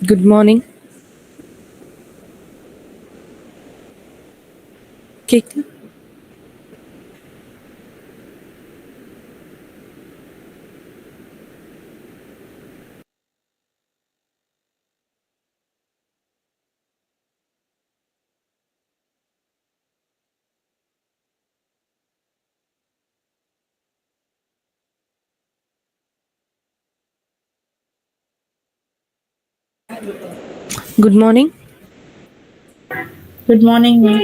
Good morning. கேக்கு Good morning. Good morning, ma'am.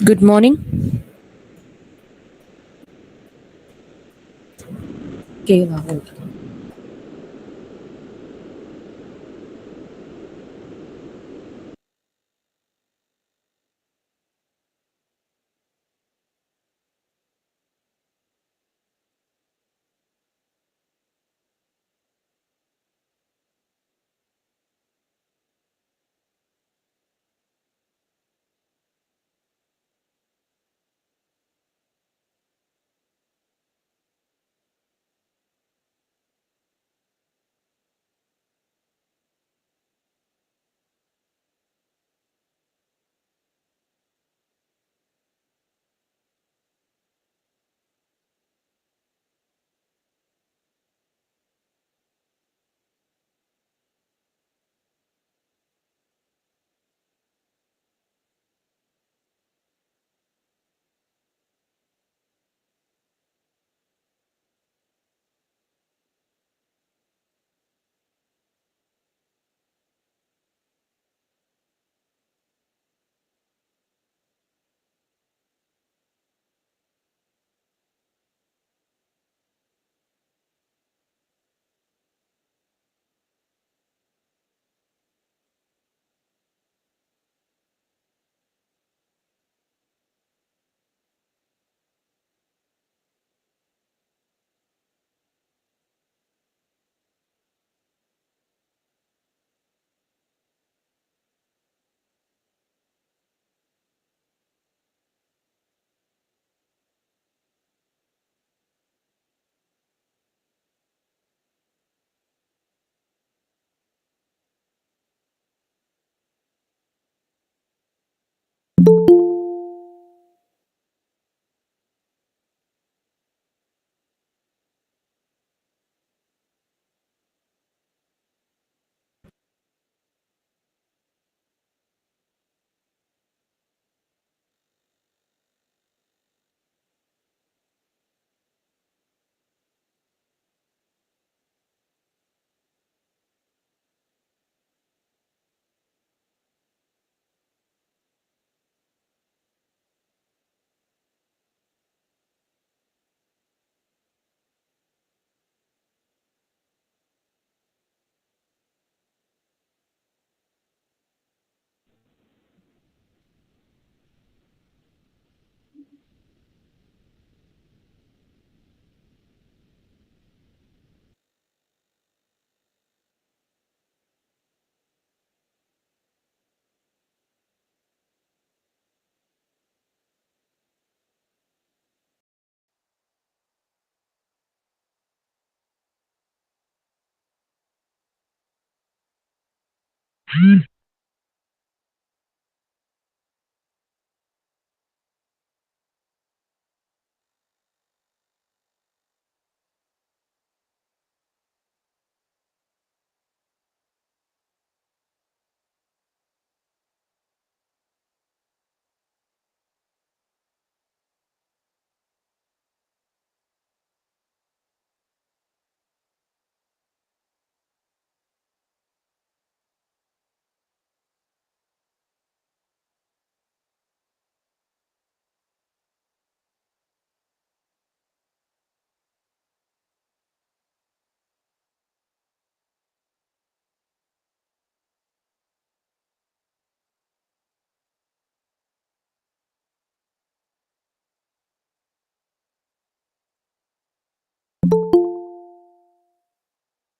Good morning. கேவா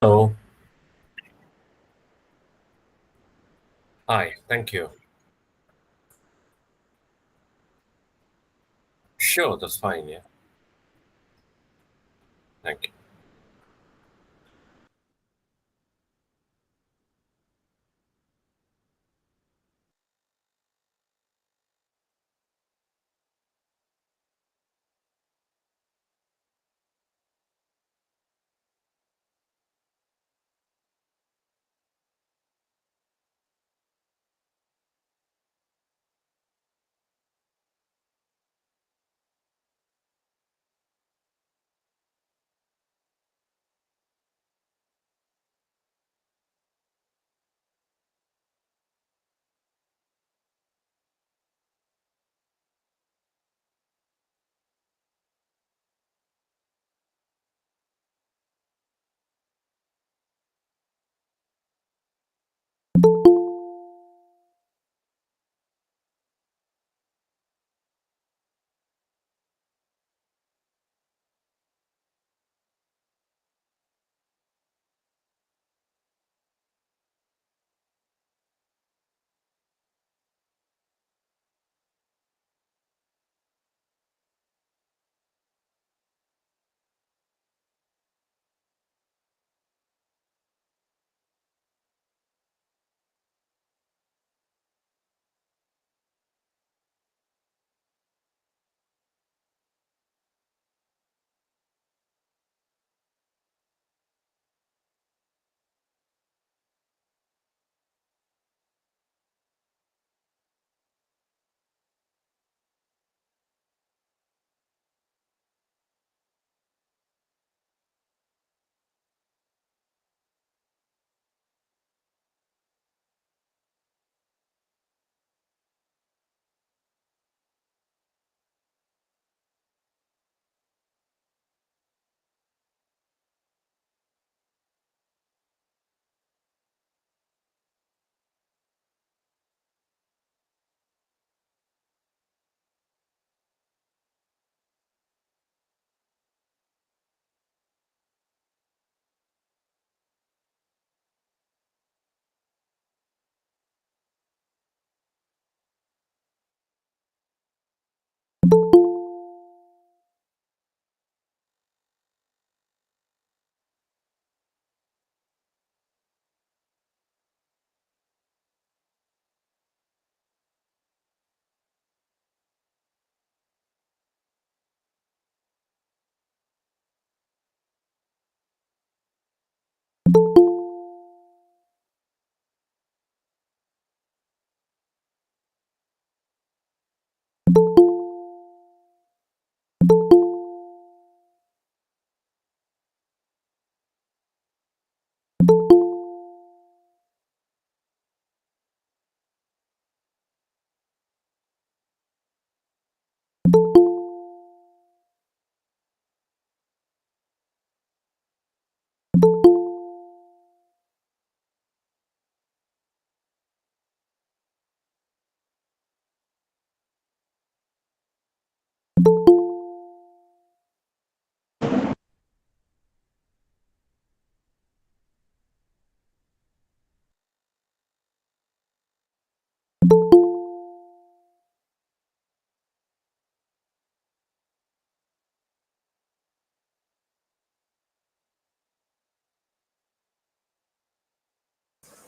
Oh, hi. Thank you. Sure, that's fine. Yeah. Thank you.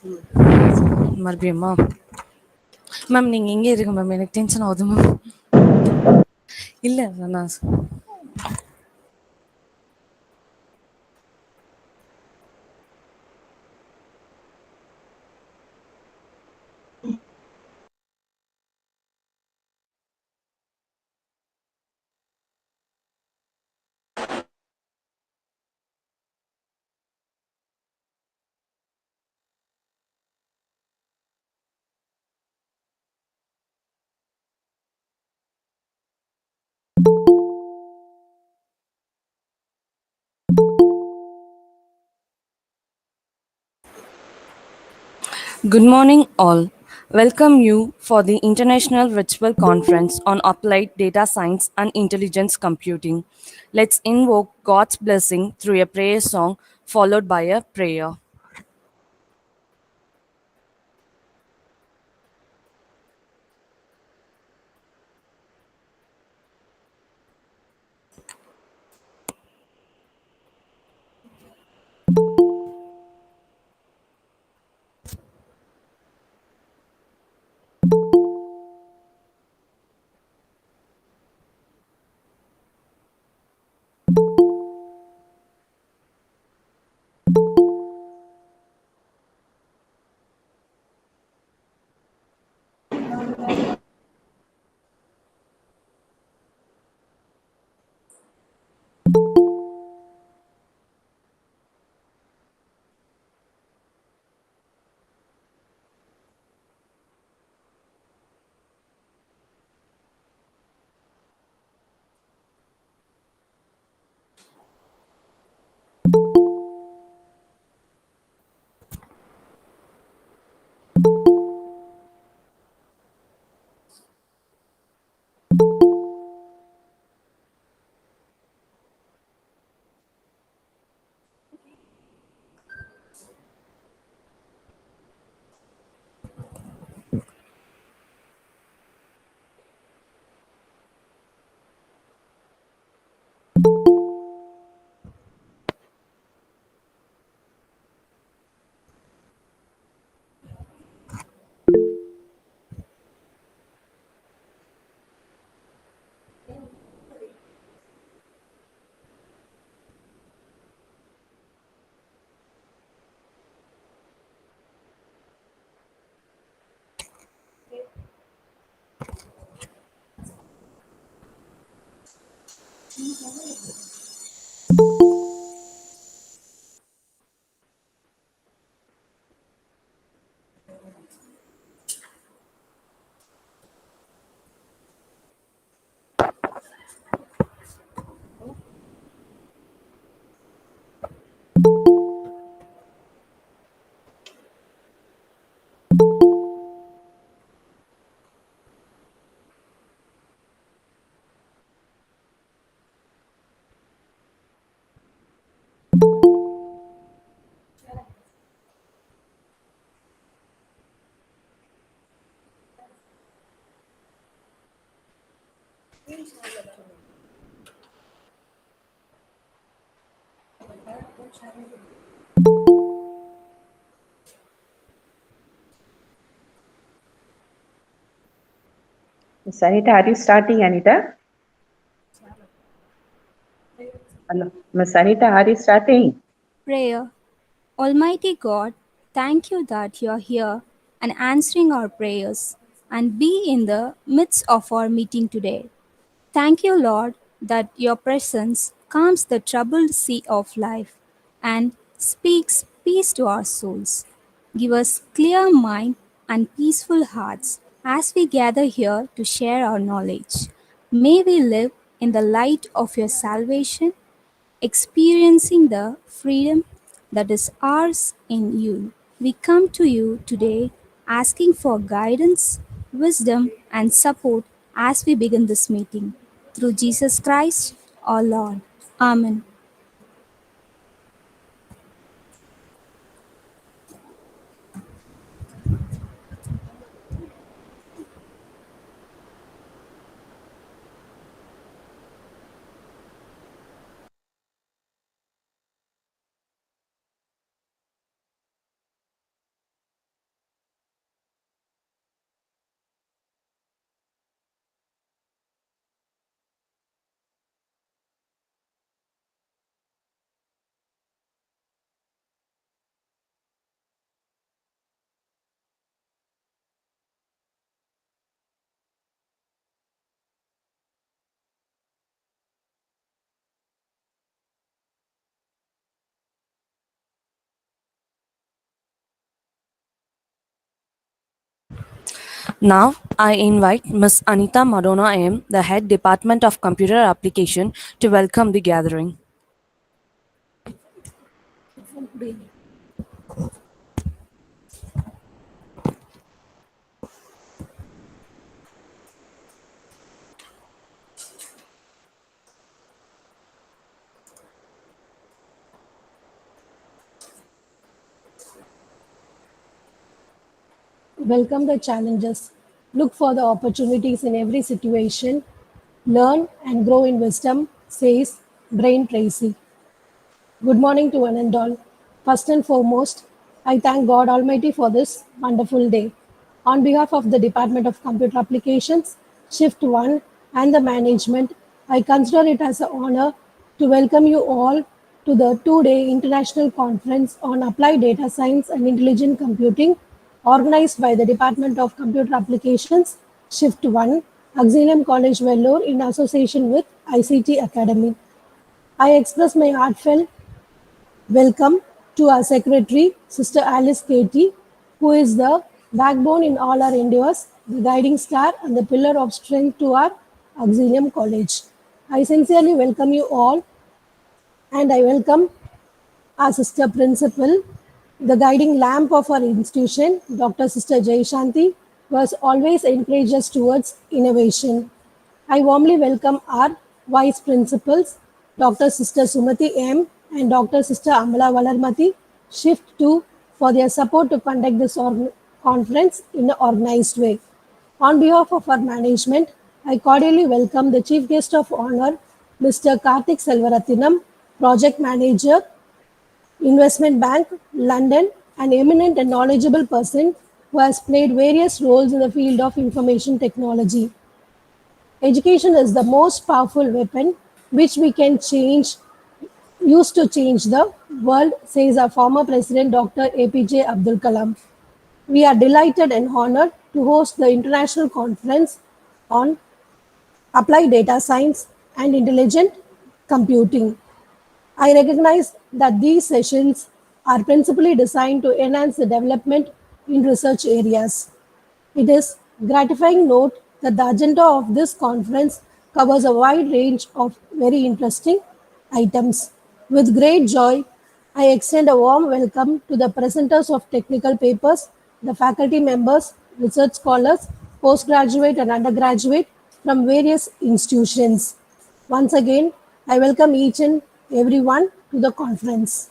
மறுபடியுமா ma'am நீங்கள் எங்கே இருங்க ma'am எனக்கு tension ஆகுது ma'am இல்லை நான் Good morning, all. Welcome you for the International Virtual Conference on Applied Data Science and Intelligence Computing. Let's invoke God's blessing through a prayer song followed by a prayer. Miss Anita, are you starting, Anita? Hello. Miss Anita, are you starting? Prayer. Almighty God, thank you that you are here and answering our prayers and be in the midst of our meeting today. Thank you, Lord, that your presence calms the troubled sea of life and speaks peace to our souls. Give us clear mind and peaceful hearts as we gather here to share our knowledge. May we live in the light of your salvation, experiencing the freedom that is ours in you. We come to you today asking for guidance, wisdom, and support as we begin this meeting. Through Jesus Christ, our Lord. Amen. Now, I invite Ms. Anita Madonna M., the Head Department of Computer Application, to welcome the gathering. Welcome the challenges. Look for the opportunities in every situation. Learn and grow in wisdom, says Brain Tracy. Good morning to one and all. First and foremost, I thank God Almighty for this wonderful day. On behalf of the Department of Computer Applications, Shift 1, and the management, I consider it as an honor to welcome you all to the two-day international conference on applied data science and intelligent computing organized by the Department of Computer Applications, Shift 1, Auxilium College Vellore in association with ICT Academy. I express my heartfelt welcome to our secretary, Sister Alice Katie, who is the backbone in all our endeavors, the guiding star and the pillar of strength to our Auxilium College. I sincerely welcome you all and I welcome our Sister Principal, the guiding lamp of our institution, Dr. Sister Jayashanti, who has always encouraged us towards innovation. I warmly welcome our Vice Principals, Dr. Sister Sumati M. and Dr. Sister Amala Valarmati, Shift 2, for their support to conduct this conference in an organized way. On behalf of our management, I cordially welcome the Chief Guest of Honor, Mr. Karthik Selvarathinam, Project Manager, Investment Bank, London, an eminent and knowledgeable person who has played various roles in the field of information technology. Education is the most powerful weapon which we can use to change the world, says our former President Dr. APJ Abdul Kalam. We are delighted and honored to host the international conference on applied data science and intelligent computing. I recognize that these sessions are principally designed to enhance the development in research areas. It is gratifying to note that the agenda of this conference covers a wide range of very interesting items. With great joy, I extend a warm welcome to the presenters of technical papers, the faculty members, research scholars, postgraduate and undergraduate from various institutions. Once again, I welcome each and everyone to the conference.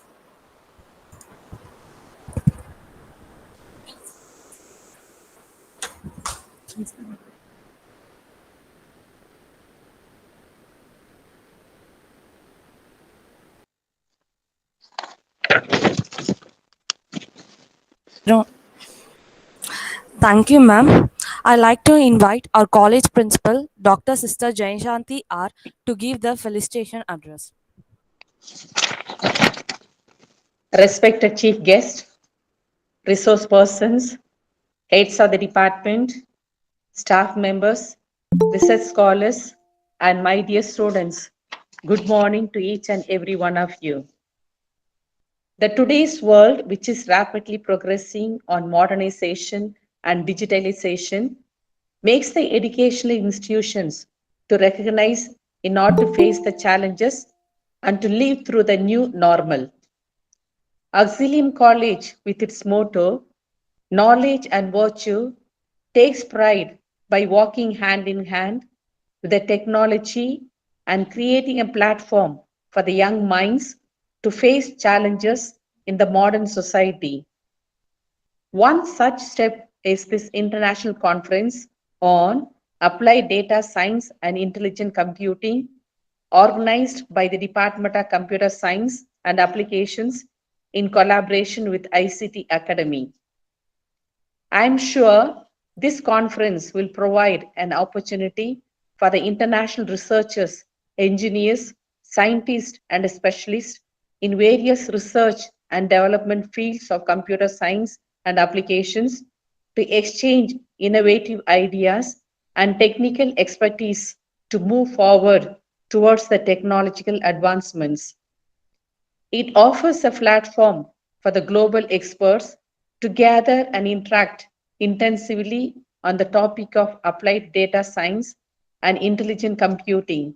Thank you, ma'am. I'd like to invite our college principal, Dr. Sister Jayashanti R., to give the felicitation address. Respected Chief Guest, resource persons, heads of the department, staff members, research scholars, and my dear students, good morning to each and every one of you. The today's world, which is rapidly progressing on modernization and digitalization, makes the educational institutions to recognize in order to face the challenges and to live through the new normal. Auxilium College, with its motto, Knowledge and Virtue, takes pride by walking hand in hand with the technology and creating a platform for the young minds to face challenges in the modern society. One such step is this international conference on applied data science and intelligent computing, organized by the Department of Computer Science and Applications in collaboration with ICT Academy. I am sure this conference will provide an opportunity for the international researchers, engineers, scientists, and specialists in various research and development fields of computer science and applications to exchange innovative ideas and technical expertise to move forward towards the technological advancements. It offers a platform for the global experts to gather and interact intensively on the topic of applied data science and intelligent computing.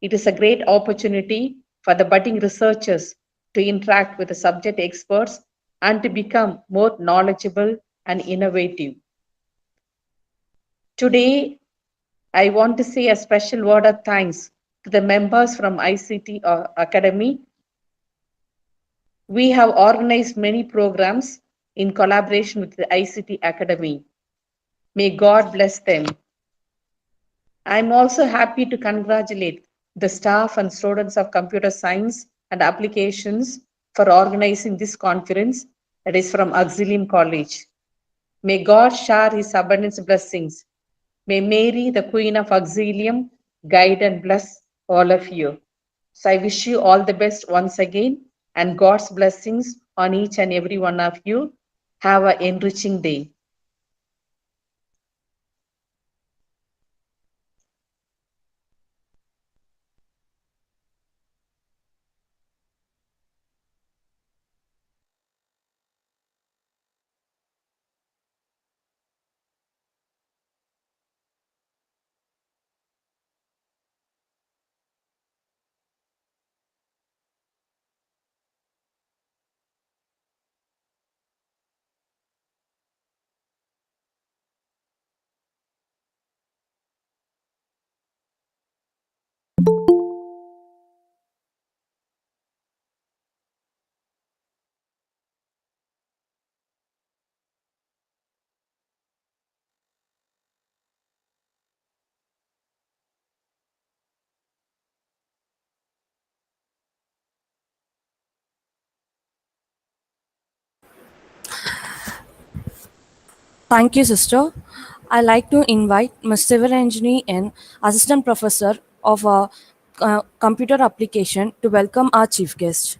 It is a great opportunity for the budding researchers to interact with the subject experts and to become more knowledgeable and innovative. Today, I want to say a special word of thanks to the members from ICT Academy. We have organized many programs in collaboration with the ICT Academy. May God bless them. I'm also happy to congratulate the staff and students of computer science and applications for organizing this conference that is from Auxilium College. May God share his abundance blessings. May Mary, the Queen of Auxilium, guide and bless all of you. So I wish you all the best once again and God's blessings on each and every one of you. Have an enriching day. Thank you, sister. I like to invite Ms. Civil Engineer and Assistant Professor of Computer Application to welcome our chief guest.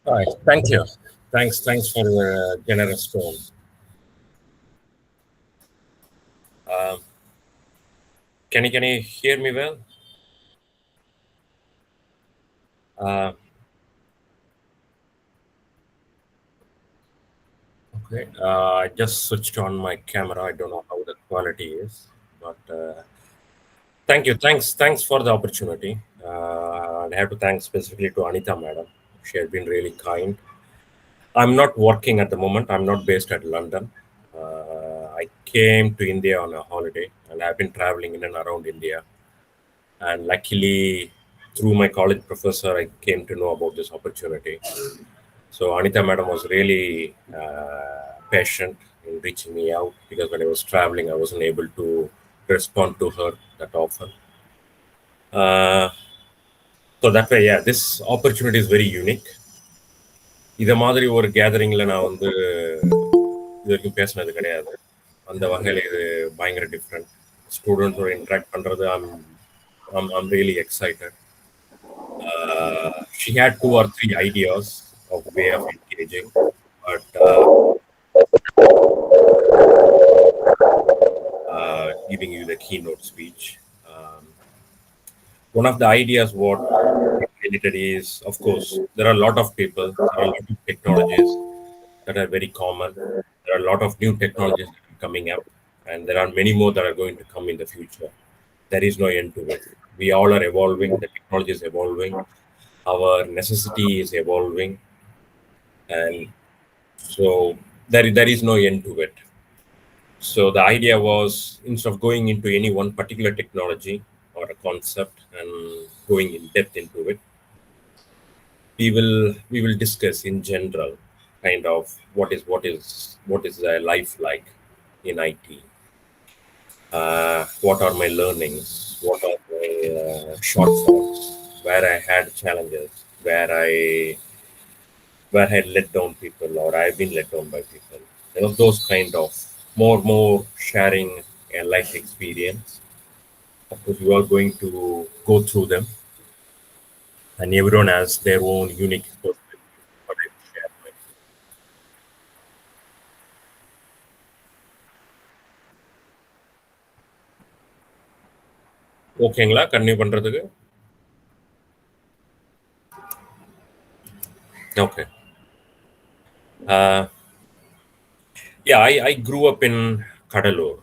All right. Thank you. Thanks for the generous tone. Um, can you hear me well? Uh, okay. I just switched on my camera. I don't know how the quality is, but thank you. Thanks for the opportunity. I have to thank specifically to Anita madam. She has been really kind. I'm not working at the moment. I'm not based at London. I came to India on a holiday, and I've been traveling in and around India. And luckily, through my college professor, I came to know about this opportunity. So Anita madam was really patient in reaching me out because when I was traveling, I wasn't able to respond to her that often. Uh, so that way, yeah, this opportunity is very unique. இதை மாதிரி ஒரு கேதரிங்கில் நான் வந்து இது வரைக்கும் பேசினது கிடையாது. அந்த வகையில் இது பயங்கர டிஃப்ரெண்ட். ஸ்டூடெண்ட்ஸோட இன்ட்ராக்ட் பண்ணுறது I'm really excited. She had 2 or 3 ideas of way of engaging, but giving you the keynote speech. One of the ideas what related is, of course, there are a lot of people, there are a lot of technologies that are very common. There are a lot of new technologies that are coming up, and there are many more that are going to come in the future. There is no end to it. We all are evolving. The technology is evolving. Our necessity is evolving, and so there is no end to it. So the idea was, instead of going into any one particular technology or a concept and going in depth into it, we will discuss in general, kind of what is a life like in IT. What are my learnings? What are my shortfalls? Where I had challenges? Where I let down people, or I've been let down by people. Those kind of more sharing a life experience. Of course, you are going to go through them, and everyone has their own unique perspective. But I share my. ஓகேங்களா continue பண்றதுக்கு? Okay. Uh, yeah, I grew up in Cuddalore.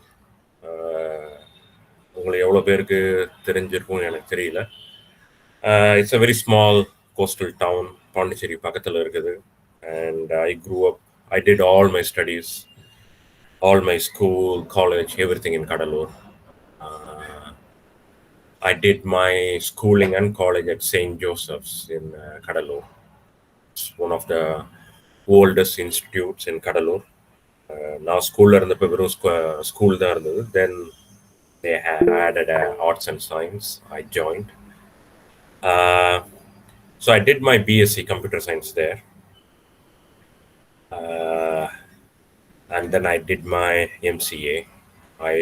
உங்களை எவ்வளோ பேருக்கு தெரிஞ்சிருக்கும்னு எனக்கு தெரியல. It's a very small coastal town, Pondicherry பக்கத்தில் இருக்குது. And I grew up, I did all my studies, all my school, college, everything in Kadalur. I did my schooling and college at St. Joseph's in Kadalur. It's one of the oldest institutes in Kadalur. Now school இருந்தப்ப வெறும் school தான் இருந்தது. Then they had added arts and science. I joined. So I did my BSc computer science there. And then I did my MCA. I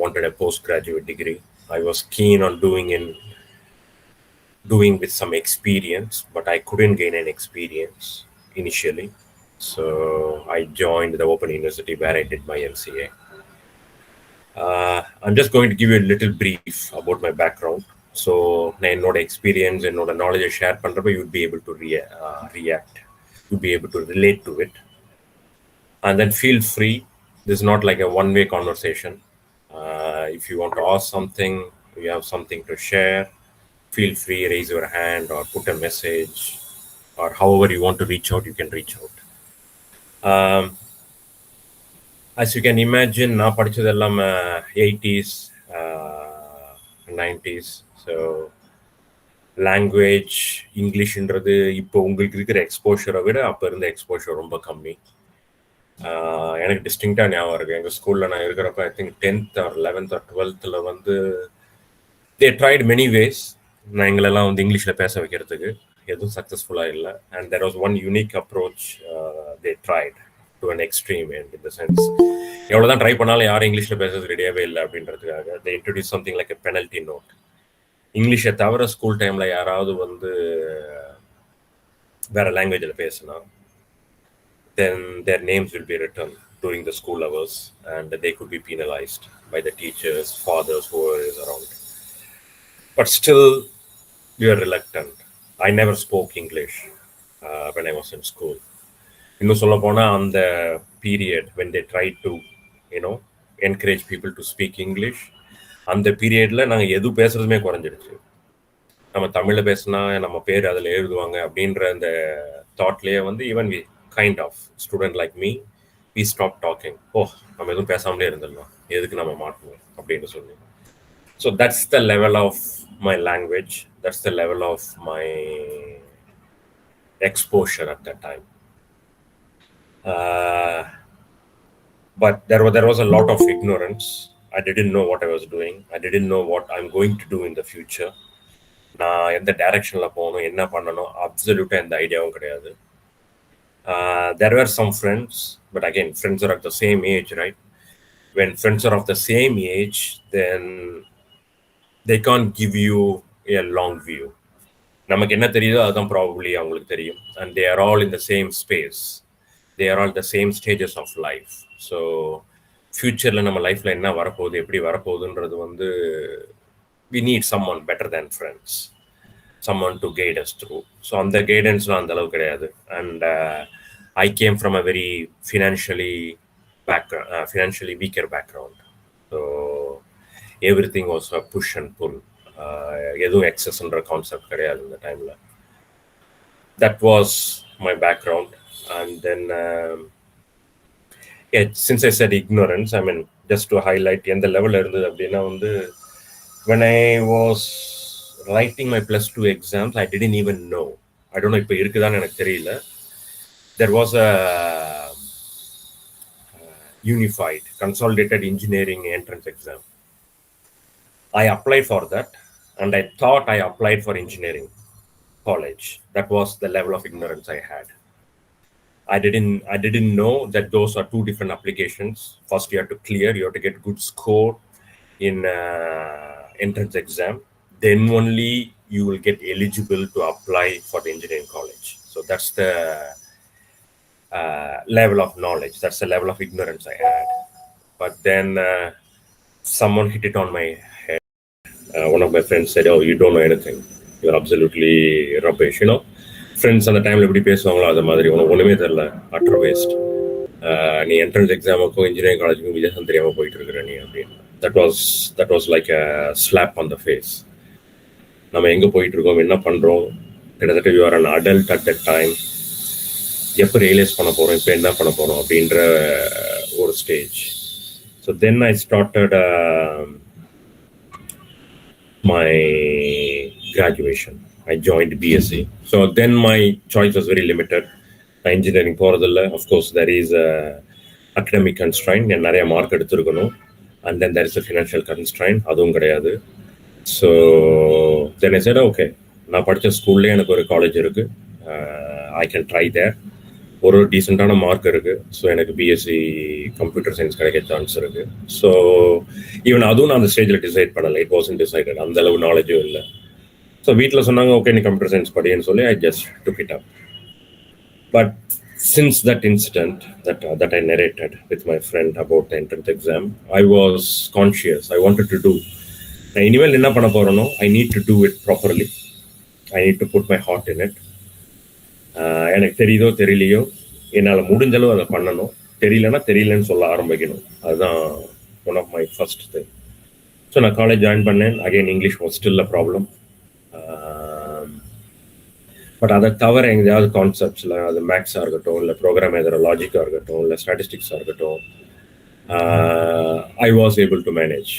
wanted a postgraduate degree. I was keen on doing with some experience, but I couldn't gain an experience initially. So I joined the Open University where I did my MCA. I'm just going to give you a little brief about my background. So என்னோட experience, என்னோட knowledge share பண்றப்ப you'd be able to react. You'd be able to relate to it. And then feel free. This is not like a one-way conversation. If you want to ask something, you have something to share, feel free, raise your hand or put a message, or however you want to reach out, you can reach out. As you can imagine, நான் படிச்சதெல்லாம் 80s, 90s. So language இங்கிலீஷ்ன்றது இப்போ உங்களுக்கு இருக்கிற எக்ஸ்போஷரை விட அப்போ இருந்த exposure ரொம்ப கம்மி. எனக்கு டிஸ்டிங்டாக ஞாபகம் இருக்குது, எங்கள் ஸ்கூலில் நான் இருக்கிறப்ப I think 10th or 11th or 12th வந்து தே ட்ரைட் மெனி வேஸ் நான் எங்களெல்லாம் வந்து இங்கிலீஷில் பேச வைக்கிறதுக்கு. எதுவும் சக்ஸஸ்ஃபுல்லாக இல்லை. And there was one unique approach they tried to an extreme and in the sense எவ்வளோதான் ட்ரை பண்ணாலும் யாரும் இங்கிலீஷில் பேசுறது ரெடியாகவே இல்லை அப்படின்றதுக்காக they introduce something like a penalty note. இங்கிலீஷை தவிர ஸ்கூல் டைமில் யாராவது வந்து வேறு லாங்குவேஜில் பேசினா then their names will be written during the school hours and they could be penalized by the teachers, fathers, whoever is around. But still, we are reluctant. I never spoke English when I was in school. இன்னும் சொல்ல போனால் அந்த period when they tried to encourage people to speak English, அந்த பீரியடில் நாங்கள் எது பேசுறதுமே குறைஞ்சிடுச்சு. நம்ம தமிழில் பேசினா நம்ம பேர் அதில் எழுதுவாங்க அப்படின்ற அந்த தாட்லேயே வந்து even we kind of student like me we stop talking. நம்ம எதுவும் பேசாமலே இருந்துடலாம், எதுக்கு நம்ம மாட்டணும் அப்படின்னு சொல்லி. So that's the level of my language, that's the level of my exposure at that time. But there was a lot of ignorance. I didn't know what I was doing. I didn't know what I'm going to do in the future. நான் எந்த டைரக்ஷனில் போகணும், என்ன பண்ணணும், அப்சல்யூட்டாக எந்த ஐடியாவும் கிடையாது. There were some friends, but again, friends are of the same age, right? When friends are of the same age, then they can't give you a long view. நமக்கு என்ன தெரியுதோ அதுதான் ப்ராபப்ளி அவங்களுக்கு தெரியும். And they are all in the same space, they are all the same stages of life. So ஃப்யூச்சரில் நம்ம லைஃப்பில் என்ன வரப்போகுது, எப்படி வரப்போகுதுன்றது வந்து we need someone better than friends, someone to guide us through. So அந்த கைடன்ஸ்லாம் அந்த அளவுக்கு கிடையாது. And I came from a very financially weaker background. So everything was a push and pull. எதுவும் எக்ஸஸ்ன்ற கான்செப்ட் கிடையாது இந்த டைமில். That was my background. And then since I said ignorance, I mean, just to highlight எந்த லெவலில் இருந்தது அப்படின்னா வந்து, when I was writing my plus 2 exams, I didn't even know. I don't know இப்போ இருக்குதான்னு எனக்கு தெரியல. There was a unified consolidated engineering entrance exam. I applied for that, and I thought I applied for engineering college. That was the level of ignorance I had. I didn't know that those are two different applications. First, you have to clear, you have to get good score in entrance exam. Then only you will get eligible to apply for the engineering college. So that's the level of knowledge. That's the level of ignorance I had. But then someone hit it on my head. One of my friends said, "Oh, you don't know anything. You're absolutely rubbish." You know, friends அந்த டைம்ல எப்படி பேசுவாங்களோ அது மாதிரி, உனக்கு ஒண்ணுமே தெரியல, utter waste, நீ entrance எக்ஸாமுக்கும் engineering காலேஜுக்கும் வித்தியாசம் தெரியாம போயிட்டு இருக்கிற நீ அப்படின்னு. That was like a slap on the face. நம்ம எங்க போயிட்டு இருக்கோம், என்ன பண்றோம், கிட்டத்தட்ட you are an adult at that time. எப்போ ரியலைஸ் பண்ண போறோம், இப்போ என்ன பண்ண போறோம் அப்படின்ற ஒரு stage. So then I started my graduation. I joined BSc. So then my choice was very limited. Engineering போறதில்ல. Of course, there is a academic constraint. நிறைய mark எடுத்துருக்கணும். And then there is a financial constraint. அதுவும் கிடையாது. So then I said, okay, நான் படித்த ஸ்கூல்லே எனக்கு ஒரு college இருக்கு. I can try there. ஒரு டீசெண்டான மார்க் இருக்கு. ஸோ எனக்கு பிஎஸ்சி கம்ப்யூட்டர் சயின்ஸ் கிடைக்க சான்ஸ் இருக்கு. ஸோ ஈவன் அதுவும் நான் அந்த ஸ்டேஜில் டிசைட் பண்ணலை. It wasn't decided. அந்த அளவு நாலேஜும் இல்லை. ஸோ வீட்டில் சொன்னாங்க, ஓகே நீ கம்ப்யூட்டர் சயின்ஸ் படின்னு சொல்லி I just took it up. But since that incident that I narrated with my friend about the entrance exam, I was conscious. I wanted to do. நான் இனிமேல் என்ன பண்ண போறேனோ, I need to do it properly. I need to put my heart in it. எனக்கு தெரியுதோ தெரியலையோ என்னால் முடிஞ்சளவு அதை பண்ணணும். தெரியலன்னா தெரியலன்னு சொல்ல ஆரம்பிக்கணும். அதுதான் one of my first thing. So நான் காலேஜ் ஜாயின் பண்ணேன். Again English was still a problem. But அதை தவிர எங்கேயாவது கான்செப்ட்ஸில், அது மேக்ஸாக இருக்கட்டும், இல்லை ப்ரோக்ராம் எதிர லாஜிக்காக இருக்கட்டும், இல்லை ஸ்டாட்டிஸ்டிக்ஸாக இருக்கட்டும், I was able to manage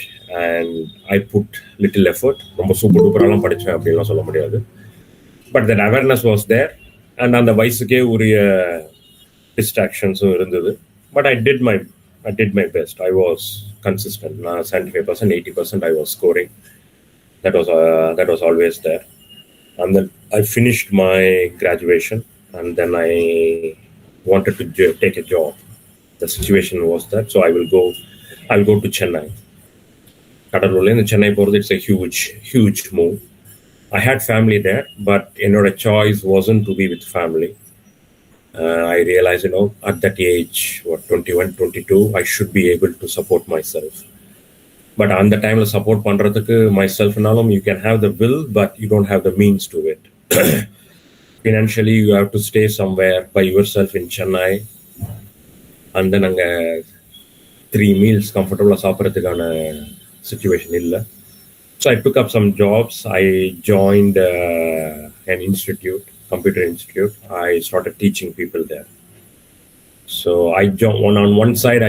and I put little effort. ரொம்ப சூப்பர் டூப்பரெல்லாம் படித்தேன் அப்படின்லாம் சொல்ல முடியாது. But that awareness was there. And அந்த வயசுக்கே உரிய டிஸ்ட்ராக்ஷன்ஸும் இருந்தது. But I did my best. I was consistent. நான் 75%, 80% I was scoring. That was always there. And then I finished my graduation, and then I wanted to take a job. The situation was that, so I will go to Chennai. Kadalurla in Chennai போறது, it's a huge move. I had family there, but என்னோட choice wasn't to be with family. I realized, at that age, 21, 22, I should be able to support myself. But on the time, support பண்றதுக்கு myself-னாலும் you can have the will, but you don't have the means to it. Financially, you have to stay somewhere by yourself in Chennai. And then அங்க 3 meals comfortable சாப்பிட்றதுக்கான situation இல்லை. So I took up some jobs. I joined an institute, computer institute. I started teaching people there. So on one side,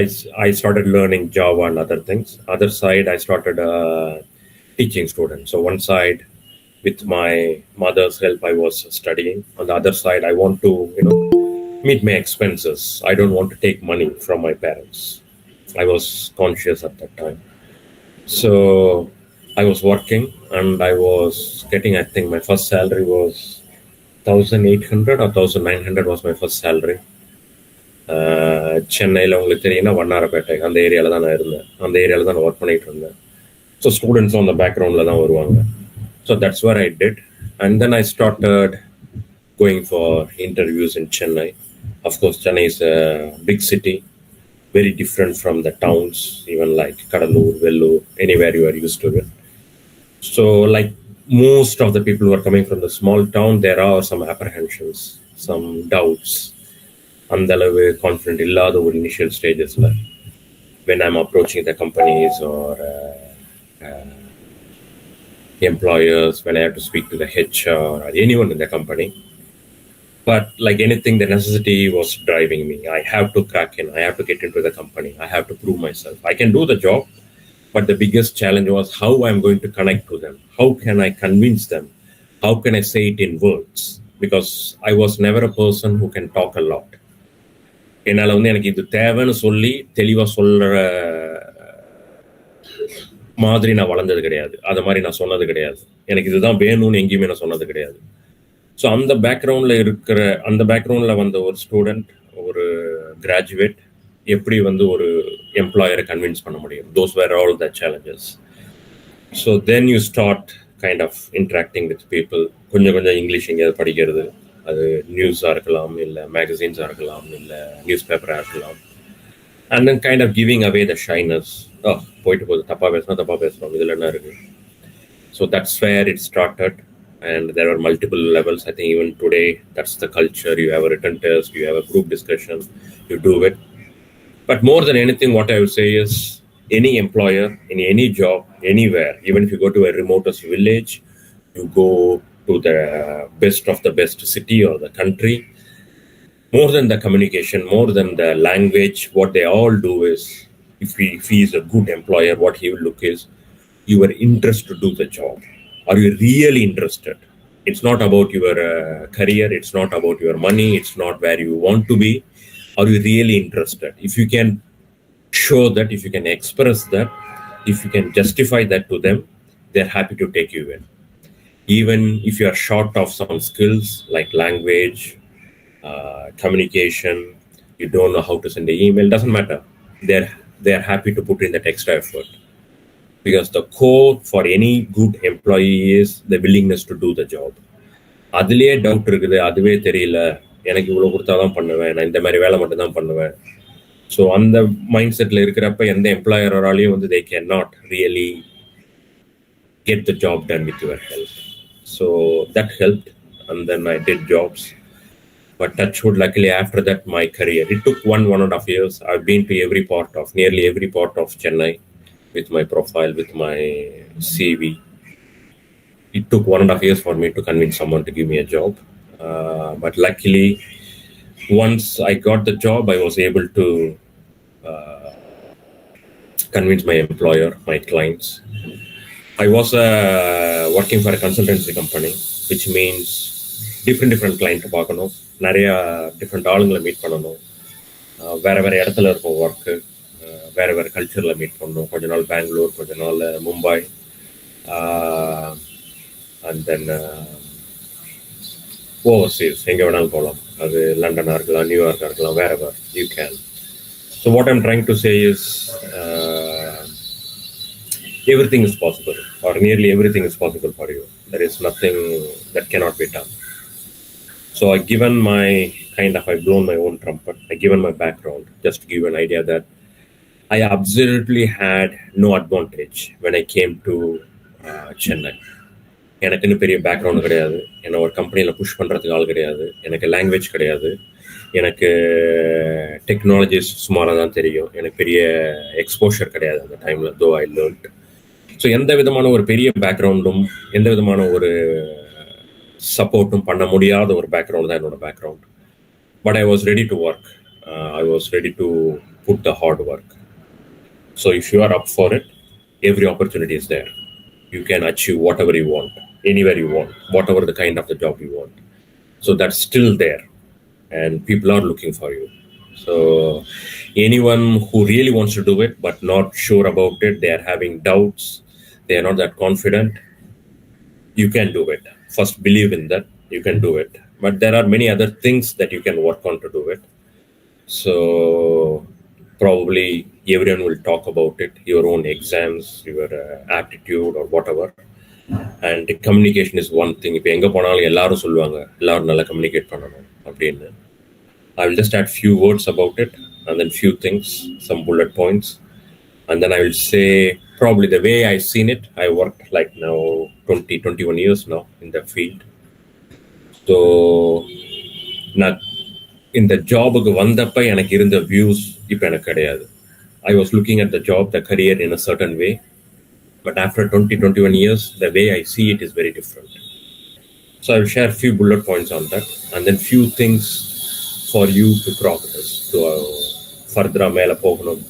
I started learning Java and other things. Other side, I started teaching students. So one side, with my mother's help, I was studying. On the other side, I want to, meet my expenses. I don't want to take money from my parents. I was conscious at that time. So I was working, and I was getting, I think my first salary was 1,800 or 1,900 was my first salary. சென்னையில் உங்களுக்கு தெரியும்னா வண்ணாரப்பேட்டை அந்த ஏரியாவில் தான் நான் இருந்தேன். அந்த ஏரியாவில் தான் நான் ஒர்க் பண்ணிட்டு இருந்தேன். ஸோ ஸ்டூடெண்ட்ஸும் அந்த பேக்ரவுண்டில் தான் வருவாங்க. So that's where I did. And then I started going for interviews in Chennai. Of course, Chennai is a big city, very different from the towns, even like Kadalur, Vellore, anywhere you are used to it. So, like most of the people who are coming from the small town, there are some apprehensions, some doubts. அந்த அளவு confident இல்லாத ஒரு initial ஸ்டேஜஸ்ல when I'm approaching the companies or employers, when I have to speak to the HR or anyone in the company. But like anything, the necessity was driving me. I have to crack in. I have to get into the company. I have to prove myself. I can do the job, but the biggest challenge was how I'm going to connect to them. How can I convince them? How can I say it in words? Because I was never a person who can talk a lot. என்னால் வந்து எனக்கு இது தேவைன்னு சொல்லி தெளிவாக சொல்கிற மாதிரி நான் வளர்ந்தது கிடையாது. அதை மாதிரி நான் சொன்னது கிடையாது. எனக்கு இதுதான் வேணும்னு எங்கேயுமே நான் சொன்னது கிடையாது. ஸோ அந்த பேக்ரவுண்டில் வந்த ஒரு ஸ்டூடெண்ட், ஒரு கிராஜுவேட் எப்படி வந்து ஒரு எம்ப்ளாயரை கன்வின்ஸ் பண்ண முடியும்? Those were all the challenges. So then you start kind of interacting with people. கொஞ்சம் இங்கிலீஷ் எங்கேயாவது படிக்கிறது, அது நியூஸாக இருக்கலாம், இல்லை மேகசின்ஸாக இருக்கலாம், இல்லை நியூஸ் பேப்பராக இருக்கலாம். And then kind of giving away the shyness. போயிட்டு போகுது, தப்பாக பேசுகிறோம், இதில் என்ன இருக்குது? So that's where it started. And there are multiple levels. I think even today, that's the culture. You have a written test, you have a group discussion, you do it. But more than anything, what I would say is any employer, in any job, anywhere, even if you go to a remotest village, you go to the best of the best city or the country, more than the communication, more than the language, what they all do is, if he is a good employer, what he will look is, your interest to do the job. Are you really interested? It's not about your career. It's not about your money. It's not where you want to be. Are you really interested? If you can show that, if you can express that, if you can justify that to them, they're happy to take you in. Even if you are short of some skills like language, communication, you don't know how to send an email, doesn't matter. They're happy to put in that extra effort. Because the core for any good employee is the willingness to do the job. அதுலேயே doubt இருக்குது, அதுவே தெரியல, எனக்கு இவ்வளோ கொடுத்தா தான் பண்ணுவேன், நான் இந்த மாதிரி வேலை மட்டும் தான் பண்ணுவேன். ஸோ அந்த மைண்ட் செட்டில் இருக்கிறப்ப எந்த எம்ப்ளாயராலையும் வந்து they cannot really get the job done with your help. So that helped, and then I did jobs. But touch wood, luckily after that my career, it took 1.5 years. I've been to nearly every part of Chennai with my profile, with my CV. It took 1.5 years for me to convince someone to give me a job. But luckily, once I got the job, I was able to convince my employer, my clients. I was working for a consultancy company, which means different client பார்க்கணும், நிறைய different ஆளுங்களை meet பண்ணணும், வேற இடத்துல இருக்கும் work, வேறு கல்ச்சரில் meet பண்ணணும். கொஞ்ச நாள் பெங்களூர், கொஞ்ச நாள் மும்பை, அண்ட் தென் ஓவர்சீஸ், எங்கே வேணாலும் போகலாம். அது லண்டனாக இருக்கலாம், நியூயார்க்காக இருக்கலாம், வேற you can. So what I'm trying to say is everything is possible, or nearly everything is possible for you. There is nothing that cannot be done. So I've blown my own trumpet. I've given my background just to give you an idea that I absolutely had no advantage when I came to Chennai. எனக்குன்னு பெரிய background கிடையாது, என்னை ஒரு கம்பெனியில் push பண்ணுறதுக்கு ஆள் கிடையாது, எனக்கு லாங்குவேஜ் கிடையாது, எனக்கு டெக்னாலஜிஸ் சுமாராக தான் தெரியும், எனக்கு பெரிய எக்ஸ்போஷர் கிடையாது அந்த டைமில், தோ ஐ லேர்ன்ட். ஸோ எந்த விதமான ஒரு பெரிய பேக்ரவுண்டும், எந்த விதமான ஒரு சப்போர்ட்டும் பண்ண முடியாத ஒரு பேக்ரவுண்ட் தான் என்னோட பேக்ரவுண்ட். But I was ready to work. I was ready to put the hard work. So if you are up for it, every opportunity is there. You can achieve whatever you want, anywhere you want, whatever the kind of the job you want. So that's still there, and people are looking for you. So anyone who really wants to do it but not sure about it, they are having doubts, they are not that confident, you can do it. First believe in that, you can do it. But there are many other things that you can work on to do it. So probably everyone will talk about it, your own exams, your aptitude or whatever. And communication is one thing. இப்போ எங்கே போனாலும் எல்லாரும் சொல்லுவாங்க எல்லாரும் நல்லா communicate பண்ணணும் அப்படின்னு. I will just add few words about it and then few things, some bullet points. And then I will say probably the way I've seen it. I worked like now 21 years now in the field. So நான் இந்த ஜாபுக்கு வந்தப்ப எனக்கு இருந்த views இப்போ எனக்கு கிடையாது. I was looking at the job, the career in a certain way. But after 21 years, the way I see it is very different. So I will share a few bullet points on that and then few things for you to progress, to further மேலே போகணும்,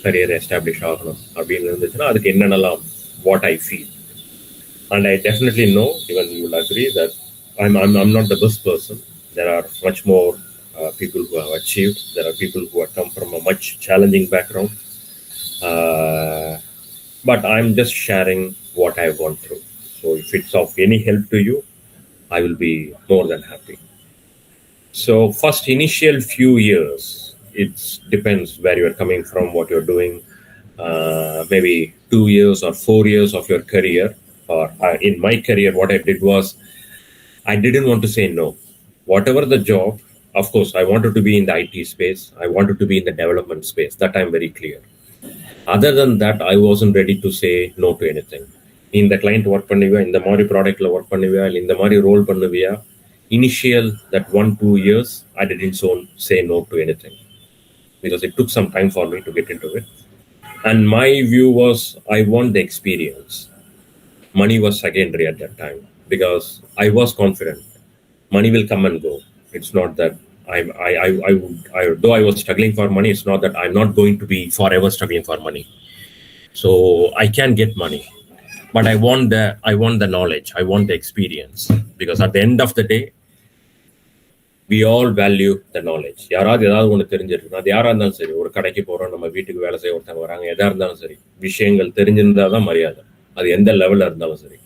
career establish ஆகணும் அப்படின்னு இருந்துச்சுன்னா அதுக்கு என்னென்னலாம் what I feel. And I definitely know, even you will agree, that I'm not the best person. There are much more people who have achieved. There are people who have come from a much challenging background. But I'm just sharing what I've gone through. So if it's of any help to you, I will be more than happy. So first initial few years, it depends where you're coming from, what you're doing. Maybe 2 years or 4 years of your career. Or in my career, what I did was, I didn't want to say no. Whatever the job, of course, I wanted to be in the IT space. I wanted to be in the development space. That I'm very clear. Other than that, I wasn't ready to say no to anything. In the client work பண்ணுவியா, இந்த மாதிரி ப்ராடக்ட்ல work பண்ணுவியா, இல்லை இந்த மாதிரி role பண்ணுவியா, initial that 1-2 years, I didn't say no to anything because it took some time for me to get into it. And my view was, I want the experience. Money was secondary at that time because I was confident money will come and go. It's not that though I was struggling for money, it's not that I'm not going to be forever struggling for money. So I can get money, but I want the knowledge. I want the experience, because at the end of the day, we all value the knowledge. யாராவது ஏதாவது ஒன்று தெரிஞ்சிருக்கு, அது யாராக இருந்தாலும் சரி, ஒரு கடைக்கு போகிறோம், நம்ம வீட்டுக்கு வேலை செய்ய ஒருத்தவங்க வராங்க, எதாக இருந்தாலும் சரி, விஷயங்கள் தெரிஞ்சிருந்தால் தான் மரியாதை. அது எந்த லெவலில் இருந்தாலும் சரி,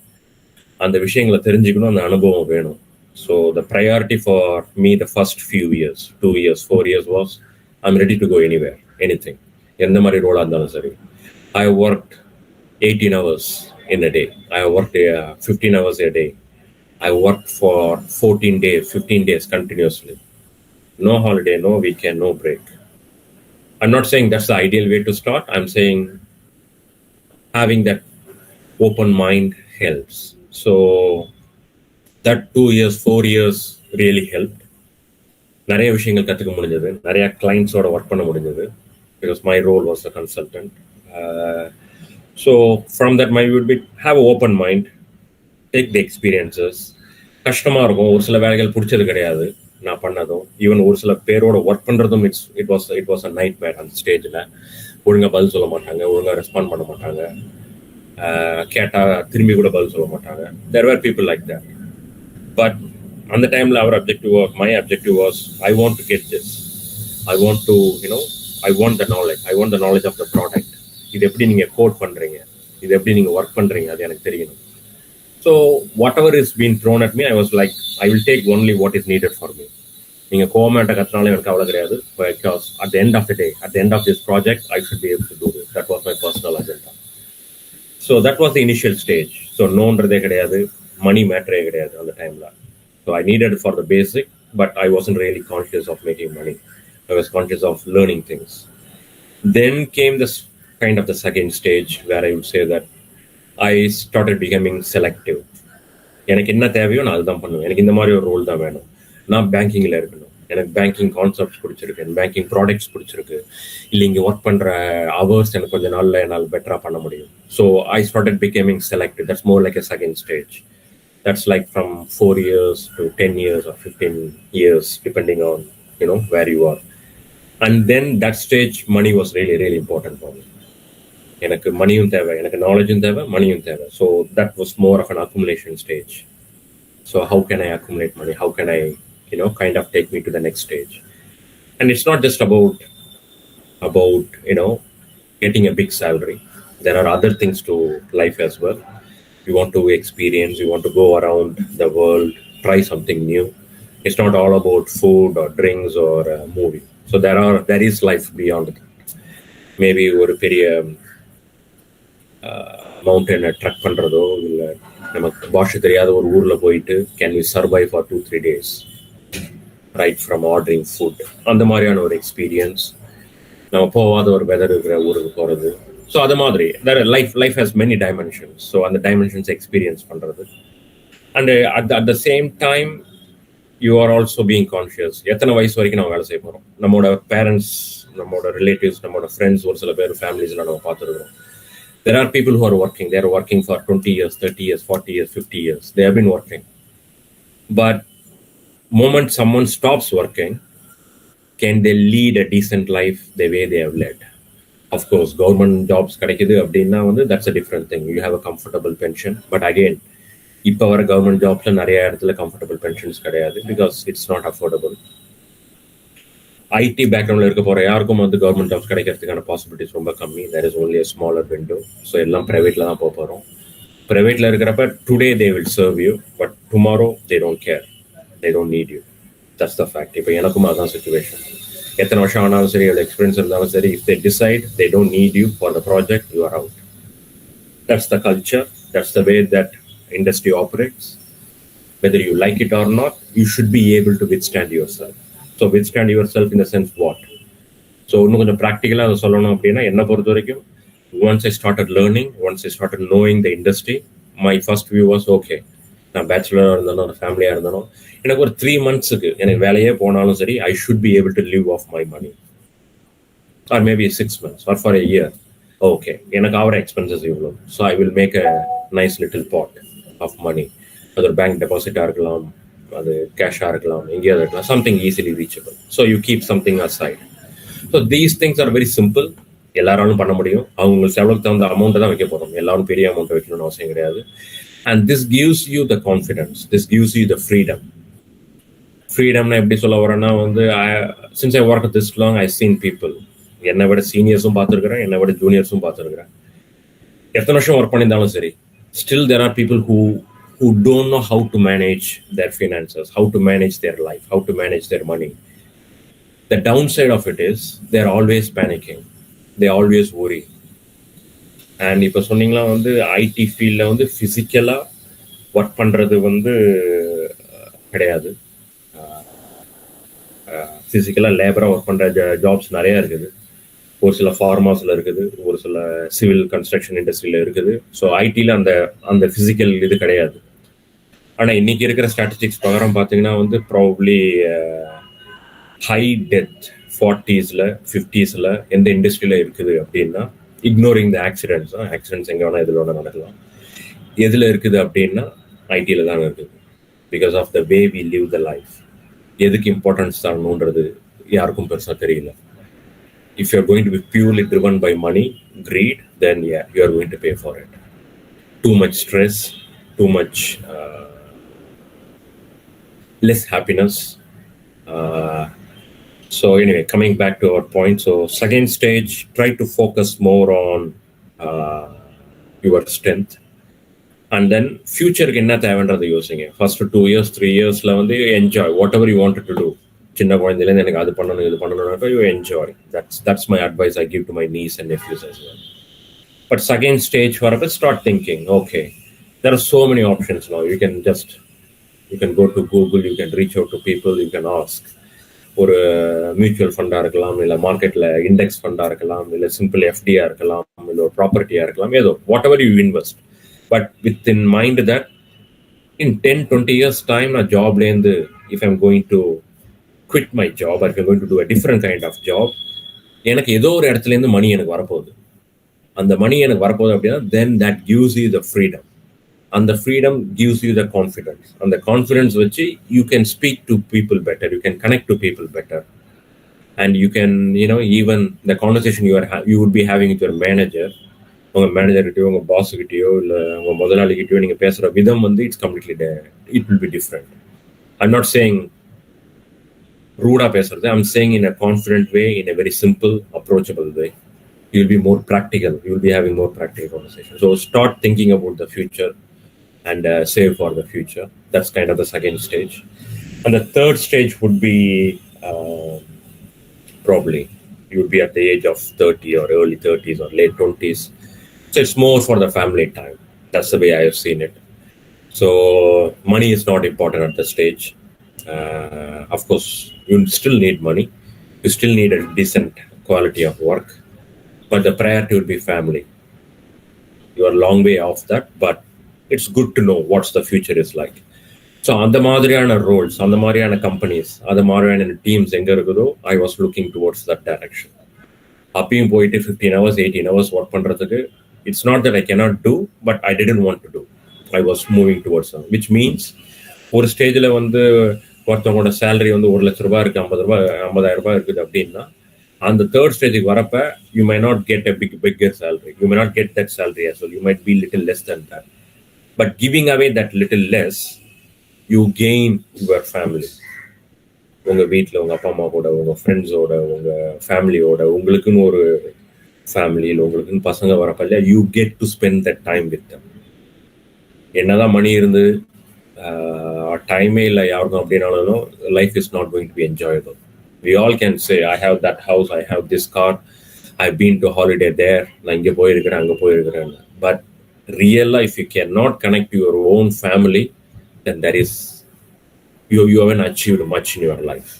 அந்த விஷயங்களை தெரிஞ்சுக்கணும், அந்த அனுபவம் வேணும். So the priority for me the first few years, 2 years, 4 years was, I'm ready to go anywhere, anything. எந்த மாதிரி ரோலாக இருந்தாலும் சரி. I worked 18 hours in a day. I worked 15 hours a day. I worked for 14 days, 15 days continuously. No holiday, no weekend, no break. I'm not saying that's the ideal way to start. I'm saying having that open mind helps. So that 2 years, 4 years really helped. நிறைய விஷயங்கள் கற்றுக்க முடிஞ்சது, நிறைய கிளைண்ட்ஸோட work பண்ண முடிஞ்சது, because my role was a consultant. So from that, my would be have an open mind, take the experiences. கஷ்டமாக இருக்கும், ஒரு சில வேலைகள் பிடிச்சது கிடையாது நான் பண்ணதும். ஈவன் ஒரு சில பேரோட ஒர்க் பண்ணுறதும் இட் வாஸ் அ நைட் மேர். அந்த ஸ்டேஜில் ஒழுங்காக பதில் சொல்ல மாட்டாங்க, ஒழுங்காக ரெஸ்பாண்ட் பண்ண மாட்டாங்க, கேட்டால் திரும்பி கூட பதில் சொல்ல மாட்டாங்க. There were people like that. But on the time, my objective was, I want to get this. I want to, I want the knowledge. I want the knowledge of the product. இது எப்படி நீங்கள் code பண்ணுறீங்க, இது எப்படி நீங்கள் work பண்ணுறீங்க, அது எனக்கு தெரியணும். So whatever is being thrown at me, I was like, I will take only what is needed for me. நீங்கள் கோவமேட்ட கற்றுனாலும் எனக்கு அவ்வளோ கிடையாது, because at the end of the day, at the end of this project, I should be able to do this. That was my personal agenda. So that was the initial stage. So நோன்றதே கிடையாது, money மேட்டரே கிடையாது அந்த டைமில். So I needed it for the basic, but I wasn't really conscious of making money. I was conscious of learning things. Then came this kind of the second stage where I would say that I started becoming selective. எனக்கு என்ன தேவையோ நான் அதுதான் பண்ணுவேன். எனக்கு இந்த மாதிரி ஒரு ரோல் தான் வேணும். நான் பேங்கிங்கில் இருக்கணும், எனக்கு பேங்கிங் கான்செப்ட்ஸ் பிடிச்சிருக்கு, எனக்கு பேங்கிங் ப்ராடக்ட்ஸ் பிடிச்சிருக்கு, இல்லை இங்கே ஒர்க் பண்ணுற ஹவர்ஸ் எனக்கு கொஞ்சம் நாளில் என்னால் பெட்டராக பண்ண முடியும். So I started becoming selective. That's more like a second stage. That's like from 4 years to 10 years or 15 years, depending on, where you are. And then that stage, money was really, really important for me. எனக்கு மணியும் தேவை, எனக்கு நாலேஜும் தேவை, மணியும் தேவை. So that was more of an accumulation stage. So how can I accumulate money? How can I, kind of take me to the next stage? And it's not just about, getting a big salary. There are other things to life as well. You want to experience, you want to go around the world, try something new. It's not all about food or drinks or movie. So there is life beyond that. Maybe ஒரு பெரிய மவுண்டனை drug பண்ணுறதோ இல்லை நமக்கு பாஷை தெரியாத ஒரு ஊரில் போயிட்டு can we survive for 2-3 days right from ordering food, அந்த மாதிரியான ஒரு எக்ஸ்பீரியன்ஸ். நம்ம போகாத ஒரு வெதர் இருக்கிற ஊருக்கு போகிறது. ஸோ அது மாதிரி life has many dimensions. So அந்த டைமென்ஷன்ஸ் எக்ஸ்பீரியன்ஸ் பண்ணுறது. And at the same time you are also being conscious. எத்தனை வயசு வரைக்கும் நம்ம வேலை செய்ய போகிறோம்? நம்மளோட பேரண்ட்ஸ், நம்மளோட ரிலேட்டிவ்ஸ், நம்மளோட ஃப்ரெண்ட்ஸ், ஒரு சில பேர் ஃபேமிலிஸ்லாம் நம்ம பார்த்துருக்கோம். There are people who are working. They are working for 20 years, 30 years, 40 years, 50 years. They have been working. But moment someone stops working, can they lead a decent life the way they have led? Of course, government jobs கிடைக்குது அப்படின்னா that's a different thing. You have a comfortable pension. But again, இப்போ வர government ஜாப்ஸ்ல நிறைய இடத்துல comfortable pensions கிடையாது, because it's not affordable. IT பேக்ரவுண்டில் இருக்க போகிற யாருக்கும் கவர்மெண்ட் ஜாப்ஸ் கிடைக்கிறதுக்கான பாசிபிலிட்டிஸ் ரொம்ப கம்மி. There is only a smaller window. So எல்லாம் ப்ரைவேட்டில் தான் போகிறோம். ப்ரைவேட்டில் இருக்கிறப்ப today they will serve you, but tomorrow they don't care, they don't need you. That's the fact. இப்போ எனக்கும் அதுதான் சுச்சுவேஷன். எத்தனை வருஷம் ஆனாலும் சரி, எவ்வளோ எக்ஸ்பீரியன்ஸ் இருந்தாலும் சரி, if they decide they don't need you for the project, you are out. That's the culture. That's the way that industry operates. Whether you like it or not, you should be able to withstand yourself. So withstand yourself in the sense what? So இன்னும் கொஞ்சம் ப்ராக்டிக்கலாக அதை சொல்லணும் அப்படின்னா, என்னை பொறுத்த வரைக்கும், once I started learning, once I started knowing the industry, my first view was okay. நான் பேச்சுலராக இருந்தாலும், ஒரு ஃபேமிலியாக இருந்தாலும், எனக்கு ஒரு 3 months எனக்கு வேலையே போனாலும் சரி, I should be able to live off my money. Or maybe 6 months or for a year. Okay, எனக்கு ஆகிற எக்ஸ்பென்சஸ் இவ்வளோ. So I will make a nice little pot of money. அது ஒரு பேங்க் டெபாசிட்டாக இருக்கலாம், அது கேஷாக இருக்கலாம், எங்கேயாவது இருக்கலாம், something easily reachable. So you keep something aside. So these things are very simple. எல்லாராலும் பண்ண முடியும். அவங்க செலவுக்கு தகுந்த அமௌண்ட்டை தான் வைக்க போகிறோம். எல்லாரும் பெரிய அமௌண்ட்டை வைக்கணும்னு அவசியம் கிடையாது. And this gives you the confidence, this gives you the freedom. ஃப்ரீடம்னா எப்படி சொல்ல வரேன்னா, since I work this long, I seen people, என்னை விட சீனியர்ஸும் பார்த்துருக்குறேன், என்னை விட ஜூனியர்ஸும் பார்த்துருக்குறேன். எத்தனை வருஷம் ஒர்க் பண்ணியிருந்தாலும் சரி, still there are people who don't know how to manage their finances, how to manage their life, how to manage their money. The downside of it is they're always panicking, they always worry. And இப்போ சொன்னீங்களா ID ஃபீல்டில் ஃபிசிக்கலாக work பண்ணுறது கிடையாது. ஃபிசிக்கலாக லேபராக work பண்ணுற jobs நிறையா இருக்குது. ஒரு சில ஃபார்மாஸில் இருக்குது, ஒரு சில சிவில் கன்ஸ்ட்ரக்ஷன் இண்டஸ்ட்ரியில் இருக்குது. ஸோ ஐடியில் அந்த ஃபிசிக்கல் இது கிடையாது. ஆனால் இன்னைக்கு இருக்கிற ஸ்டாட்டிஸ்டிக்ஸ் பிரகாரம் பார்த்தீங்கன்னா probably high death 40s, 50s எந்த இண்டஸ்ட்ரியில் இருக்குது அப்படின்னா, இக்னோரிங் த ஆக்சிடென்ட்ஸ் எங்கே வேணால் இதில் வேணால் நடக்கலாம். எதில் இருக்குது அப்படின்னா ஐடியில் தான் இருக்குது. Because of the way we live the life. எதுக்கு இம்பார்ட்டன்ஸ் தரணுன்றது யாருக்கும் பெருசாக தெரியல. If you're going to be purely driven by money, greed, then yeah, you are going to pay for it. Too much stress, too much less happiness. So anyway, coming back to our point. So second stage, try to focus more on your strength. And then future என்ன தேவைன்றதை யோசிங்க. First 2 years, 3 yearsல enjoy whatever you wanted to do. சின்ன குழந்தையிலேருந்து எனக்கு அது பண்ணணும் இது பண்ணணும்னா you enjoy. That's my advice I give to my nieces and nephews as well. But second stage வரப்ப start thinking, okay, there are so many options now. You can go to Google, you can reach out to people, you can ask. ஒரு mutual ஃபண்டாக இருக்கலாம், இல்லை மார்க்கெட்டில் index ஃபண்டாக இருக்கலாம், இல்லை simple எஃப்டியாக இருக்கலாம், இல்லை ஒரு ப்ராப்பர்ட்டியாக இருக்கலாம், ஏதோ whatever you invest. But with in mind that in 10-20 years time நான் ஜாப்லேருந்து if I'm going to quit my job or if I'm going to do a different kind of job, எனக்கு ஏதோ ஒரு இடத்துலேருந்து மணி எனக்கு வரப்போகுது. அந்த மணி எனக்கு வரப்போகுது அப்படின்னா then that gives you the freedom. And the freedom gives you the confidence. And the confidence வச்சு you can speak to people better, you can connect to people better. And you can, even the conversation you would be having with your manager, உங்கள் மேனேஜர்கிட்டயோ உங்கள் பாஸ்கிட்டயோ இல்லை உங்கள் முதலாளிகிட்டயோ நீங்கள் பேசுகிற விதம் it's completely it will be different. I'm not saying ரூடா பேசுறது. I'm saying in a confident way, in a very simple, approachable way. You'll be more practical. You'll be having more practical conversation. So start thinking about the future and save for the future. That's kind of the second stage. And the third stage would be probably you would be at the age of 30 or early 30s or late 20s. So it's more for the family time. That's the way I have seen it. So money is not important at this stage. Of course, you still need money. You still need a decent quality of work. But the priority will be family. You are a long way off that, but it's good to know what's the future is like. So அந்த மாதிரியான Rolle's, அந்த மாதிரியான companies, அந்த மாதிரியான teams எங்கே இருக்குதோ, I was looking towards that direction. அப்பயும் போயிட்டு 15 hours 18 hours ஒர்க் பண்ணுறதுக்கு, it's not that I cannot do, but I didn't want to do. I was moving towards them, which means ஒரு ஸ்டேஜில் வந்து ஒருத்தவங்களோட சேலரி வந்து ₹1,00,000 இருக்குது, ₹50,000 இருக்குது அப்படின்னா, அந்த தேர்ட் ஸ்டேஜுக்கு வரப்ப you my not get a bigger salary. You may not get that salary as well. You might be little less than that. But giving away that little less, you gain your family. உங்கள் வீட்டில் உங்கள் அப்பா அம்மா கூட, உங்கள் ஃப்ரெண்ட்ஸோட, உங்கள் ஃபேமிலியோட, உங்களுக்குன்னு ஒரு ஃபேமிலியில் உங்களுக்குன்னு பசங்க வரப்ப இல்லையா, you get to spend that time with them. என்னதான் மணி இருந்து டைமே இல்லை யாருக்கும் அப்படின்னாலும், life is not going to be enjoyable. We all can say, I have that house, I have this car, I've been to holiday there, நான் இங்கே போயிருக்கிறேன், அங்கே போயிருக்கிறேன். But real life, you cannot connect to your own family, then there is, you haven't achieved much in your life.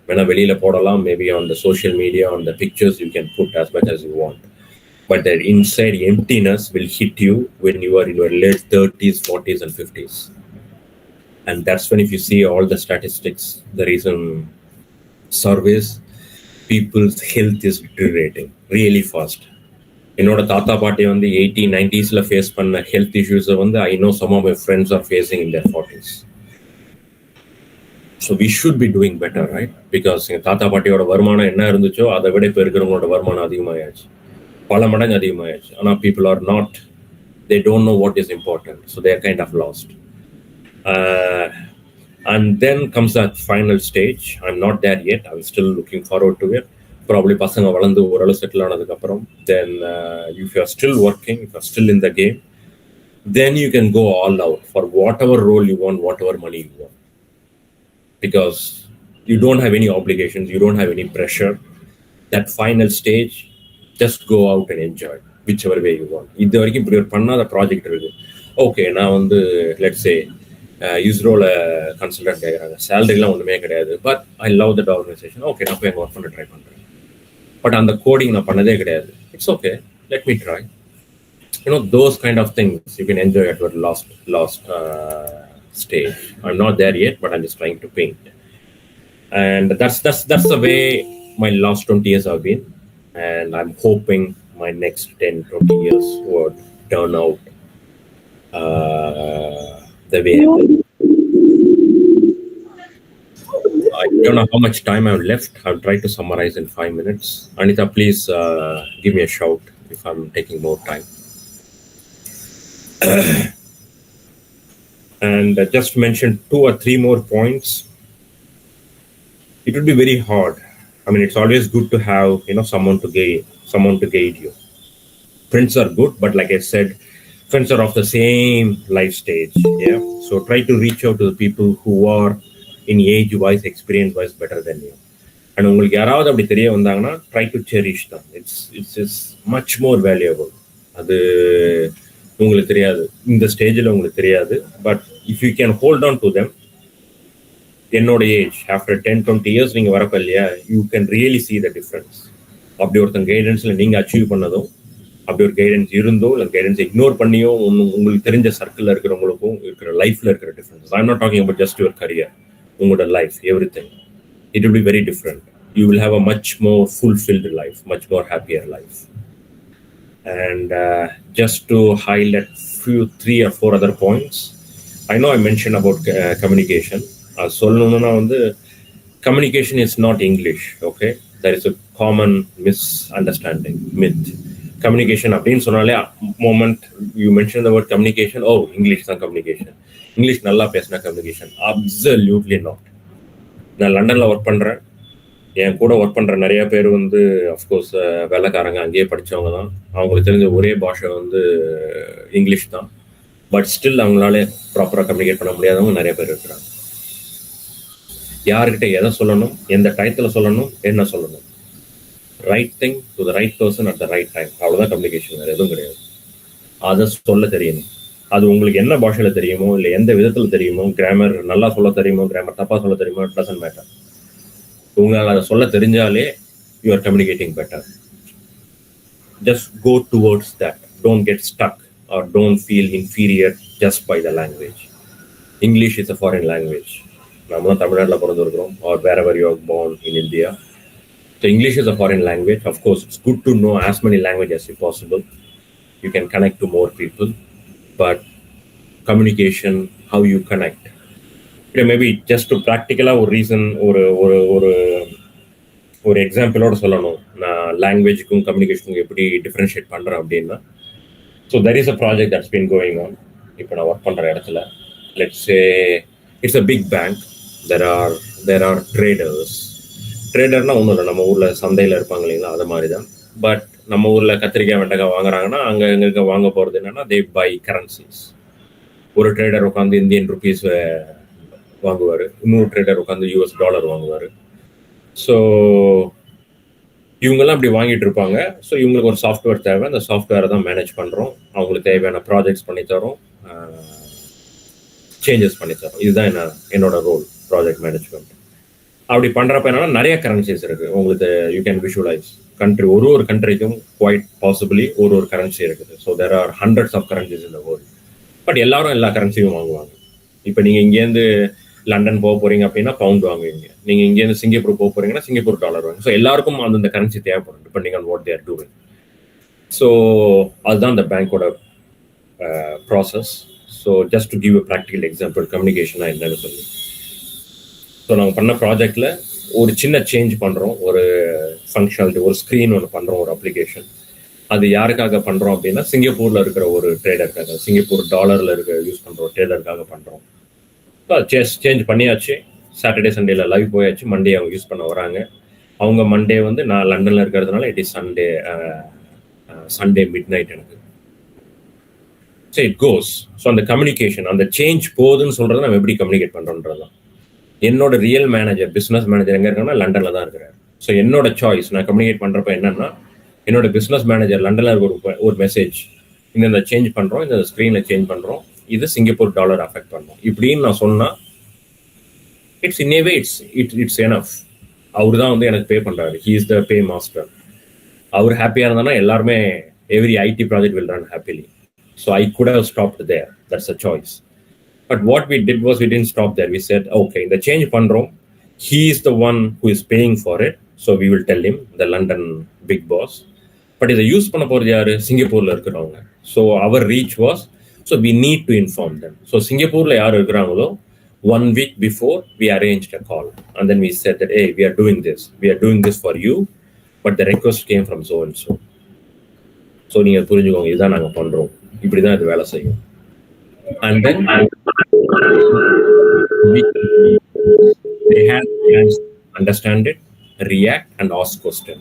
வேணா வெளியில் போடலாம், maybe on the social media, on the pictures, you can put as much as you want. But that inside emptiness will hit you when you are in your late 30s, 40s and 50s. And that's when, if you see all the statistics, the reason surveys, people's health is deteriorating really fast. என்னோட தாத்தா பாட்டி வந்து 80s, 90s face பண்ண health இஷ்யூஸை வந்து I know some of my friends are facing in their 40s. So we should be doing better, right? Because எங்கள் தாத்தா பாட்டியோட வருமானம் என்ன இருந்துச்சோ அதை விட இப்போ இருக்கிறவங்களோட வருமானம் அதிகமாகிடுச்சு, பல மடங்கு அதிகமாகிடுச்சு. ஆனால் people are not, they don't know what is important, so they are kind of lost. And then comes that final stage. I'm not there yet. I'm still looking forward to it. Probably பசங்க வளர்ந்து ஓரளவு settle ஆனதுக்கப்புறம், then if you are still working, if you are still in the game, then you can go all out for whatever role you want, whatever money you want. Because you don't have any obligations, you don't have any pressure. That final stage, just go out and enjoy whichever way you want. இது வரைக்கும் இப்படி ஒரு பண்ணாத project இருக்குது. Okay, நான் வந்து let's say இஸ்ரோவில் consultant கேட்குறாங்க, சேலரிலாம் ஒன்றுமே கிடையாது, but I love that organisation. Okay, நான் போய் எங்கள் ஒர்க் பண்ண ட்ரை பண்ணுறேன், பட் அந்த கோடிங் நான் பண்ணதே கிடையாது. It's okay, let me try. Those kind of things you can enjoy at your last stage. I'm not there yet, but I'm just trying to paint. And that's the way my last 20 years have been. And I'm hoping my next 10-20 years would turn out the way I don't know how much time I've left. I'll try to summarize in 5 minutes. Anita, please give me a shout if I'm taking more time. And just mention 2 or 3 more points. It would be very hard. I mean, it's always good to have someone to guide you. Friends are good, but like I said, friends are of the same life stage. Yeah, so try to reach out to the people who are in age-wise, experience-wise better than you. And உங்களுக்கு யாராவது அப்படி தெரிய வந்தாங்கன்னா, try to cherish them. It's much more valuable. அது உங்களுக்கு தெரியாது, இந்த ஸ்டேஜில் உங்களுக்கு தெரியாது, but if you can hold on to them. என்னோட ஏஜ் ஆஃப்டர் 10-20 இயர்ஸ் நீங்கள் வரப்ப இல்லையா, you can really see the difference. அப்படி ஒருத்தன் கைடன்ஸில் நீங்கள் அச்சீவ் பண்ணதும், அப்படி ஒரு கைடன்ஸ் இருந்தோ இல்லை கைடன்ஸ் இக்னோர் பண்ணியோ உங்களுக்கு தெரிஞ்ச சர்க்கிளில் இருக்கிறவங்களுக்கும் இருக்கிற லைஃப்பில் இருக்கிற difference. I am not talking about just your career, உங்களோட life, everything. It will be very different. You will have a much more fulfilled life, much more happier life. And just to highlight 3 or 4 other points, I know I mentioned about communication. சொல்லணும்னா வந்து communication is not English. Okay, there is a common misunderstanding, myth. Communication அப்படின்னு சொன்னாலே moment you mention the word communication, oh English தான் communication, English நல்லா பேசினா communication. Absolutely not. நான் லண்டனில் work பண்ணுறேன், என் கூட ஒர்க் பண்ணுற நிறைய பேர் வந்து அஃப்கோர்ஸ் வேலைக்காரங்க, அங்கேயே படித்தவங்க தான். அவங்களுக்கு தெரிஞ்ச ஒரே பாஷை வந்து இங்கிலீஷ் தான். பட் ஸ்டில் அவங்களால ப்ராப்பராக கம்யூனிகேட் பண்ண முடியாதவங்க நிறைய பேர் இருக்கிறாங்க. யார்கிட்ட எதை சொல்லணும், எந்த டயத்தில் சொல்லணும், என்ன சொல்லணும், right thing to the right person at the right time. அவ்வளோதான் கம்யூனிகேஷன், வேறு எதுவும் கிடையாது. அதை சொல்ல தெரியணும். அது உங்களுக்கு என்ன பாஷையில் தெரியுமோ இல்லை எந்த விதத்தில் தெரியுமோ, கிராமர் நல்லா சொல்ல தெரியுமோ கிராமர் தப்பாக சொல்ல தெரியுமோ, இட் டசன்ட் மேட்டர். உங்களால் அதை சொல்ல தெரிஞ்சாலே you are communicating better. Just go towards that. Don't get stuck or don't feel inferior just by the language. English is a foreign language. நம்ம தமிழ்நாட்டில் பிறந்திருக்கிறோம் or wherever you are born in India. So English is a foreign language. Of course, it's good to know as many languages as possible. You can connect to more people. But communication, how you connect. Maybe just to practical ஒரு reason ஒரு எக்ஸாம்பிளோட சொல்லணும், நான் லாங்குவேஜுக்கும் கம்யூனிகேஷனுக்கும் எப்படி differentiate பண்ணுறேன் அப்படின்னா. So there is a project that's been going on. இப்போ நான் work பண்ணுற இடத்துல, let's say it's a big bank. There are traders. ட்ரேடர்னா ஒன்றும் இல்லை, நம்ம ஊரில் சந்தையில் இருப்பாங்க இல்லைங்களா, அது மாதிரி தான். பட் நம்ம ஊரில் கத்திரிக்காய் வெண்டைக்காய் வாங்குறாங்கன்னா அங்கே எங்களுக்கு வாங்க போகிறது என்னென்னா, தே பை கரன்சிஸ். ஒரு ட்ரேடர் உட்காந்து இந்தியன் ருபீஸ் வாங்குவார், இன்னொரு ட்ரேடர் உட்காந்து US டாலர் வாங்குவார். ஸோ இவங்கெல்லாம் அப்படி வாங்கிட்டு இருப்பாங்க. ஸோ இவங்களுக்கு ஒரு சாஃப்ட்வேர் தேவை, அந்த சாஃப்ட்வேரை தான் மேனேஜ் பண்ணுறோம். அவங்களுக்கு தேவையான ப்ராஜெக்ட்ஸ் பண்ணித்தரோம், சேஞ்சஸ் பண்ணித்தரோம். இதுதான் என்னோட ரோல், ப்ராஜெக்ட் மேனேஜ்மெண்ட். அப்படி பண்ணுறப்ப என்னன்னா, நிறைய கரன்சிஸ் இருக்குது உங்களுக்கு. யூ கேன் விஷுவலைஸ் கண்ட்ரி, ஒரு கண்ட்ரிக்கும் குவைட் பாசிபிளி ஒரு கரன்சி இருக்குது. So there are hundreds of currencies in the world. But எல்லாரும் எல்லா கரன்சியும் வாங்குவாங்க. இப்போ நீங்கள் இங்கேருந்து லண்டன் போக போறீங்க அப்படின்னா பவுண்ட் வாங்குவீங்க, நீங்க இங்கேருந்து சிங்கப்பூர் போக போறீங்கன்னா சிங்கப்பூர் டாலர் வாங்க. ஸோ எல்லாருக்கும் அந்த கரன்சி தேவைப்படும், depending on what they are doing. So அதுதான் இந்த பேங்கோட process. So just to give a practical example, கம்யூனிகேஷனா என்னன்னு சொல்லி. ஸோ நாங்கள் பண்ண ப்ராஜெக்ட்ல ஒரு சின்ன சேஞ்ச் பண்றோம், ஒரு ஃபங்க்ஷனாலிட்டி, ஒரு ஸ்க்ரீன் ஒன்று பண்றோம், ஒரு அப்ளிகேஷன். அது யாருக்காக பண்றோம் அப்படின்னா, சிங்கப்பூர்ல இருக்கிற ஒரு ட்ரேடருக்காக, சிங்கப்பூர் டாலர்ல யூஸ் பண்ற ஒரு ட்ரேடருக்காக பண்றோம். சேஞ்ச் பண்ணியாச்சு. சாட்டர்டே சண்டேல லைவ் போயாச்சு. மண்டே அவங்க யூஸ் பண்ண வராங்க. அவங்க மண்டே வந்து நான் லண்டன்ல இருக்கிறதுனால it is Sunday midnight எனக்கு. So it goes. ஸோ அந்த கம்யூனிகேஷன், அந்த சேஞ்ச் போகுதுன்னு சொல்றது நம்ம எப்படி கம்யூனிகேட் பண்றோன்றதுதான். என்னோட ரியல் மேனேஜர், பிசினஸ் மேனேஜர் எங்க இருக்காங்கன்னா லண்டன்ல தான் இருக்கிறார். ஸோ என்னோட சாய்ஸ், நான் கம்யூனிகேட் பண்றப்ப என்னன்னா, என்னோட பிசினஸ் மேனேஜர் லண்டன்ல இருக்க ஒரு மெசேஜ், இந்த சேஞ்ச் பண்றோம், இந்த ஸ்கிரீன்ல சேஞ்ச் பண்றோம், இது சிங்கப்பூர் டாலர் அஃபெக்ட் பண்ணும் இப்படின்னு நான் சொன்னா, it's in a way it's enough. அவரு தான் வந்து எனக்கு பே பண்றாரு. He is the paymaster. அவர் ஹாப்பியா இருந்தானா எல்லாருமே, every IT project will run happily. So I could have stopped there, that's a choice. But what we did was, we didn't stop there. We said okay, இந்த change பண்றோம், he is the one who is paying for it. So we will tell him, the London big boss. But இதை use பண்ண போறது யாரு? சிங்கப்பூர்ல இருக்கிறவங்க. So அவர் reach was, so we need to inform them. So Singapore yaar irukkrangalo, 1 week before we arranged a call, and then we said that, hey, we are doing this for you, but the request came from so and so. So நீங்க புரிஞ்சுக்கோங்க, இதுதான் நாங்க பண்றோம், இப்படிதான் இது வேலை செய்யும். And then they had to understand it, react and ask question.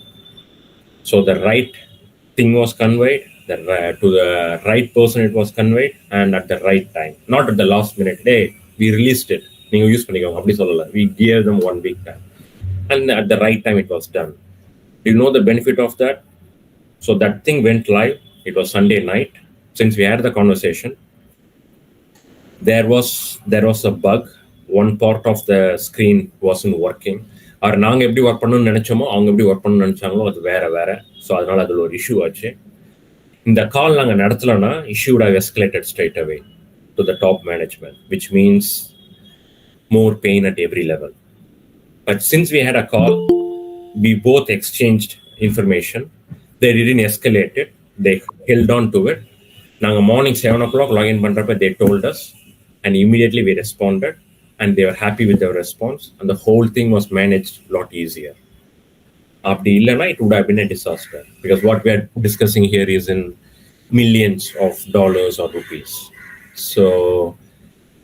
So the right thing was conveyed, to the right person it was conveyed, and at the right time, not at the last minute. Hey, we released it, நீங்க use பண்ணிக்கோங்க அப்படி சொல்லல. We gave them 1 week time, and at the right time it was done. Do you know the benefit of that? So that thing went live. It was Sunday night. Since we had the conversation, there was a bug. One part of the screen wasn't working. or நாங்க எப்படி work பண்ணணும்னு நினைச்சோமோ அவங்க எப்படி work பண்ணணும்னு நினைச்சாங்களோ அது வேற. So அதனால அதில் ஒரு இஷ்யூ ஆச்சு. இந்த கால் நாங்கள் நடத்தலைன்னா issue would have escalated straight away to the top management, which means more pain at every level. But since we had a call, we both exchanged information. They didn't escalate it. They held on to it. நாங்கள் morning 7 o'clock login பண்ணுறப்ப they told us, and immediately we responded, and they were happy with their response, and the whole thing was managed a lot easier. Apdi illana, it would have been a disaster, because what we are discussing here is in millions of dollars or rupees. So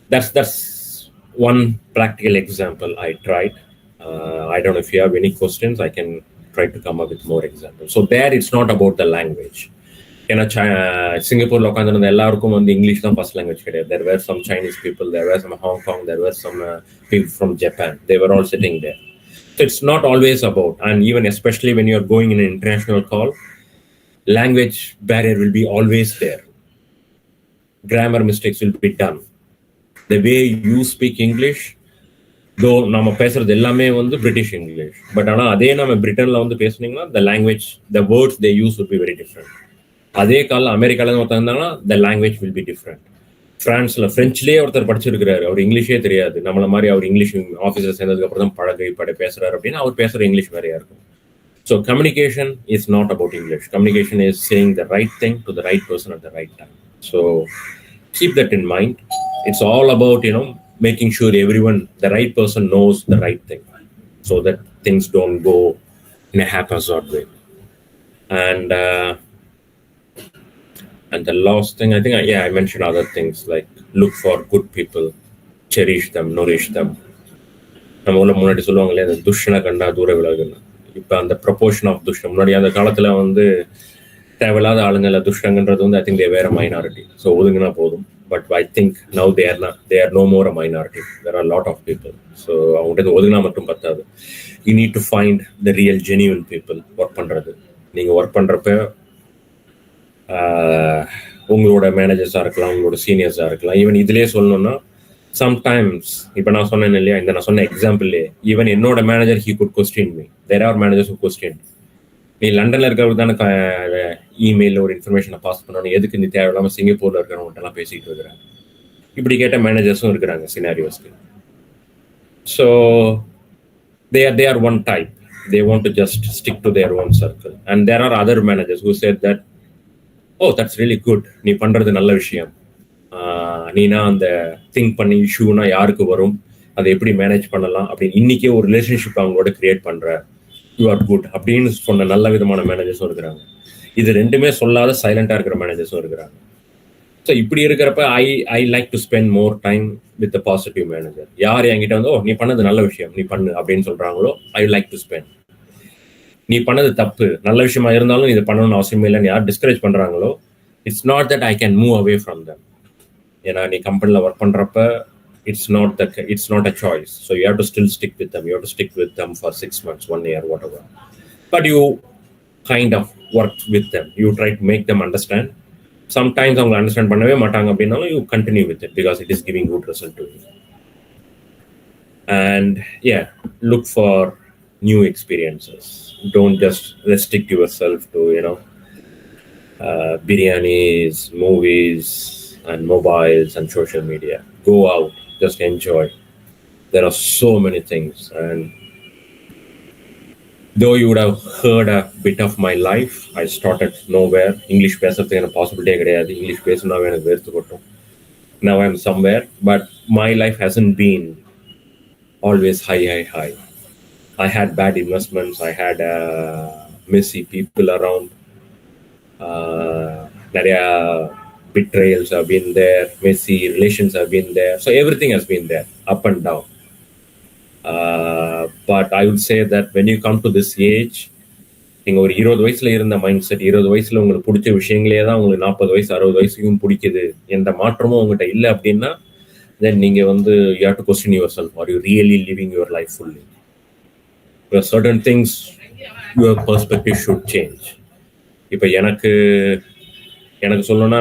that's one practical example I tried. I don't know if you have any questions. I can try to come up with more examples. So there, it's not about the language. ஏன்னா சிங்கப்பூர்ல உட்காந்துருந்த எல்லாருக்கும் வந்து English தான் first language கிடையாது. There were some Chinese people, there were some Hong Kong, there were some people from Japan. They were all sitting there. So it's not always about, and even especially when you're going in an international call, language barrier will be always there. Grammar mistakes will be done. The way you speak English, தோ நம்ம பேசுறது எல்லாமே வந்து British English, but ஆனால் அதே நம்ம பிரிட்டனில் வந்து பேசுனீங்கன்னா the language, the words they use will be very different. அதே காலில் அமெரிக்காவில் ஒருத்தர் இருந்தாங்கன்னா the language will be different. ஃப்ரான்ஸில் ஃப்ரெஞ்ச்லேயே ஒருத்தர் படிச்சிருக்கிறாரு, அவர் இங்கிலீஷே தெரியாது, நம்மள மாதிரி அவர் இங்கிலீஷ் ஆஃபீஸில் சேர்ந்ததுக்கு அப்புறம் தான் பழகி பேசுறாரு அப்படின்னா அவர் பேசுகிற இங்கிலீஷ் வேறையா இருக்கும். So communication is not about English. Communication is saying the right thing to the right person at the right time. So keep that in mind. It's all about, making sure everyone, the right person knows the right thing so that things don't go in a haphazard way. And the last thing, I think, I mentioned other things like look for good people, cherish them, nourish them. நம்ம ஊரில் முன்னாடி சொல்லுவாங்களே அந்த துஷ்டனை கண்டா தூர விலகுன்னு. இப்போ அந்த proportion of துஷ்டம், முன்னாடி அந்த காலத்தில் வந்து தேவையில்லாத ஆளுங்களை துஷ்டங்கன்றது வந்து ஐ திங்க் தே வேற மைனாரிட்டி, ஸோ ஒதுங்கினா போதும். But I think now they are no more a minority, there are lot of people. So அவங்ககிட்ட ஒதுங்கினா மட்டும் பத்தாது, you need to find the real genuine people work பண்ணுறது. நீங்கள் ஒர்க் பண்ணுறப்ப உங்களோட மேனேஜர்ஸாக இருக்கலாம், உங்களோட சீனியர்ஸாக இருக்கலாம். ஈவன் இதுலேயே சொல்லணும்னா சம்டைம்ஸ், இப்போ நான் சொன்னேன் இல்லையா, இந்த நான் சொன்ன எக்ஸாம்பிள்லே, ஈவன் என்னோட manager he could question me. There are managers who question, நீ லண்டனில் இருக்கிறவங்க தானே இமெயிலில் ஒரு இன்ஃபர்மேஷனை பாஸ் பண்ணணும், எதுக்கு நீ தேவையில்லாமல் சிங்கப்பூரில் இருக்கிறவங்கள்ட்டெல்லாம் பேசிகிட்டு இருக்கிறாங்க. இப்படி கேட்ட மேனேஜர்ஸும் இருக்கிறாங்க சினாரியோஸ்க்கு. So they are one type. They want to just stick to their own circle. And there are other managers who said that, oh, that's really good, நீ பண்ணுறது நல்ல விஷயம், நீனா அந்த திங்க் பண்ணி இஷ்யூனா யாருக்கு வரும், அதை எப்படி மேனேஜ் பண்ணலாம் அப்படின்னு இன்னைக்கே ஒரு ரிலேஷன்ஷிப் அவங்களோட கிரியேட் பண்ணுற, யூ ஆர் குட் அப்படின்னு சொன்ன நல்ல விதமான மேனேஜர்ஸும் இருக்கிறாங்க. இது ரெண்டுமே சொல்லாத சைலண்டாக இருக்கிற மேனேஜர்ஸும் இருக்கிறாங்க. ஸோ இப்படி இருக்கிறப்ப I like to spend more time with the positive manager. யார் என்கிட்ட வந்து நீ பண்ணது நல்ல விஷயம், நீ பண்ணு அப்படின்னு சொல்கிறாங்களோ, ஐ லைக் டு ஸ்பெண்ட். நீ பண்ணது தப்பு, நல்ல விஷயமா இருந்தாலும் இது பண்ணணும்னு அவசியமே இல்லைன்னு யார் டிஸ்கரேஜ் பண்ணுறாங்களோ, it's not that I can move away from them. ஏன்னா நீ கம்பெனியில் ஒர்க் பண்ணுறப்ப it's not a choice. So you have to still stick with them. You have to stick with them for 6 months, 1 year, whatever. But you kind of work with them. You try to make them understand. Sometimes அவங்க understand பண்ணவே மாட்டாங்க அப்படின்னாலும் you continue with it because it is giving good result to you. And yeah, look for new experiences. Don't just restrict yourself to biryanis, movies, and mobiles and social media. Go out. Just enjoy. There are so many things, and though you would have heard a bit of my life, I started nowhere. English பேசுறதுக்கு எனக்கு பாசிபிலிட்டியே கிடையாது. English பேசணும்னா எனக்கு வெறுத்து கொட்டும். Now I'm somewhere, but my life hasn't been always high. I had bad investments. I had messy people around. நிறைய betrayals have been there, messy relations have been there. So everything has been there, up and down. But I would say that when you come to this age, நீங்கள் ஒரு 20 வயசுல இருந்த mind set, 20 வயசுல உங்களுக்கு பிடிச்ச விஷயங்களே தான் உங்களுக்கு 40 வயசு 60 வயசுக்கும் பிடிக்குது, எந்த மாற்றமும் உங்கள்கிட்ட இல்லை அப்படின்னா, தென் நீங்கள் வந்து you have to question yourself, are you really living your life fully? There are certain things your perspective should change. இப்போ எனக்கு சொல்லணும்னா,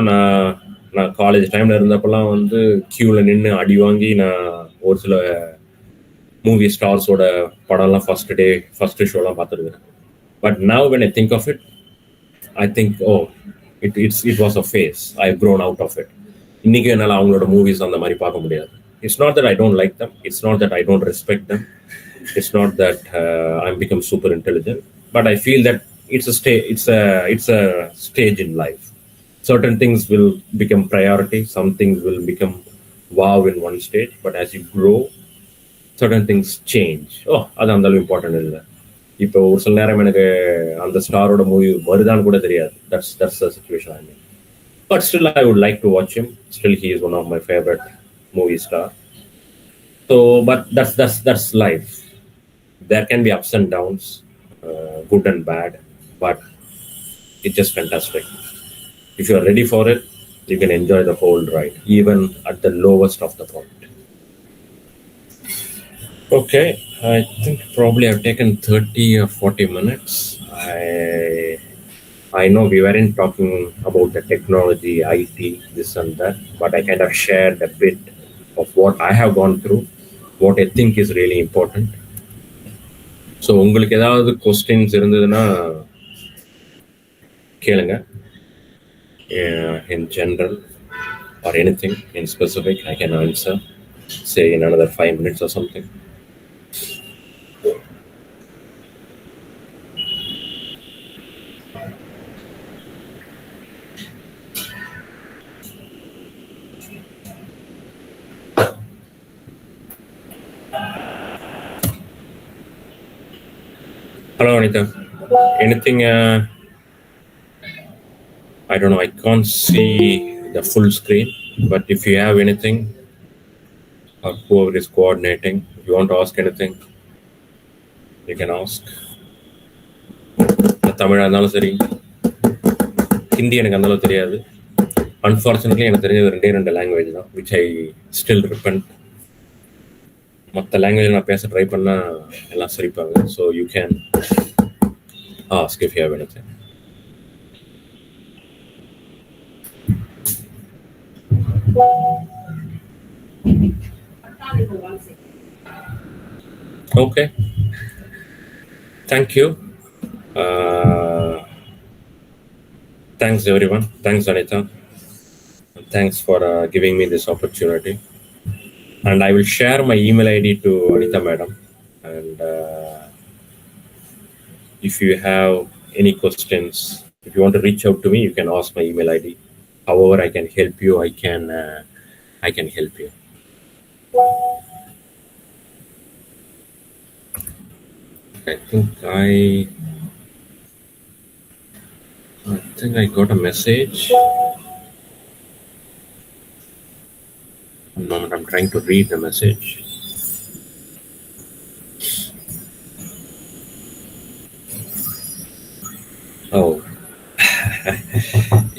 நான் காலேஜ் டைமில் இருந்தப்பெல்லாம் வந்து க்யூவில் நின்று அடி வாங்கி நான் ஒரு சில மூவி ஸ்டார்ஸோட படம்லாம் ஃபஸ்ட்டு ஷோலாம் பார்த்துருக்கேன். But now when I think of it, I think it was a phase. I grown out of it. இன்றைக்கி என்னால் அவங்களோட மூவிஸ் அந்த மாதிரி பார்க்க முடியாது. It's not that I don't like them, it's not that I don't respect them, it's not that I become super intelligent, but I feel that it's a stage in life. Certain things will become priority, some things will become wow in one stage, but as you grow, certain things change. அது அந்த அளவு important இல்லை. இப்போ ஒரு சில நேரம் எனக்கு அந்த ஸ்டாரோட மூவி வருதான்னு கூட தெரியாது. that's the situation I mean. But still I would like to watch him. Still he is one of my favorite movie star. So but that's life. There can be ups and downs, good and bad, but it's just fantastic. If you are ready for it, you can enjoy the whole ride, even at the lowest of the point. Okay. I think probably I've taken 30 or 40 minutes. I know we weren't talking about the technology, IT, this and that, but I kind of shared a bit of what I have gone through, what I think is really important. So உங்களுக்கு ஏதாவது questions இருந்ததுன்னா கேளுங்க. In general or anything in specific, I can answer, say in another 5 minutes or something. Hello, Anita. Anything? I don't know. I can't see the full screen, but if you have anything, or whoever is coordinating, if you want to ask anything, you can ask. தமிழாக இருந்தாலும் சரி, ஹிந்தி எனக்கு அந்தளவு தெரியாது. Unfortunately எனக்கு தெரிஞ்சது 2 language தான், which I still repent. மற்ற லாங்குவேஜ் நான் பேச ட்ரை பண்ணால் எல்லாம் சிரிப்பாங்க. So you can ask if you have anything. Okay. Thank you. Thanks everyone. Thanks Anita. Thanks for giving me this opportunity. And I will share my email ID to Anita madam. And if you have any questions, if you want to reach out to me, you can ask my email ID. However I can help you, I can help you. I think I got a message. One moment, I'm trying to read the message. Oh,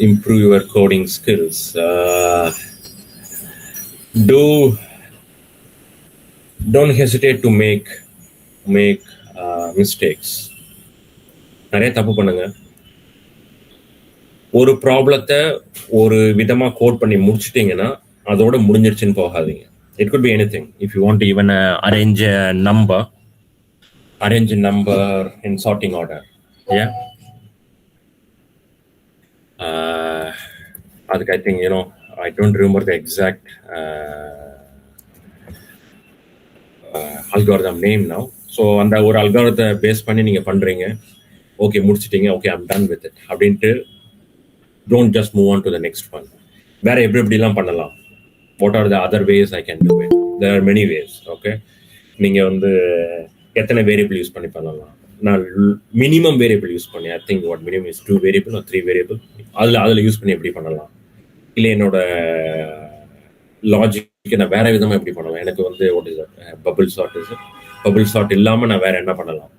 improve your coding skills. Don't hesitate to make mistakes. நிறைய தப்பு பண்ணுங்க. ஒரு ப்ராப்ளத்தை ஒரு விதமாக code பண்ணி முடிச்சிட்டிங்கன்னா அதோட முடிஞ்சிருச்சுன்னு போகாதீங்க. It could be anything. If you want to even arrange a number in sorting order. Yeah. I think, I don't remember the exact algorithm name now. So அந்த ஒரு அல்காரிதத்தை பேஸ் பண்ணி நீங்கள் பண்ணுறீங்க, ஓகே முடிச்சிட்டிங்க, okay I'm done with it அப்படின்ட்டு don't just move on to the next one. வேற எப்படிலாம் பண்ணலாம்? What are the other ways I can do it? There are many ways. Okay, நீங்கள் எத்தனை வேரியபிள் யூஸ் பண்ணி பண்ணலாம்? நான் மினிமம் வேரியபிள் யூஸ் பண்ணி, I think what minimum is 2 variable or 3 variable. அதில் யூஸ் பண்ணி எப்படி பண்ணலாம்? இல்லை என்னோட லாஜிக்கு நான் வேற விதமாக எப்படி பண்ணலாம்? எனக்கு வாட் இஸ் பபிள் சார்ட் இல்லாமல் நான் வேற என்ன பண்ணலாம்?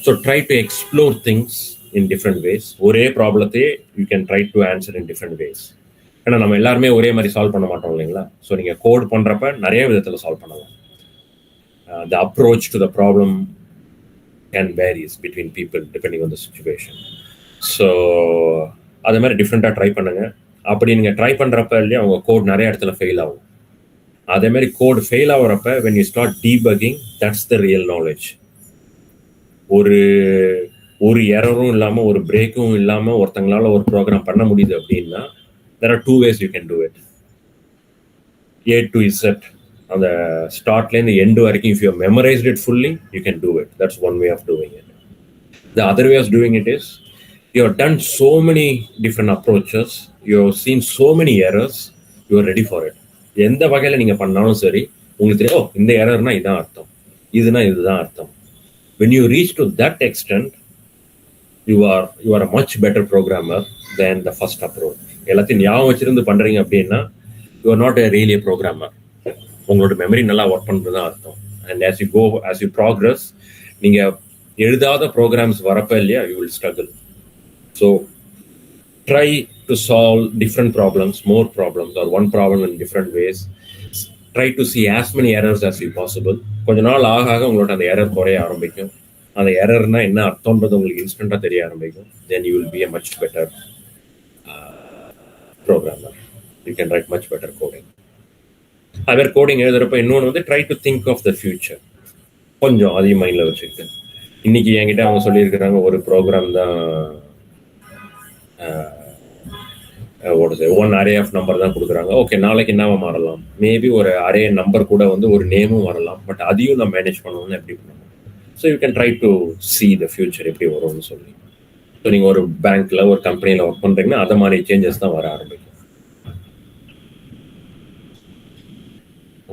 So try to explore things in different ways. ஒரே ப்ராப்ளத்தையே you can try to answer in different ways. ஏன்னா நம்ம எல்லாருமே ஒரே மாதிரி சால்வ் பண்ண மாட்டோம் இல்லைங்களா? ஸோ நீங்கள் கோட் பண்ணுறப்ப நிறைய விதத்தில் சால்வ் பண்ணலாம். The approach to the problem can varies between people depending on the situation. So அது மாதிரி டிஃப்ரெண்ட்டாக ட்ரை பண்ணுங்க. அப்படி நீங்கள் ட்ரை பண்ணுறப்ப இல்லையா உங்கள் கோட் நிறைய இடத்துல ஃபெயில் ஆகும். அதே மாதிரி கோட் ஃபெயில் ஆகிறப்ப when you start debugging, that's the real knowledge. ஒரு எரரும் இல்லாமல் ஒரு பிரேக்கும் இல்லாமல் ஒருத்தங்களால ஒரு ப்ரோக்ராம் பண்ண முடியுது அப்படின்னா there are 2 ways you can do it. A to Z, அந்த ஸ்டார்ட்லேருந்து எண்டு வரைக்கும் if you have memorized it fully, you can do it. That's one way of doing it. The other way of doing it is you have done so many different approaches, you have seen so many errors, you are ready for it. எந்த வகையில் நீங்கள் பண்ணாலும் சரி உங்களுக்கு தெரியும், இந்த எரர்னா இதான் அர்த்தம், இதுதான் அர்த்தம். When you reach to that extent, you are a much better programmer than the first approach. எல்லாத்தையும் ஞாபகம் வச்சிருந்து பண்றீங்க அப்படின்னா you are not really a programmer. உங்களோட மெமரி நல்லா ஒர்க் பண்ணுறதுதான் அர்த்தம். அண்ட் as you progress, நீங்க எழுதாத ப்ரோக்ராம்ஸ் வரப்ப இல்லையா you will struggle. So try to solve different problems, more problems, or one problem in different ways. try to see as many errors as possible. கொஞ்ச நாள் ஆக ஆக உங்களோட அந்த எரர் குறைய ஆரம்பிக்கும். அந்த எரர்னா என்ன அர்த்தம்ன்றது உங்களுக்கு இன்ஸ்டன்ட்டாக தெரிய ஆரம்பிக்கும். Then you will be a much better programmer. You can write much better coding. அவர் கோடிங் எழுதுறப்ப இன்னொன்று வந்து try to think of the future. கொஞ்சம் அதிக மைண்டில் வச்சுக்கிட்டு இன்னைக்கு என்கிட்ட அவங்க சொல்லியிருக்கிறாங்க ஒரு ப்ரோக்ராம் தான் ஓடுது, ஒன் அரே ஆஃப் நம்பர் தான் கொடுக்குறாங்க. ஓகே, நாளைக்கு என்னவா மாறலாம், மேபி ஒரு அரே நம்பர் கூட வந்து ஒரு நேமும் வரலாம். பட் அதையும் நான் மேனேஜ் பண்ணணும்னு எப்படி பண்ணணும். So you can try to see the future எப்படி வரும்னு சொல்லி. ஸோ நீங்கள் ஒரு பேங்க்ல ஒரு கம்பெனியில் ஒர்க் பண்ணுறீங்கன்னா அதை மாதிரி சேஞ்சஸ் தான் வர ஆரம்பிக்கும்.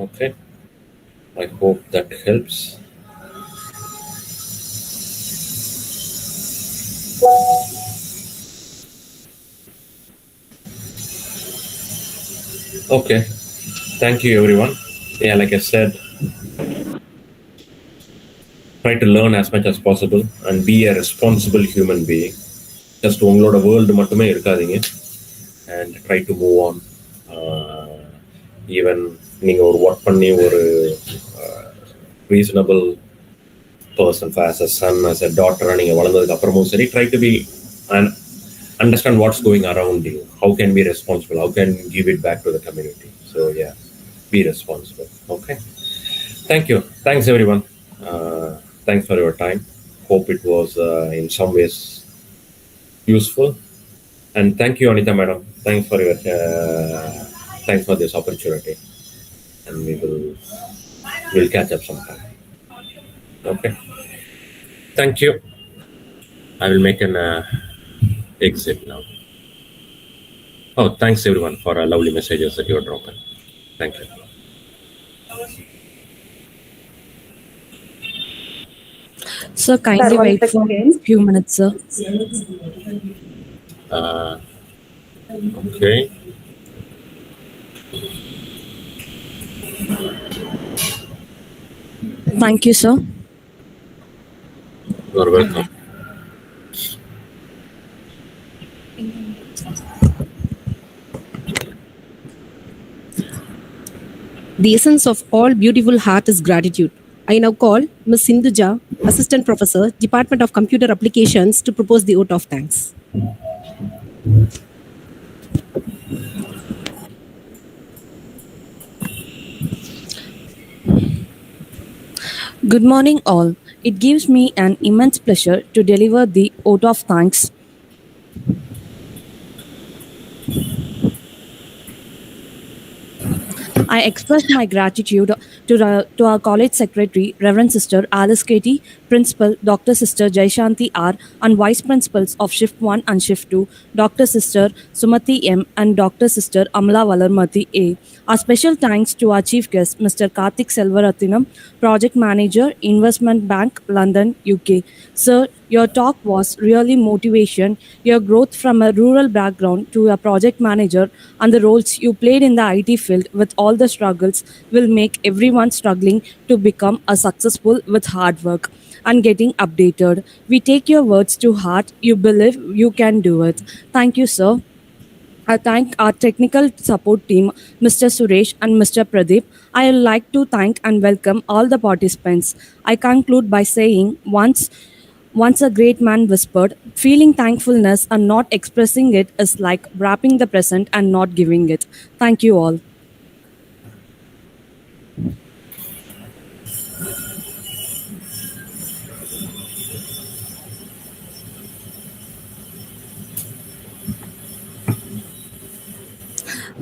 Okay, I hope that helps. Okay, thank you everyone. Yeah, like I said, try to learn as much as possible and be a responsible human being. Just உங்களோட வேர்ல்டு மட்டுமே இருக்காதீங்க and try to move on. Even நீங்கள் ஒரு work பண்ணி ஒரு reasonable person, as a son, as a daughter, நீங்கள் வளர்ந்ததுக்கு அப்புறமும் சரி, try to be and understand what's going around you. How can be responsible? How can give it back to the community? So yeah, be responsible. Okay. Thank you. Thanks everyone. Thanks for your time. Hope it was in some ways useful. And thank you, Anita madam. Thanks for your thanks for this opportunity. And we'll catch up sometime. Okay. Thank you. I will make an exit now. Oh, thanks everyone for lovely messages that you are dropping. Thank you. Sir, kindly wait for a few minutes, sir. Okay. Thank you, sir. You are welcome. The essence of all beautiful heart is gratitude. I now call Ms. Sindhuja, Assistant Professor, Department of Computer Applications, to propose the vote of thanks. Good morning, all. It gives me an immense pleasure to deliver the vote of thanks. I express my gratitude to our college secretary, Reverend Sister Alice Katie, Principal Dr. Sister Jaishanti R, and Vice Principals of Shift 1 and Shift 2, Dr. Sister Sumati M and Dr. Sister Amla Valarmati A. Our special thanks to our chief guest, Mr. Karthik Selvarathinam, Project Manager, Investment Bank, London, UK. Sir, your talk was really motivation. Your growth from a rural background to a project manager and the roles you played in the IT field with all the struggles will make everyone struggling to become a successful with hard work and getting updated. We take your words to heart. You believe you can do it. Thank you, sir. I thank our technical support team, Mr. Suresh and Mr. Pradeep. I would like to thank and welcome all the participants. I conclude by saying once a great man whispered, feeling thankfulness and not expressing it is like wrapping the present and not giving it. Thank you all.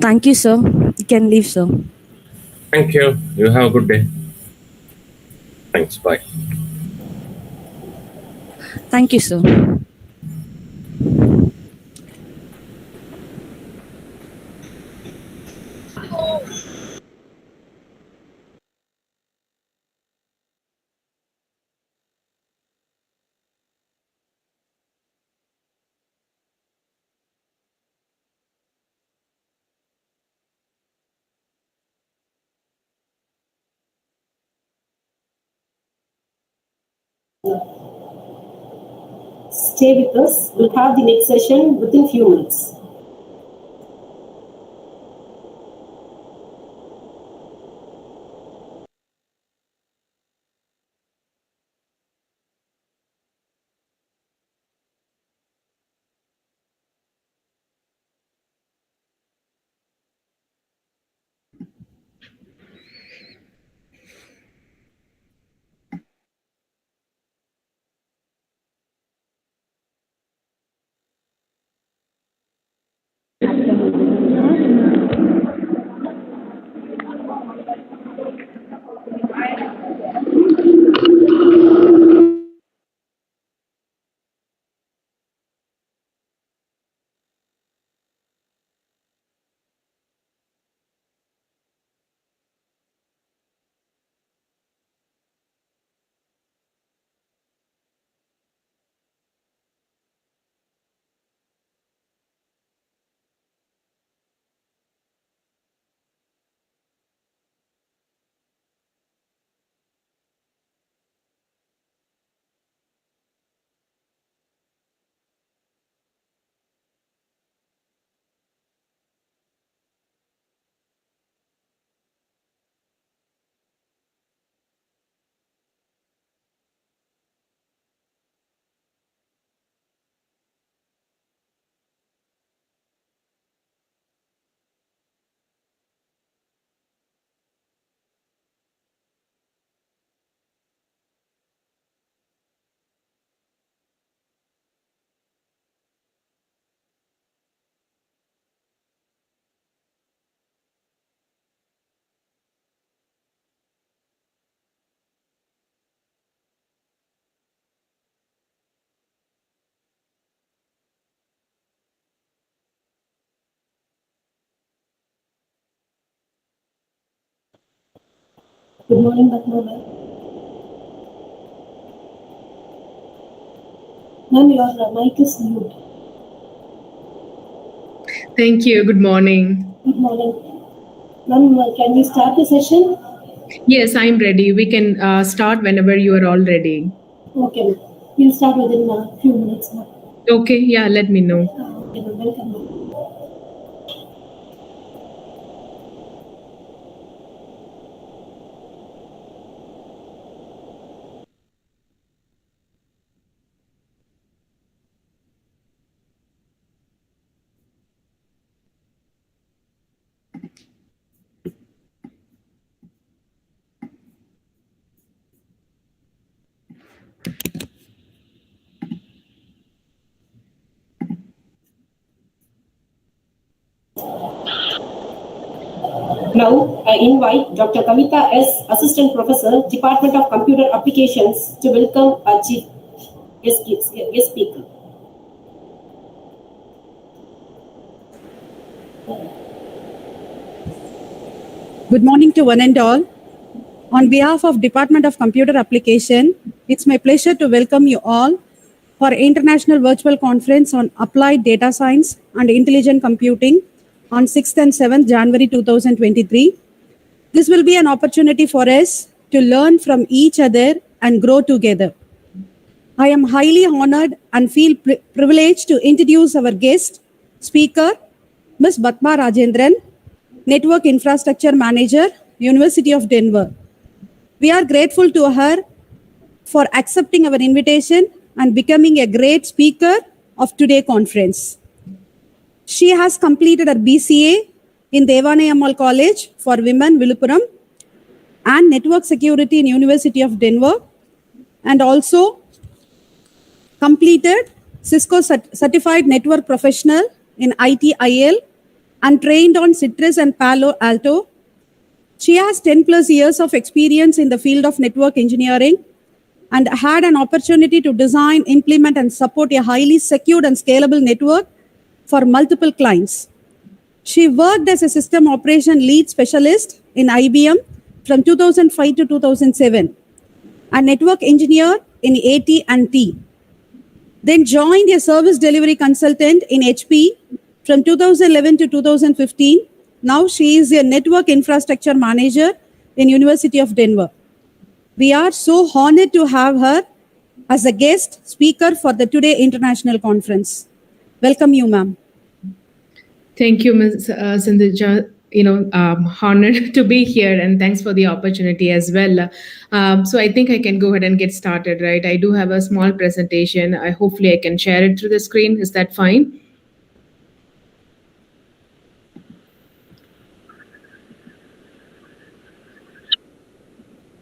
Thank you, sir. You can leave, sir. Thank you. You have a good day. Thanks. Bye. Thank you, sir. Stay with us. We'll have the next session within few minutes. Good morning, Batma ma'am. Ma'am, your mic is mute. Thank you. Good morning. Good morning. Ma'am, can we start the session? Yes, I'm ready. We can start whenever you are all ready. Okay, ma'am. We'll start within a few minutes, ma'am. Okay, yeah, let me know. Okay, ma'am. Welcome, ma'am. Now, I invite Dr. Kavita S., Assistant Professor, Department of Computer Applications, to welcome our chief guest speaker. Good morning to one and all. On behalf of Department of Computer Application, it's my pleasure to welcome you all for International Virtual Conference on Applied Data Science and Intelligent Computing on 6th and 7th January 2023. This will be an opportunity for us to learn from each other and grow together. I am highly honored and feel privileged to introduce our guest speaker, Ms. Batma Rajendran, Network Infrastructure Manager, University of Denver. We are grateful to her for accepting our invitation and becoming a great speaker of today's conference. She has completed her BCA in Devanayamal College for Women, Viluppuram, and Network Security in University of Denver, and also completed Cisco Certified Network Professional in ITIL and trained on Citrus and Palo Alto. She has 10 plus years of experience in the field of network engineering and had an opportunity to design, implement, and support a highly secured and scalable network for multiple clients. She worked as a system operation lead specialist in IBM from 2005 to 2007, a network engineer in AT&T. Then joined a service delivery consultant in HP from 2011 to 2015. Now she is a network infrastructure manager in University of Denver. We are so honored to have her as a guest speaker for the Today International Conference. Welcome you, ma'am. Thank you, Ms. Sindhuja. Honored to be here, and thanks for the opportunity as well. So I think I can go ahead and get started, right? I do have a small presentation. Hopefully I can share it through the screen. Is that fine?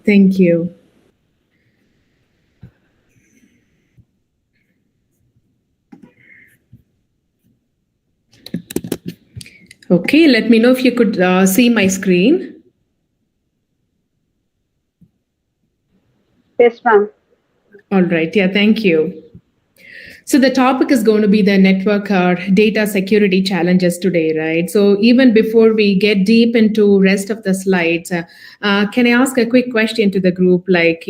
Thank you. Okay, let me know if you could see my screen. Yes, ma'am. All right, yeah, thank you. So the topic is going to be the network data security challenges today, right? So even before we get deep into rest of the slides, can I ask a quick question to the group? Like,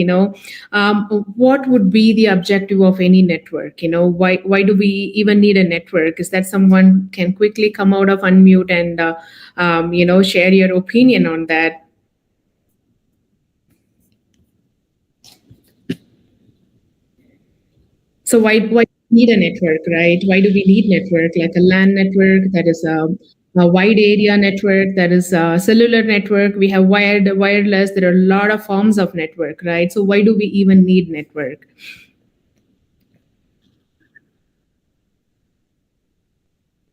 what would be the objective of any network? Why do we even need a network? Is that someone can quickly come out of unmute and, share your opinion on that? So why do we need a network, right? Why do we need network? Like a LAN network, that is a wide area network, that is a cellular network. We have wired, wireless. There are a lot of forms of network, right? So why do we even need network?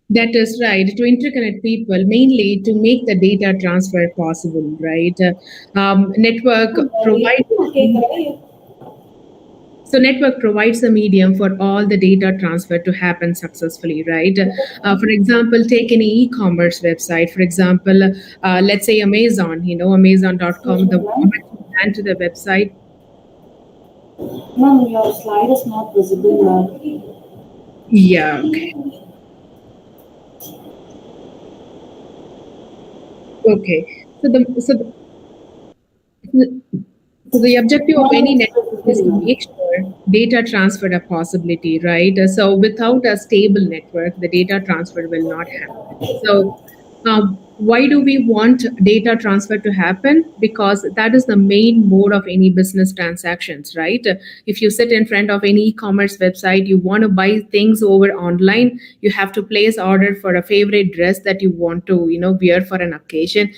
That is right. To interconnect people, mainly to make the data transfer possible, right? Network provides. So network provides a medium for all the data transfer to happen successfully, right? For example, take any e-commerce website. For example, let's say Amazon, Amazon.com, the moment you land to the website. Ma'am, your slide is not visible, ma'am. Yeah, okay. Okay. So the objective of any network is to make sure data transfer a possibility, right? So without a stable network, the data transfer will not happen. So why do we want data transfer to happen? Because that is the main mode of any business transactions, right? If you sit in front of any e-commerce website, you want to buy things over online, you have to place order for a favorite dress that you want to, wear for an occasion,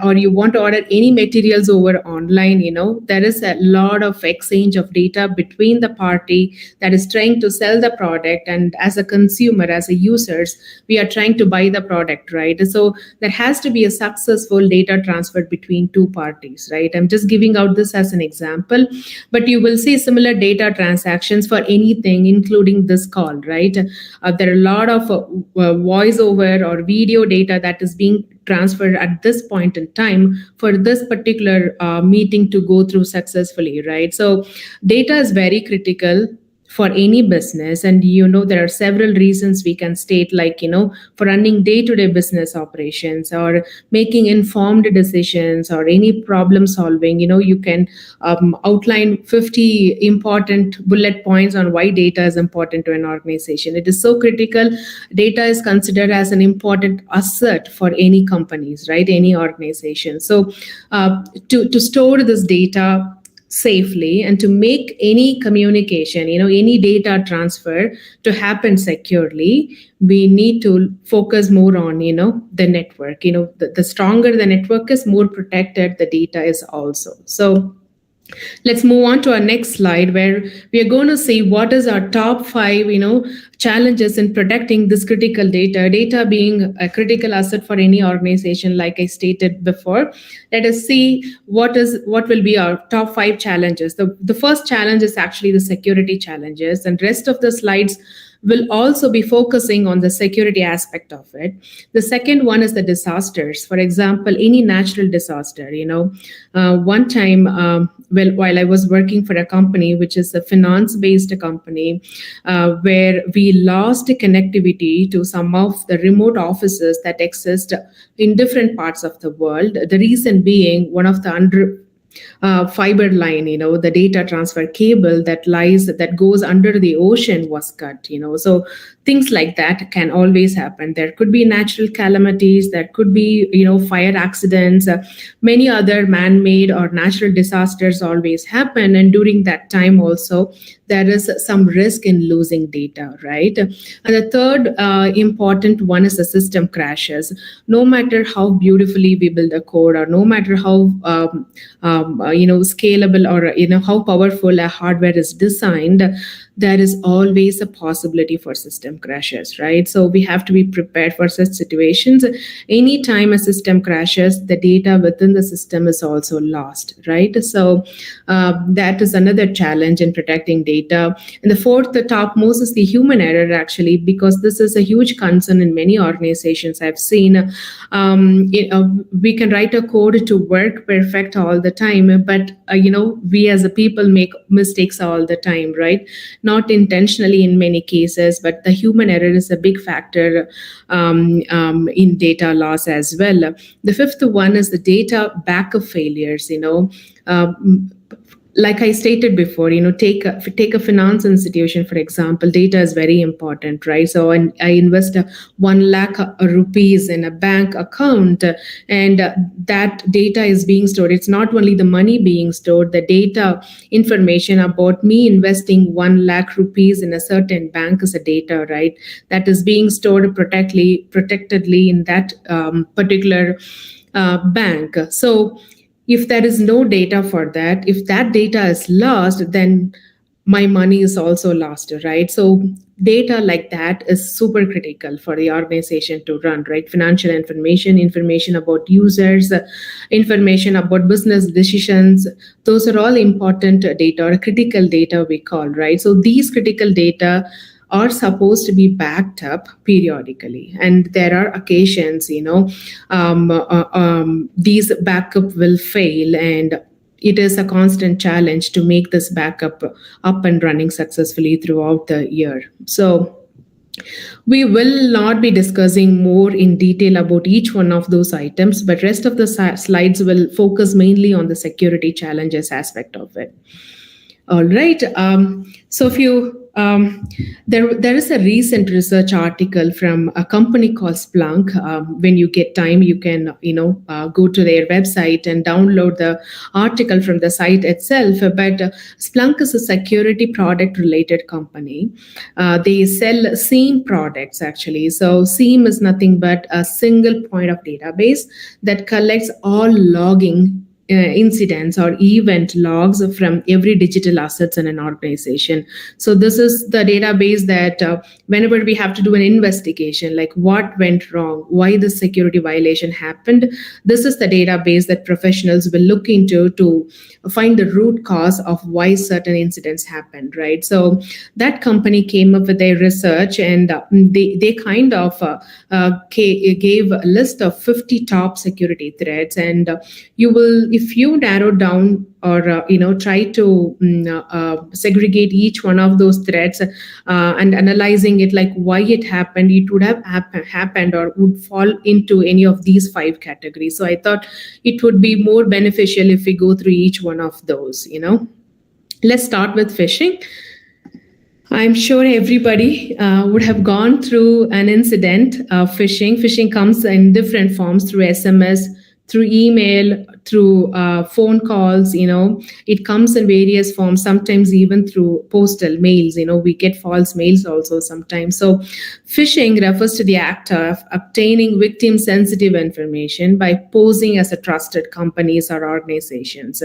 or you want to order any materials over online. There is a lot of exchange of data between the party that is trying to sell the product, and as a consumer, as a users, we are trying to buy the product, right? So there has to be a successful data transfer between two parties, right? I'm just giving out this as an example, but you will see similar data transactions for anything, including this call, right? There are a lot of voice over or video data that is being transferred at this point in time for this particular meeting to go through successfully, right? So data is very critical for any business, and there are several reasons we can state, like for running day-to-day business operations or making informed decisions or any problem solving. You can outline 50 important bullet points on why data is important to an organization. It is so critical. Data is considered as an important asset for any companies, right? Any organization. So to store this data safely and to make any communication, any data transfer to happen securely, we need to focus more on, the network. The stronger the network is, more protected the data is also. So let's move on to our next slide, where we are going to see what is our top 5, challenges in protecting this critical data being a critical asset for any organization, like I stated before. Let us see what will be our top 5 challenges. The first challenge is actually the security challenges, and rest of the slides will also be focusing on the security aspect of it. The second one is the disasters. For example, any natural disaster. One time, while I was working for a company, which is a finance-based company, where we lost connectivity to some of the remote offices that exist in different parts of the world. The reason being, one of the fiber line, the data transfer cable that goes under the ocean was cut. So things like that can always happen. There could be natural calamities, there could be fire accidents, many other man-made or natural disasters always happen, and during that time also there is some risk in losing data, right? And the third important one is the system crashes. No matter how beautifully we build a code, or no matter how scalable, or how powerful a hardware is designed, there is always a possibility for system crashes, right? So we have to be prepared for such situations. Anytime a system crashes, the data within the system is also lost, right? So that is another challenge in protecting data. And the fourth, the topmost, is the human error, actually, because this is a huge concern in many organizations. I've seen we can write a code to work perfect all the time, but we as a people make mistakes all the time, right? Not intentionally in many cases, but the human error is a big factor in data loss as well. The fifth one is the data backup failures. Like I stated before, take a finance institution, for example. Data is very important, right? So I invest 1 lakh rupees in a bank account, and that data is being stored. It's not only the money being stored, the data information about me investing 1 lakh rupees in a certain bank is a data, right? That is being stored protectedly in that particular bank. So if there is no data for that, if that data is lost, then my money is also lost, right? So data like that is super critical for the organization to run, right? Financial information about users, information about business decisions, those are all important data, or critical data we call, right? So these critical data are supposed to be backed up periodically, and there are occasions these backup will fail, and it is a constant challenge to make this backup up and running successfully throughout the year. So We will not be discussing more in detail about each one of those items, but rest of the slides will focus mainly on the security challenges aspect of it. All right. So if you there is a recent research article from a company called Splunk. When you get time, you can go to their website and download the article from the site itself. But Splunk is a security product related company. They sell SIEM products actually. So SIEM is nothing but a single point of database that collects all logging incidents or event logs from every digital assets in an organization. So this is the database that whenever we have to do an investigation, like what went wrong, why the security violation happened, this is the database that professionals will look into to find the root cause of why certain incidents happened, right? So that company came up with their research, and they kind of gave a list of 50 top security threats, and you will, if you narrow down or try to segregate each one of those threats and analyzing it, like why it happened, it would have happened or would fall into any of these 5 categories. So I thought it would be more beneficial if we go through each one of those. Let's start with phishing. I'm sure everybody would have gone through an incident of phishing. Phishing comes in different forms, through SMS, through email, through phone calls. It comes in various forms, sometimes even through postal mails. We get false mails also sometimes. So phishing refers to the act of obtaining victim sensitive information by posing as a trusted companies or organizations.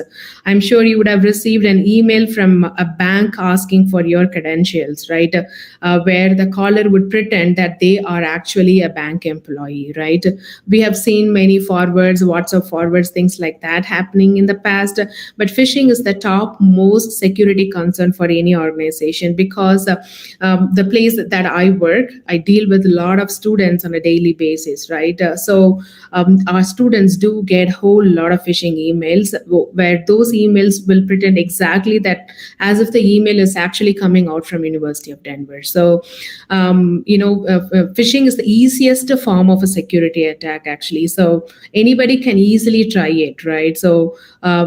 I'm sure you would have received an email from a bank asking for your credentials, right? Where the caller would pretend that they are actually a bank employee, right? We have seen many forwards, WhatsApp forwards, things like that happening in the past. But phishing is the top most security concern for any organization, because the place that I work, I deal with a lot of students on a daily basis, right? So our students do get a whole lot of phishing emails, where those emails will pretend exactly that as if the email is actually coming out from University of Denver. So phishing is the easiest form of a security attack actually. So anybody can easily try it, right? So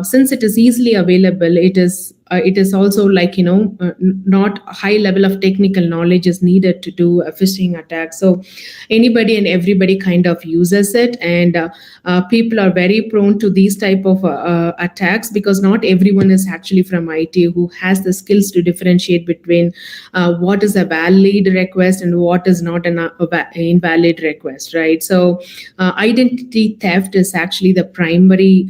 since it is easily available, it is also like not a high level of technical knowledge is needed to do a phishing attack. So anybody and everybody kind of uses it, and people are very prone to these type of attacks, because not everyone is actually from IT who has the skills to differentiate between what is a valid request and what is not an invalid request, right? So identity theft is actually the primary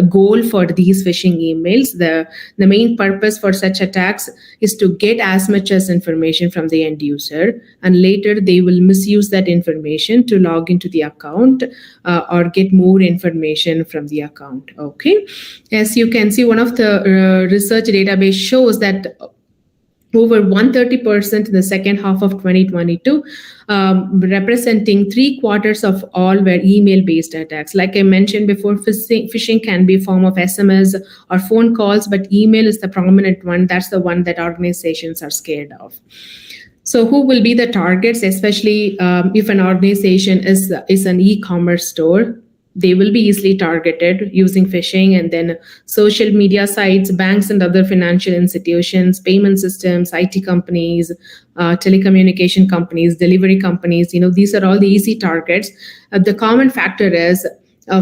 goal for these phishing emails. The main purpose for such attacks is to get as much as information from the end user, and later they will misuse that information to log into the account or get more information from the account. Okay, as you can see, one of the research database shows that over 130% in the second half of 2022, representing 3/4 of all were email-based attacks. Like I mentioned before, phishing can be a form of SMS or phone calls, but email is the prominent one. That's the one that organizations are scared of. So who will be the targets, especially if an organization is an e-commerce store? They will be easily targeted using phishing. And then social media sites, banks and other financial institutions, payment systems, IT companies, telecommunication companies, delivery companies, these are all the easy targets. The common factor is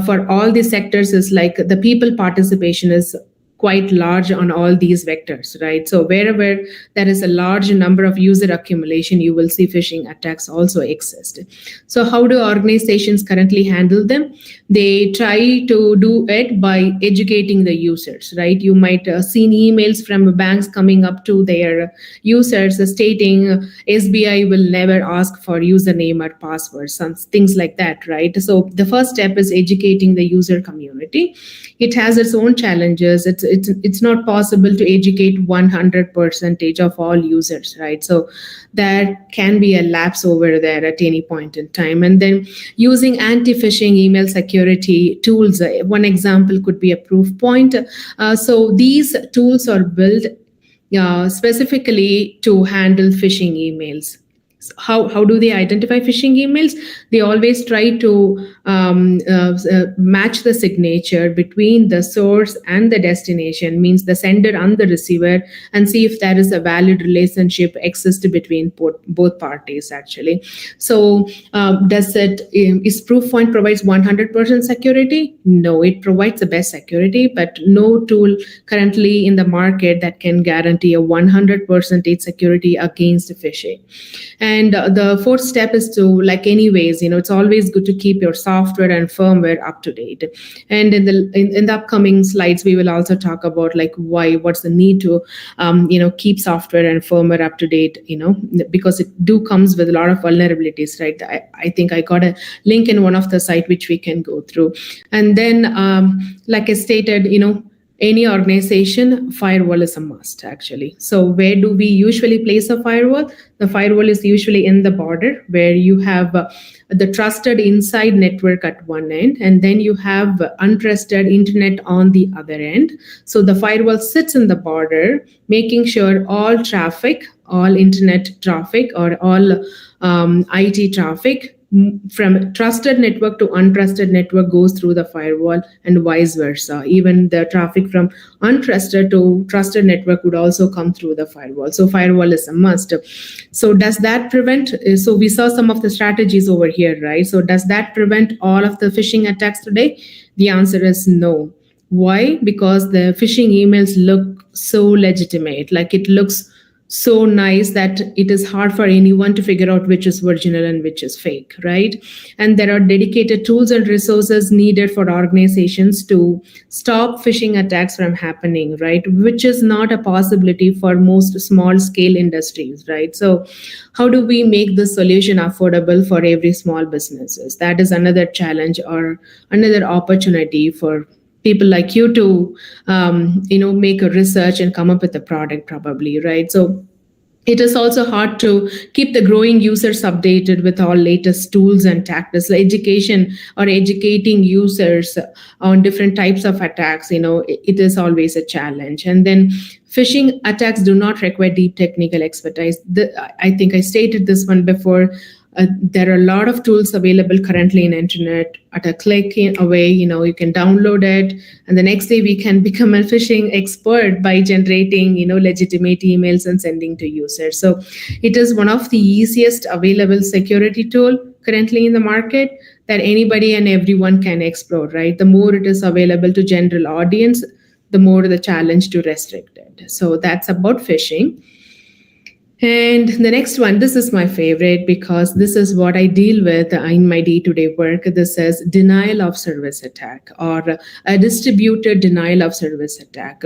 for all these sectors is like the people participation is quite large on all these vectors, right? So wherever there is a large number of user accumulation, you will see phishing attacks also exist. So how do organizations currently handle them? They try to do it by educating the users, right? You might have seen emails from banks coming up to their users stating SBI will never ask for username or password, some things like that, right? So the first step is educating the user community. It has its own challenges. It's not possible to educate 100% of all users, right? So there can be a lapse over there at any point in time. And then using anti-phishing email security tools, one example could be a proof point. So these tools are built specifically to handle phishing emails. How do they identify phishing emails? They always try to match the signature between the source and the destination, means the sender and the receiver, and see if there is a valid relationship exists between both parties actually. So does it, is Proofpoint provides 100% security? No, it provides the best security, but no tool currently in the market that can guarantee a 100% security against phishing. And the fourth step is to, like anyways, it's always good to keep your software and firmware up to date. And in the upcoming slides, we will also talk about like what's the need to keep software and firmware up to date, because it comes with a lot of vulnerabilities, right? I think I got a link in one of the site which we can go through. And then like I stated, any organization, firewall is a must actually. So where do we usually place a firewall? The firewall is usually in the border where you have the trusted inside network at one end, and then you have untrusted internet on the other end. So the firewall sits in the border, making sure all traffic, all internet traffic, or all IT traffic from trusted network to untrusted network goes through the firewall, and vice versa. Even the traffic from untrusted to trusted network would also come through the firewall. So firewall is a must. So does that prevent? So we saw some of the strategies over here, right? So does that prevent all of the phishing attacks today? The answer is no. Why? Because the phishing emails look so legitimate, like it looks so nice that it is hard for anyone to figure out which is original and which is fake, right? And there are dedicated tools and resources needed for organizations to stop phishing attacks from happening, right? Which is not a possibility for most small scale industries, right? So how do we make this solution affordable for every small businesses? That is another challenge or another opportunity for people like you to make a research and come up with a product probably, right? So it is also hard to keep the growing users updated with all latest tools and tactics. Like education or educating users on different types of attacks, it is always a challenge. And then phishing attacks do not require deep technical expertise. I think I stated this one before. There are a lot of tools available currently in internet. At a click away, you can download it, and the next day we can become a phishing expert by generating, legitimate emails and sending to users. So it is one of the easiest available security tool currently in the market that anybody and everyone can explore, right? The more it is available to general audience, the more the challenge to restrict it. So that's about phishing. And the next one, this is my favorite because this is what I deal with in my day-to-day work. This is denial of service attack or a distributed denial of service attack.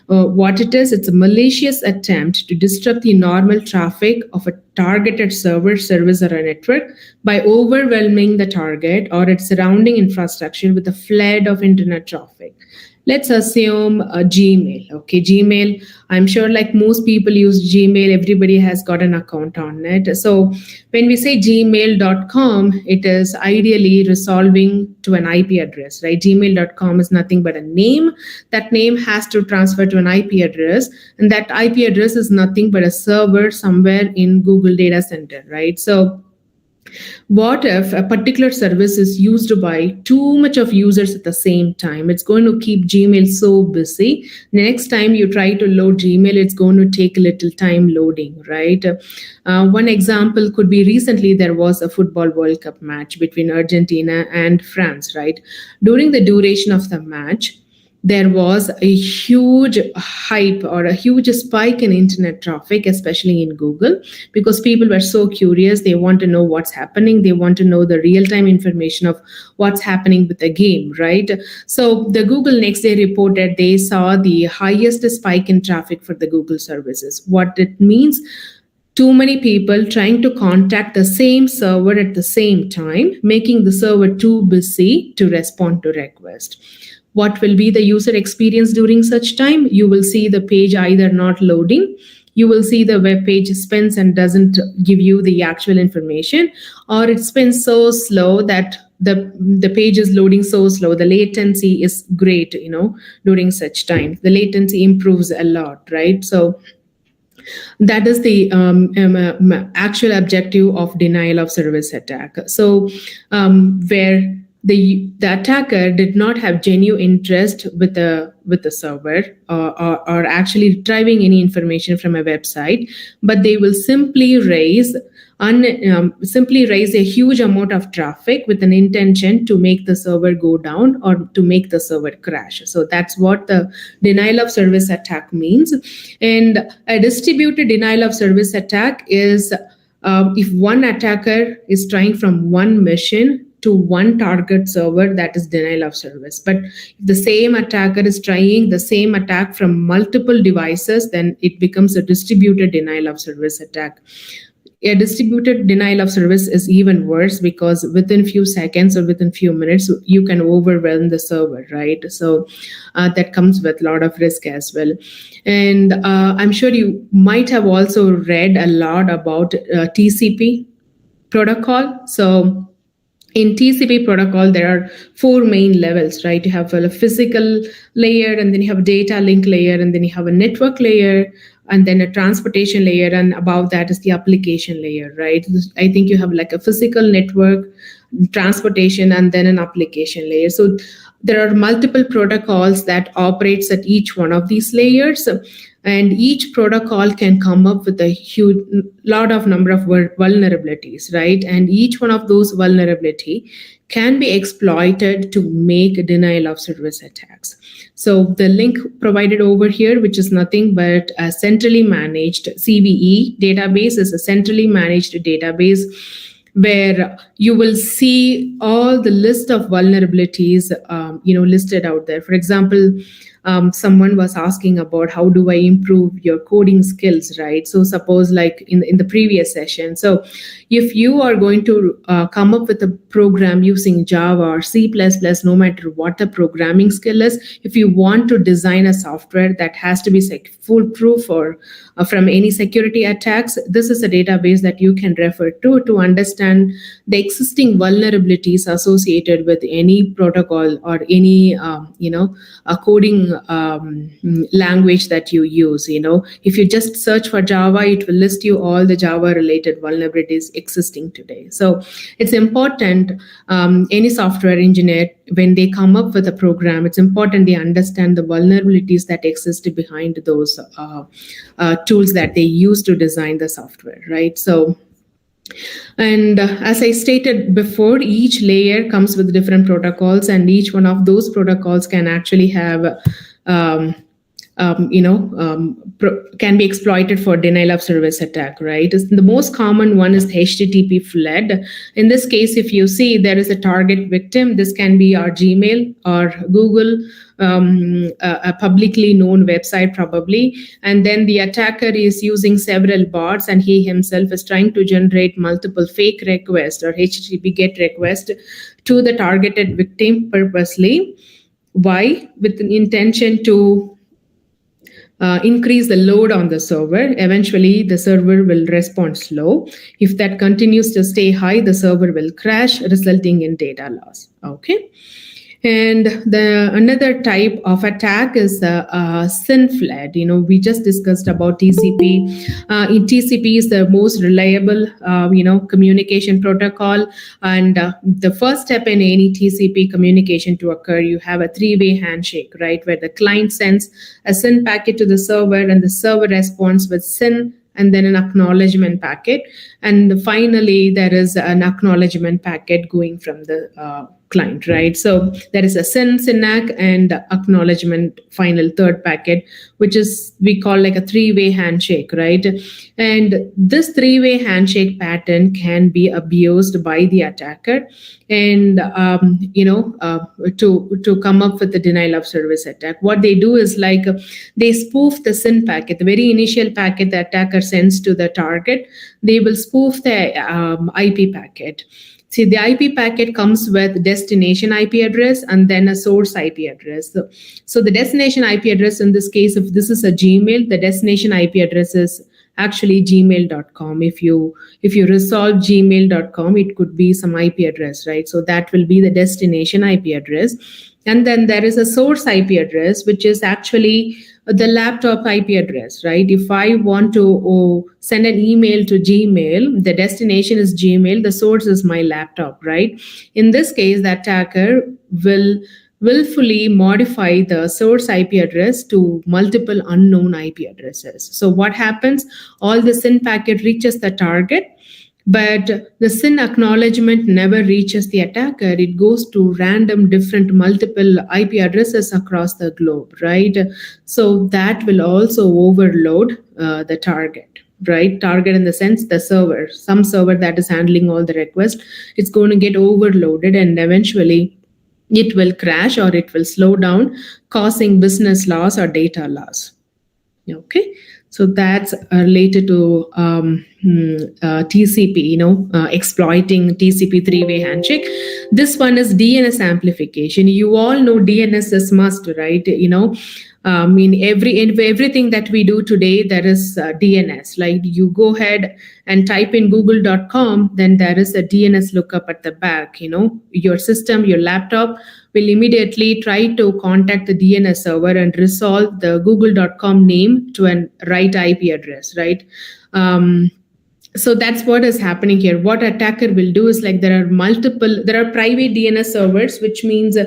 What it is, it's a malicious attempt to disrupt the normal traffic of a targeted server, service, or a network by overwhelming the target or its surrounding infrastructure with a flood of internet traffic. Let's assume Gmail. Okay, Gmail, I'm sure like most people use Gmail, everybody has got an account on it. So when we say gmail.com, it is ideally resolving to an IP address, right? Gmail.com is nothing but a name. That name has to transfer to an IP address, and that IP address is nothing but a server somewhere in Google data center, right? So what if a particular service is used by too much of users at the same time? It's going to keep Gmail so busy. Next time you try to load Gmail, it's going to take a little time loading, right? One example could be recently there was a football World Cup match between Argentina and France, right? During the duration of the match, there was a huge hype or a huge spike in internet traffic, especially in Google, because people were so curious. They want to know what's happening. They want to know the real-time information of what's happening with the game, right? So the Google next day reported they saw the highest spike in traffic for the Google services. What it means, too many people trying to contact the same server at the same time, making the server too busy to respond to requests. What will be the user experience during such time? You will see the page either not loading, you will see the web page spins and doesn't give you the actual information, or it spins so slow that the page is loading so slow. The latency is great, during such time. The latency improves a lot, right? So That is the actual objective of denial of service attack. So where the attacker did not have genuine interest with the server or actually retrieving any information from a website, but they will simply raise a huge amount of traffic with an intention to make the server go down or to make the server crash. So that's what the denial of service attack means. And a distributed denial of service attack is if one attacker is trying from one machine to one target server, that is denial of service. But if the same attacker is trying the same attack from multiple devices, then it becomes a distributed denial of service attack. A distributed denial of service is even worse because within few seconds or within few minutes, you can overwhelm the server, right? So that comes with a lot of risk as well. And I'm sure you might have also read a lot about TCP protocol. So in TCP protocol, there are 4 main levels, right? You have a physical layer, and then you have a data link layer, and then you have a network layer, and then a transportation layer, and above that is the application layer, right? I think you have like a physical network, transportation, and then an application layer. So there are multiple protocols that operates at each one of these layers, and each protocol can come up with a huge lot of number of vulnerabilities, right? And each one of those vulnerability can be exploited to make denial of service attacks. So the link provided over here, which is nothing but a centrally managed CVE database, is a centrally managed database where you will see all the list of vulnerabilities, listed out there. For example, someone was asking about how do I improve your coding skills, right? So suppose like in the previous session, so if you are going to come up with a program using Java or C++, no matter what the programming skill is, if you want to design a software that has to be foolproof or from any security attacks, this is a database that you can refer to understand the existing vulnerabilities associated with any protocol or any a coding language that you use. If you just search for Java, it will list you all the Java related vulnerabilities existing today. So it's important, any software engineer, when they come up with a program, it's important they understand the vulnerabilities that exist behind those tools that they use to design the software, right? So, and as I stated before, each layer comes with different protocols, and each one of those protocols can actually have can be exploited for denial of service attack, right? The most common one is HTTP flood. In this case, if you see there is a target victim, this can be our Gmail or Google, a publicly known website probably, and then the attacker is using several bots, and he himself is trying to generate multiple fake requests or HTTP GET requests to the targeted victim purposely. Why? With an intention to increase the load on the server. Eventually, the server will respond slow. If that continues to stay high, the server will crash, resulting in data loss. Okay. And the another type of attack is SYN flood. We just discussed about TCP. TCP is the most reliable, communication protocol. And the first step in any TCP communication to occur, you have a 3-way handshake, right? Where the client sends a SYN packet to the server, and the server responds with SYN and then an acknowledgement packet. And finally, there is an acknowledgement packet going from the client, right? So there is a SYNAC and acknowledgement final third packet, which is we call like a 3-way handshake, right? And this 3-way handshake pattern can be abused by the attacker, and to come up with the denial of service attack. What they do is like they spoof the SYN packet, the very initial packet the attacker sends to the target. They will spoof the IP packet. See, the IP packet comes with destination IP address and then a source IP address. So the destination IP address, in this case, if this is a Gmail, the destination IP address is actually gmail.com. If you resolve gmail.com, it could be some IP address, right? So that will be the destination IP address. And then there is a source IP address, which is actually the laptop IP address, right? If I want to send an email to Gmail, the destination is Gmail, the source is my laptop, right? In this case, the attacker will willfully modify the source IP address to multiple unknown IP addresses. So what happens? All the SYN packet reaches the target, but the SYN acknowledgement never reaches the attacker. It goes to random different multiple IP addresses across the globe, right? So that will also overload the target, right? Target in the sense the server, some server that is handling all the requests, it's going to get overloaded and eventually it will crash or it will slow down, causing business loss or data loss. Okay, so that's related to TCP, exploiting TCP three-way handshake. This one is DNS amplification. You all know DNS is must, right? In everything that we do today, there is DNS. Like you go ahead and type in google.com, then there is a DNS lookup at the back. Your system, your laptop will immediately try to contact the DNS server and resolve the google.com name to a right IP address, right? So that's what is happening here. What attacker will do is, like, there are private DNS servers, which means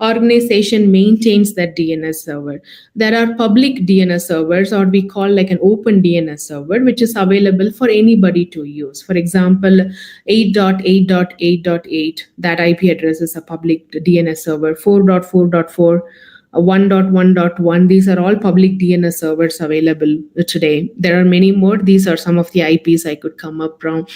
organization maintains that DNS server. There are public DNS servers, or we call like an open DNS server, which is available for anybody to use. For example, 8.8.8.8, that IP address is a public DNS server. 4.4.4, 1.1.1, these are all public DNS servers available today. There are many more. These are some of the IPs I could come up from.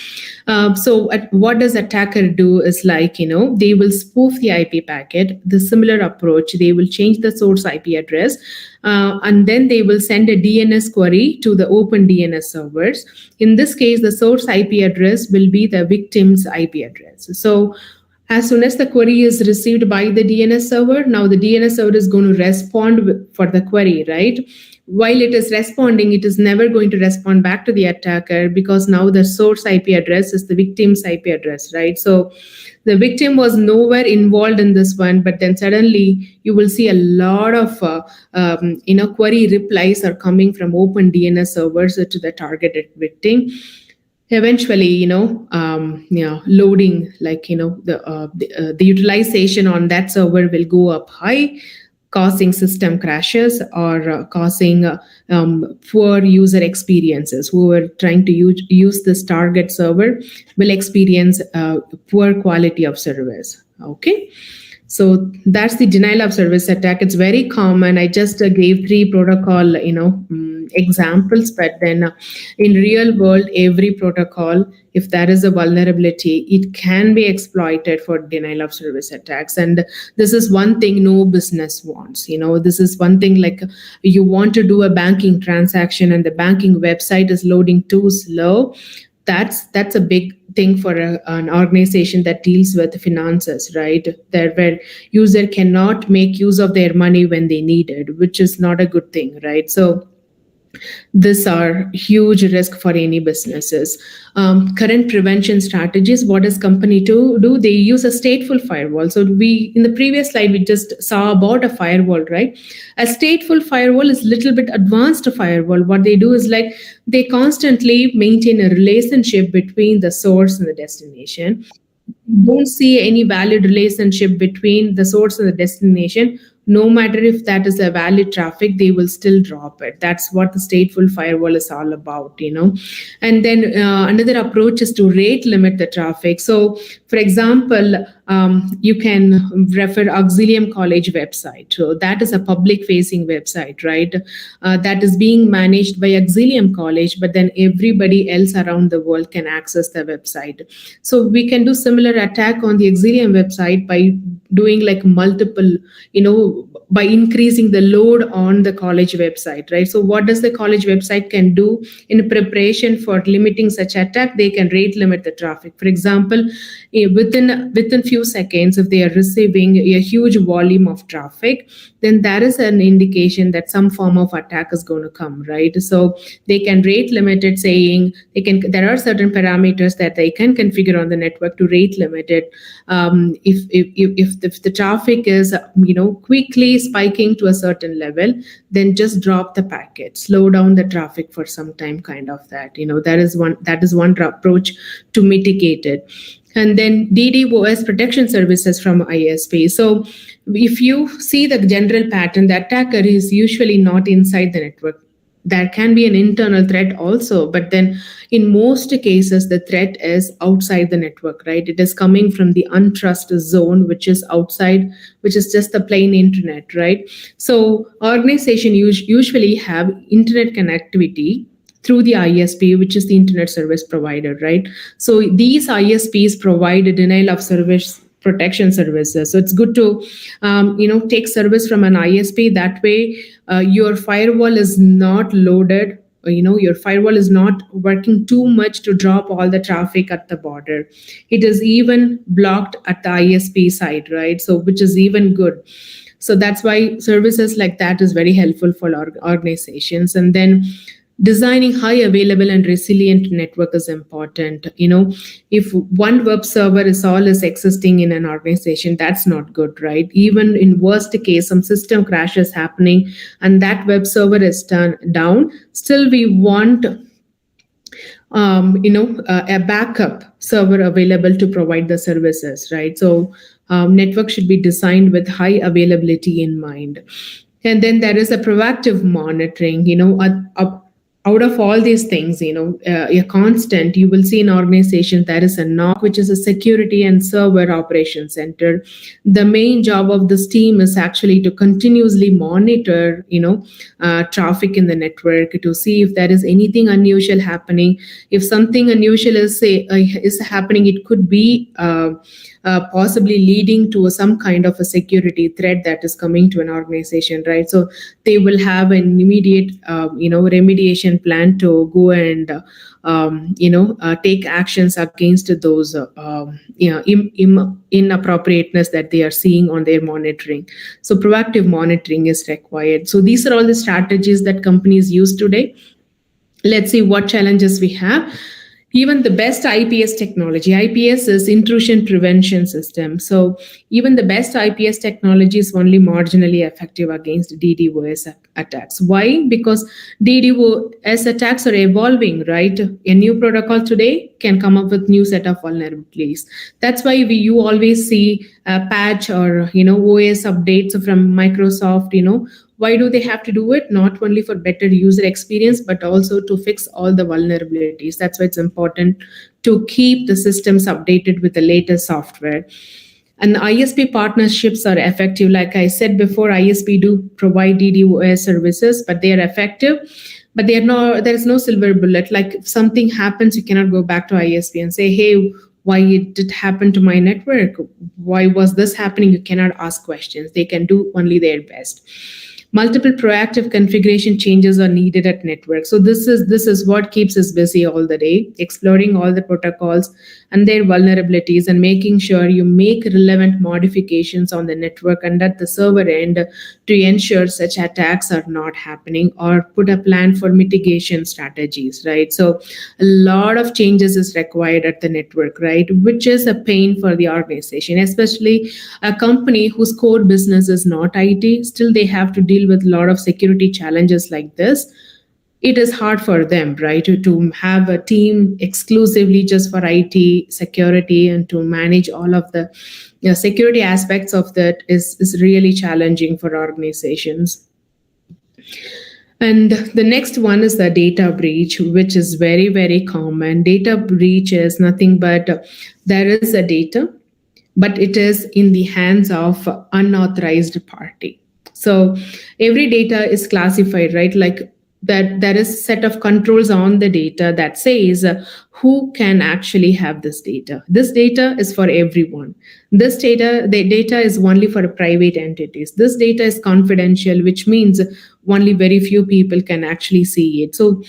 What does attacker do is, like, they will spoof the IP packet. The similar approach, they will change the source IP address, and then they will send a DNS query to the open DNS servers. In this case, the source IP address will be the victim's IP address. So as soon as the query is received by the DNS server, now the DNS server is going to respond for the query, right? While it is responding, it is never going to respond back to the attacker, because now the source IP address is the victim's IP address, right? So the victim was nowhere involved in this one, but then suddenly you will see a lot of query replies are coming from open DNS servers to the targeted victim. Eventually, loading, like, the utilization on that server will go up high, causing system crashes or causing poor user experiences. Who are trying to use this target server will experience poor quality of service. Okay. So that's the denial of service attack. It's very common. I just gave 3 protocol, examples, but then in real world, every protocol, if there is a vulnerability, it can be exploited for denial of service attacks. And this is one thing no business wants. This is one thing, like, you want to do a banking transaction and the banking website is loading too slow. That's a big thing for an organization that deals with finances, right? Where user cannot make use of their money when they need it, which is not a good thing, right? So these are huge risk for any businesses. Current prevention strategies, what does company to do? They use a stateful firewall. So in the previous slide, we just saw about a firewall, right? A stateful firewall is a little bit advanced firewall. What they do is, like, they constantly maintain a relationship between the source and the destination. Don't see any valid relationship between the source and the destination. No matter if that is a valid traffic, they will still drop it. That's what the stateful firewall is all about, And then another approach is to rate limit the traffic. So, for example, you can refer Auxilium College website. So that is a public-facing website, right? That is being managed by Auxilium College, but then everybody else around the world can access the website. So we can do similar attack on the Auxilium website by doing like multiple, by increasing the load on the college website, right? So what does the college website can do in preparation for limiting such attack? They can rate limit the traffic. For example, within few seconds, if they are receiving a huge volume of traffic, then that is an indication that some form of attack is going to come, right? So they can rate limit it, saying there are certain parameters that they can configure on the network to rate limit it. If the traffic is quickly spiking to a certain level, then just drop the packet, slow down the traffic for some time, kind of that. That is one approach to mitigate it. And then DDoS protection services from ISP. So if you see the general pattern, the attacker is usually not inside the network. There can be an internal threat also, but then in most cases, the threat is outside the network, right? It is coming from the untrusted zone, which is outside, which is just the plain internet, right? So organizations usually have internet connectivity through the ISP, which is the internet service provider, right? So these ISPs provide a denial of service protection services. So it's good to, take service from an ISP. That way, your firewall is not loaded. Your firewall is not working too much to drop all the traffic at the border. It is even blocked at the ISP side, right? So which is even good. So that's why services like that is very helpful for organizations. And then designing high available and resilient network is important. If one web server is always existing in an organization, that's not good, right? Even in worst case, some system crashes happening and that web server is turned down, still we want a backup server available to provide the services, right? So network should be designed with high availability in mind. And then there is a proactive monitoring, out of all these things, a constant, you will see in organization there is a NOC, which is a security and server operations center. The main job of this team is actually to continuously monitor, traffic in the network to see if there is anything unusual happening. If something unusual is happening, it could be possibly leading to some kind of a security threat that is coming to an organization, right? So they will have an immediate, remediation plan to go and, take actions against those, inappropriateness that they are seeing on their monitoring. So proactive monitoring is required. So these are all the strategies that companies use today. Let's see what challenges we have. Even the best IPS technology, IPS is intrusion prevention system. So even the best IPS technology is only marginally effective against DDoS attacks. Why? Because DDoS attacks are evolving, right? A new protocol today can come up with new set of vulnerabilities. That's why you always see a patch or, OS updates from Microsoft, Why do they have to do it? Not only for better user experience, but also to fix all the vulnerabilities. That's why it's important to keep the systems updated with the latest software. And the ISP partnerships are effective. Like I said before, ISP do provide DDoS services, but they are effective. But there is no silver bullet. Like if something happens, you cannot go back to ISP and say, hey, why did it happen to my network? Why was this happening? You cannot ask questions. They can do only their best. Multiple proactive configuration changes are needed at network. So this is what keeps us busy all the day, exploring all the protocols and their vulnerabilities and making sure you make relevant modifications on the network and at the server end to ensure such attacks are not happening, or put a plan for mitigation strategies, right? So a lot of changes is required at the network, right? Which is a pain for the organization, especially a company whose core business is not IT. Still, they have to deal with a lot of security challenges like this. It is hard for them, right, to have a team exclusively just for IT security and to manage all of the security aspects of that is really challenging for organizations. And the next one is the data breach, which is very, very common. Data breach is nothing but there is a data, but it is in the hands of unauthorized party. So every data is classified, right? Like that there is a set of controls on the data that says who can actually have this data. This data is for everyone. The data is only for private entities. This data is confidential, which means only very few people can actually see it. So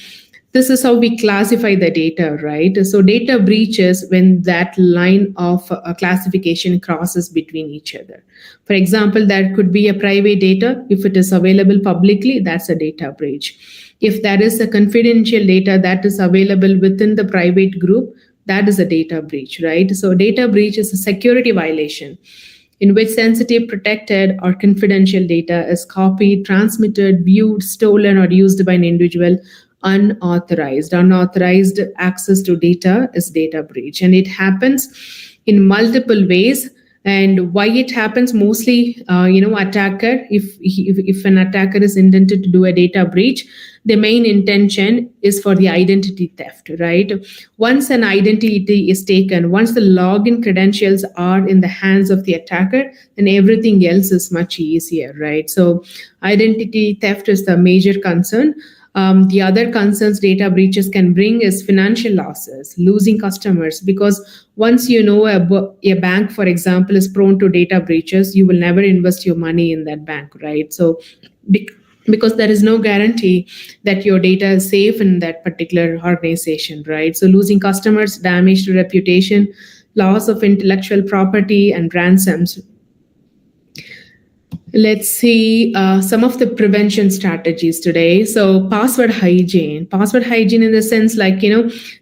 this is how we classify the data, right? So data breaches when that line of classification crosses between each other. For example, there could be a private data. If it is available publicly, that's a data breach. If there is a confidential data that is available within the private group, that is a data breach, right? So data breach is a security violation. in which sensitive, protected, or confidential data is copied, transmitted, viewed, stolen, or used by an individual unauthorized. Unauthorized access to data is data breach, and it happens in multiple ways. And why it happens? Mostly, attacker, if an attacker is intended to do a data breach, the main intention is for the identity theft, right? Once an identity is taken, once the login credentials are in the hands of the attacker, then everything else is much easier, right? So identity theft is the major concern. The other concerns data breaches can bring is financial losses, losing customers, because once a bank, for example, is prone to data breaches, you will never invest your money in that bank, right? So because there is no guarantee that your data is safe in that particular organization, right? So losing customers, damage to reputation, loss of intellectual property, and ransoms. Let's see some of the prevention strategies today. So password hygiene in the sense,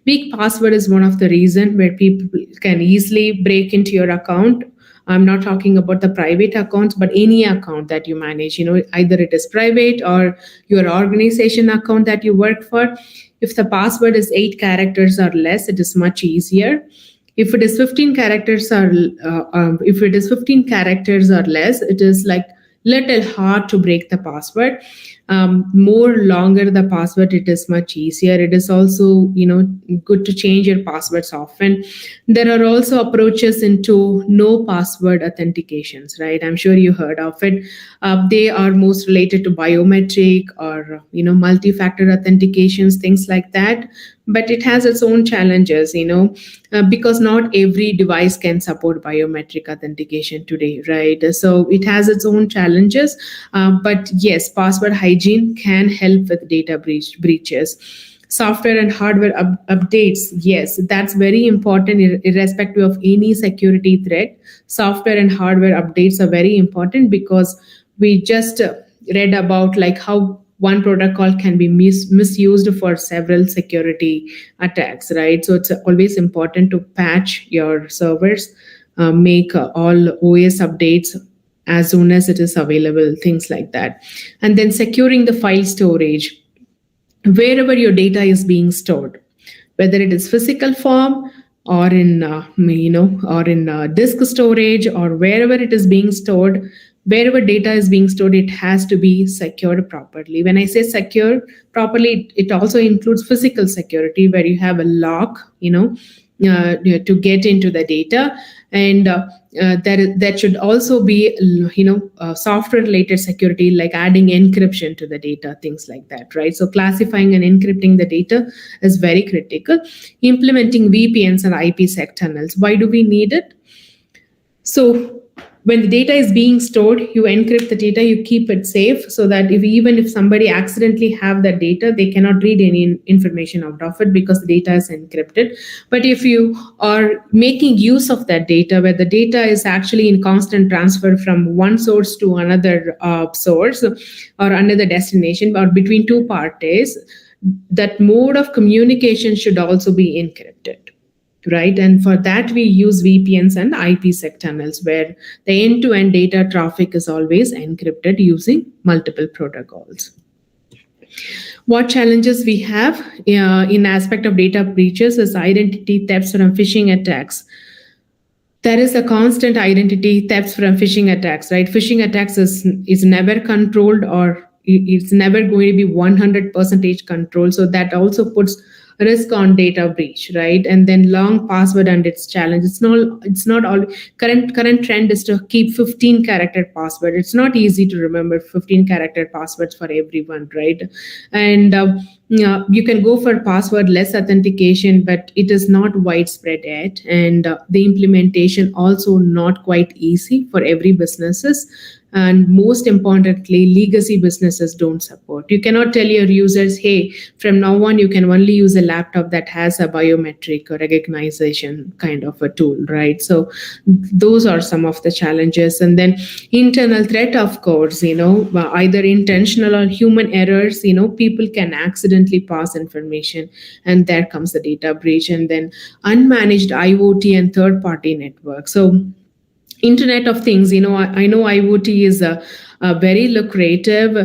weak password is one of the reasons where people can easily break into your account. I'm not talking about the private accounts, but any account that you manage, either it is private or your organization account that you work for. If the password is 8 characters or less, it is much easier. If it is 15 characters or less, it is like little hard to break the password. More longer the password, it is much easier. It is also good to change your passwords often. There are also approaches into no password authentications, right? I'm sure you heard of it. They are most related to biometric or multi-factor authentications, things like that. But it has its own challenges, because not every device can support biometric authentication today, right? So it has its own challenges. But yes, password hygiene can help with data breaches. Software and hardware updates, yes, that's very important irrespective of any security threat. Software and hardware updates are very important because we just read about how one protocol can be misused for several security attacks, right? So it's always important to patch your servers, make all OS updates as soon as it is available, things like that. And then securing the file storage, wherever your data is being stored, whether it is physical form or in disk storage or wherever it is being stored. Wherever data is being stored, it has to be secured properly. When I say secure properly, it also includes physical security, where you have a lock, to get into the data. And that should also be, software related security, like adding encryption to the data, things like that, right? So classifying and encrypting the data is very critical. Implementing VPNs and IPsec tunnels. Why do we need it? So when the data is being stored, you encrypt the data, you keep it safe, so that even if somebody accidentally have that data, they cannot read any information out of it because the data is encrypted. But if you are making use of that data, where the data is actually in constant transfer from one source to another source or another destination or between two parties, that mode of communication should also be encrypted. Right. And for that, we use VPNs and IPsec tunnels, where the end-to-end data traffic is always encrypted using multiple protocols. What challenges we have in aspect of data breaches is identity thefts from phishing attacks. There is a constant identity thefts from phishing attacks, right? Phishing attacks is never controlled, or it's never going to be 100% controlled. So that also puts risk on data breach, right? And then long password and its challenge. It's not all current trend is to keep 15 character password. It's not easy to remember 15 character passwords for everyone, right? And you can go for password-less authentication, but it is not widespread yet. And the implementation also not quite easy for every businesses. And most importantly, legacy businesses don't support. You cannot tell your users, hey, from now on, you can only use a laptop that has a biometric or recognition kind of a tool, right? So those are some of the challenges. And then internal threat, of course, either intentional or human errors, people can accidentally pass information, and there comes the data breach. And then unmanaged IoT and third-party networks. So Internet of Things. I know IoT is very lucrative.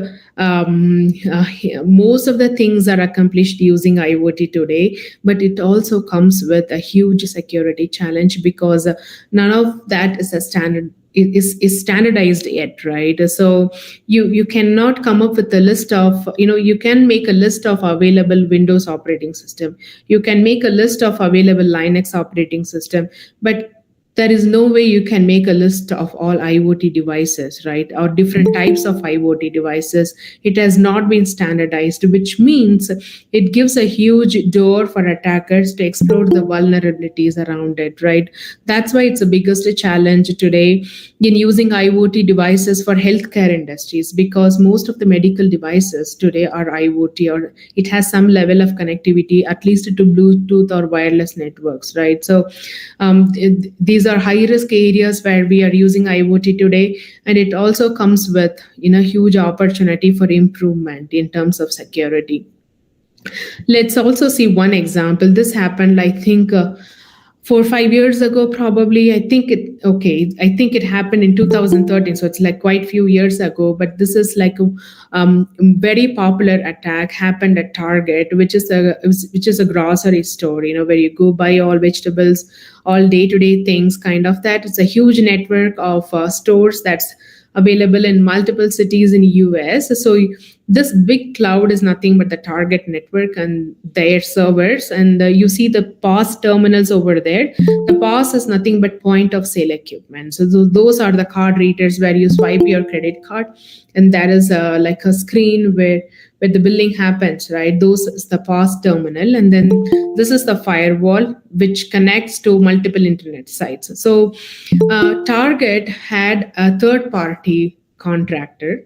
Most of the things are accomplished using IoT today, but it also comes with a huge security challenge because none of that is a standard is standardized yet, right? So you cannot come up with a list of, you can make a list of available Windows operating system, you can make a list of available Linux operating system, but there is no way you can make a list of all IoT devices, right? Or different types of IoT devices. It has not been standardized, which means it gives a huge door for attackers to explore the vulnerabilities around it, right? That's why it's the biggest challenge today in using IoT devices for healthcare industries, because most of the medical devices today are IoT, or it has some level of connectivity, at least to Bluetooth or wireless networks, right? So these are high risk areas where we are using IoT today, and it also comes with huge opportunity for improvement in terms of security. Let's also see one example. This happened, I think, 4 or 5 years ago, probably. I think it happened in 2013, so it's like quite few years ago. But this is like a very popular attack happened at Target, which is a grocery store, where you go buy all vegetables, all day-to-day things, kind of that. It's a huge network of stores that's available in multiple cities in US. So this big cloud is nothing but the Target network and their servers. And you see the POS terminals over there. The POS is nothing but point of sale equipment. So those are the card readers where you swipe your credit card, and that is like a screen where the billing happens, right? Those is the POS terminal. And then this is the firewall, which connects to multiple internet sites. So Target had a third party contractor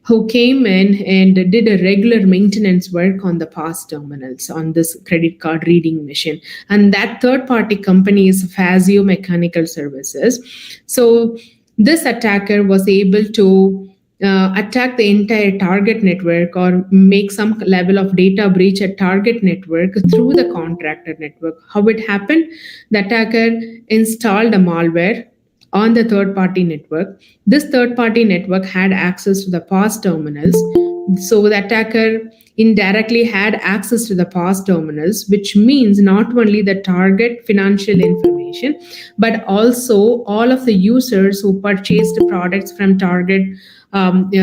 who came in and did a regular maintenance work on the POS terminals on this credit card reading machine. And that third party company is Fazio Mechanical Services. So this attacker was able to attack the entire Target network, or make some level of data breach at Target network through the contractor network. How it happened? The attacker installed a malware on the third-party network. This third-party network had access to the POS terminals. So the attacker indirectly had access to the POS terminals, which means not only the target financial information, but also all of the users who purchased products from Target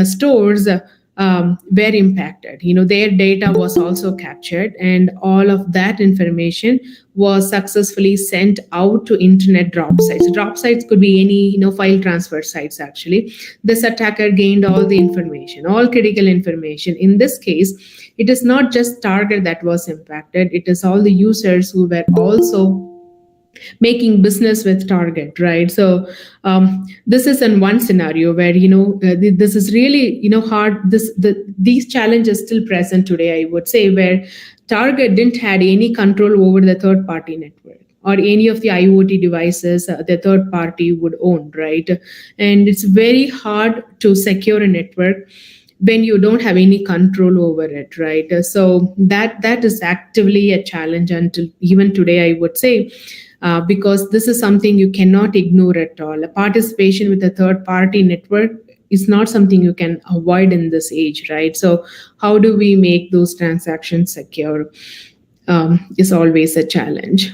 stores were impacted. Their data was also captured, and all of that information was successfully sent out to internet drop sites. Drop sites could be any file transfer sites. Actually, this attacker gained all the information, all critical information. In this case, it is not just Target that was impacted, it is all the users who were also making business with Target, right? So this is in one scenario where this is really hard. These challenges still present today, I would say, where Target didn't had any control over the third party network or any of the IoT devices the third party would own, right? And it's very hard to secure a network when you don't have any control over it, right? So that is actively a challenge until even today, I would say. Because this is something you cannot ignore at all. A participation with a third-party network is not something you can avoid in this age, right? So how do we make those transactions secure is always a challenge.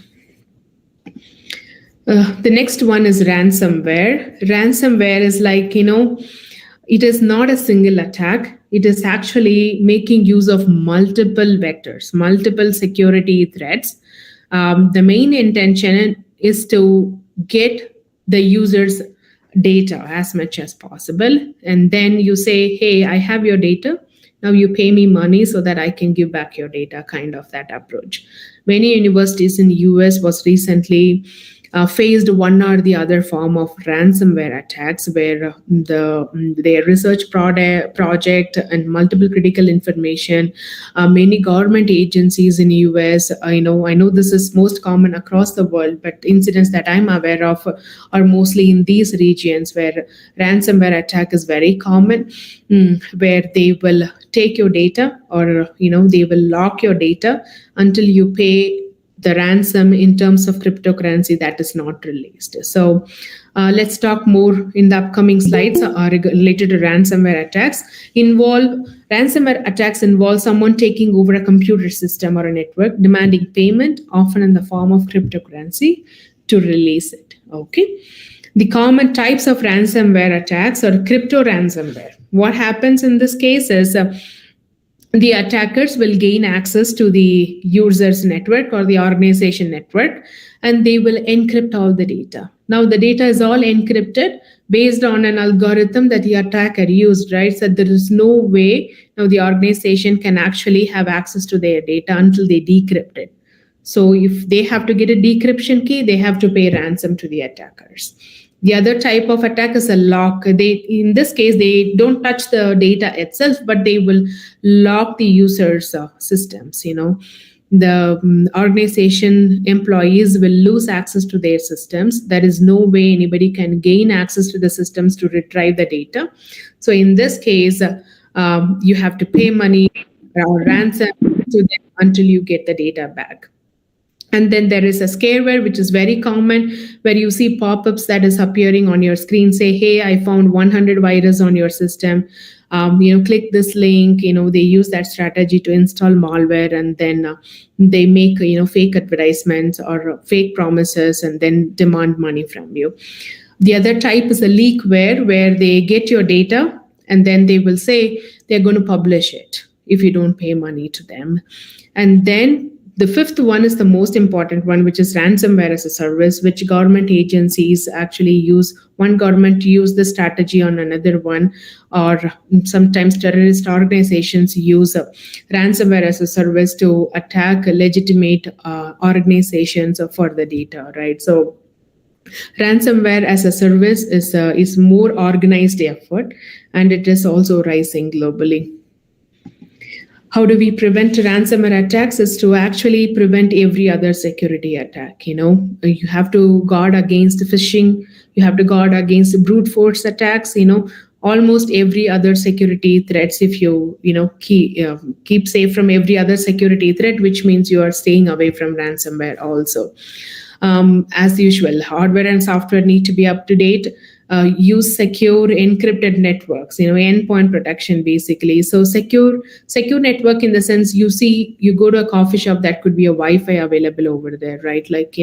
The next one is ransomware. Ransomware is like, it is not a single attack. It is actually making use of multiple vectors, multiple security threats. The main intention is to get the user's data as much as possible. And then you say, hey, I have your data. Now you pay me money so that I can give back your data, kind of that approach. Many universities in the US was recently faced one or the other form of ransomware attacks, where their research project and multiple critical information. Many government agencies in the US, I know this is most common across the world, but incidents that I'm aware of are mostly in these regions where ransomware attack is very common, where they will take your data, or they will lock your data until you pay the ransom in terms of cryptocurrency that is not released. So let's talk more in the upcoming slides related to ransomware attacks. Ransomware attacks involve someone taking over a computer system or a network, demanding payment, often in the form of cryptocurrency, to release it. Okay. The common types of ransomware attacks are crypto ransomware. What happens in this case is the attackers will gain access to the user's network or the organization network, and they will encrypt all the data. Now, the data is all encrypted based on an algorithm that the attacker used, right? So there is no way now the organization can actually have access to their data until they decrypt it. So if they have to get a decryption key, they have to pay ransom to the attackers. The other type of attack is a lock. In this case, they don't touch the data itself, but they will lock the user's systems. The organization employees will lose access to their systems. There is no way anybody can gain access to the systems to retrieve the data. So in this case, you have to pay money or ransom to them until you get the data back. And then there is a scareware, which is very common, where you see pop-ups that is appearing on your screen, say, hey, I found 100 virus on your system. Click this link. They use that strategy to install malware, and then they make, fake advertisements or fake promises and then demand money from you. The other type is a leakware, where they get your data and then they will say they're going to publish it if you don't pay money to them. And then the fifth one is the most important one, which is ransomware as a service, which government agencies actually use. One government use the strategy on another one, or sometimes terrorist organizations use ransomware as a service to attack legitimate organizations for the data, right? So ransomware as a service is more organized effort, and it is also rising globally. How do we prevent ransomware attacks? Is to actually prevent every other security attack. You have to guard against phishing. You have to guard against brute force attacks. Almost every other security threats. If you keep safe from every other security threat, which means you are staying away from ransomware also. As usual, hardware and software need to be up to date. Use secure encrypted networks, endpoint protection basically. So secure network in the sense you go to a coffee shop, that could be a Wi-Fi available over there, right? Like,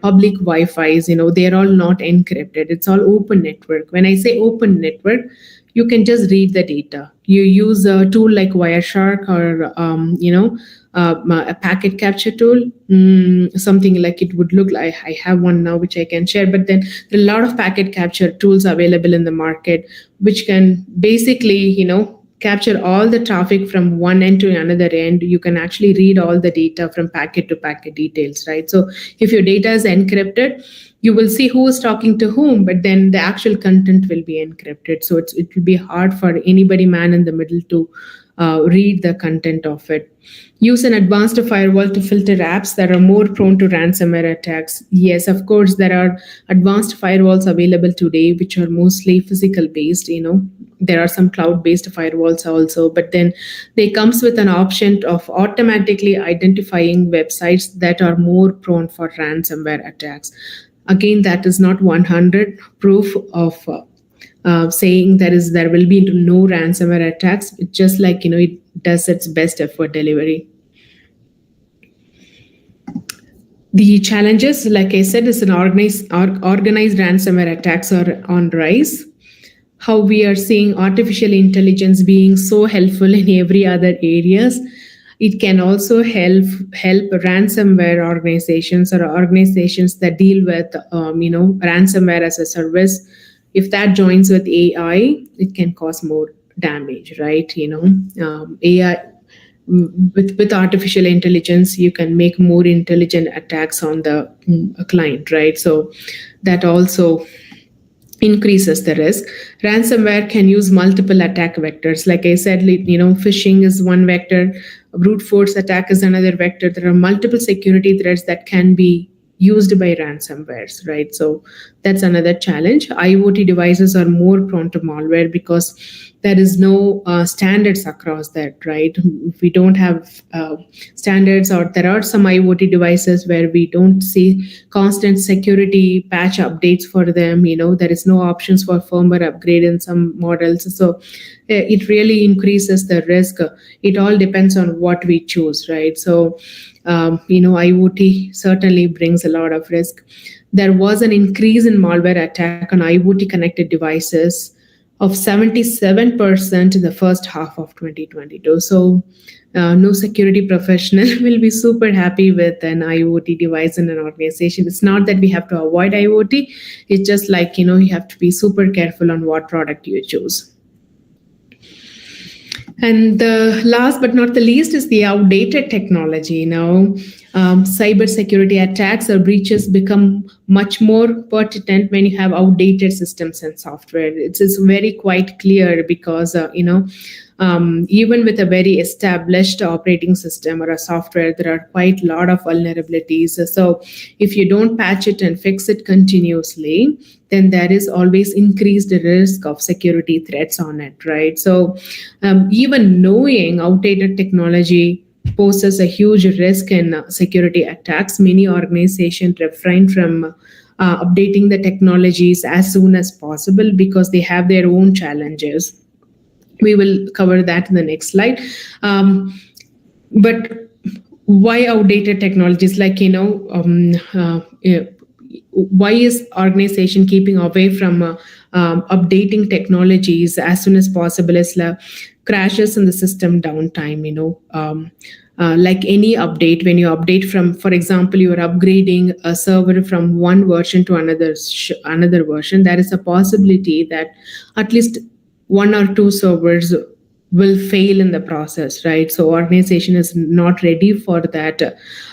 public Wi-Fi's, they're all not encrypted. It's all open network. When I say open network, you can just read the data. You use a tool like Wireshark or, a packet capture tool, something like it would look like. I have one now which I can share, but then there are a lot of packet capture tools available in the market, which can basically, capture all the traffic from one end to another end. You can actually read all the data from packet to packet details, right? So if your data is encrypted, you will see who is talking to whom, but then the actual content will be encrypted. So it will be hard for anybody man in the middle to read the content of it. Use an advanced firewall to filter apps that are more prone to ransomware attacks. Yes, of course, there are advanced firewalls available today, which are mostly physical based. There are some cloud-based firewalls also, but then they comes with an option of automatically identifying websites that are more prone for ransomware attacks. Again, that is not 100 proof of saying there will be no ransomware attacks. It's just like, it does its best effort delivery. The challenges, like I said, is an organized ransomware attacks are on rise. How we are seeing artificial intelligence being so helpful in every other areas. It can also help ransomware organizations or organizations that deal with ransomware as a service. If that joins with AI, it can cause more damage, right? AI with artificial intelligence, you can make more intelligent attacks on the client, right? So that also increases the risk. Ransomware can use multiple attack vectors. Like I said, phishing is one vector, brute force attack is another vector. There are multiple security threats that can be used by ransomwares, right? So that's another challenge. IoT devices are more prone to malware because there is no standards across that, right? We don't have standards, or there are some IoT devices where we don't see constant security patch updates for them. There is no options for firmware upgrade in some models. So it really increases the risk. It all depends on what we choose, right? So, IoT certainly brings a lot of risk. There was an increase in malware attack on IoT connected devices of 77% in the first half of 2022. So no security professional will be super happy with an IoT device in an organization. It's not that we have to avoid IoT. It's just like, you have to be super careful on what product you choose. And the last but not the least is the outdated technology. Cybersecurity attacks or breaches become much more pertinent when you have outdated systems and software. It's very quite clear because, even with a very established operating system or a software, there are quite a lot of vulnerabilities. So if you don't patch it and fix it continuously, then there is always increased risk of security threats on it, right? So even knowing outdated technology poses a huge risk in security attacks. Many organizations refrain from updating the technologies as soon as possible because they have their own challenges. We will cover that in the next slide. But why outdated technologies? Why is organization keeping away from updating technologies as soon as possible? Is crashes in the system, downtime. Like any update, when you update from, for example, you are upgrading a server from one version to another version, there is a possibility that at least one or two servers will fail in the process, right? So organization is not ready for that,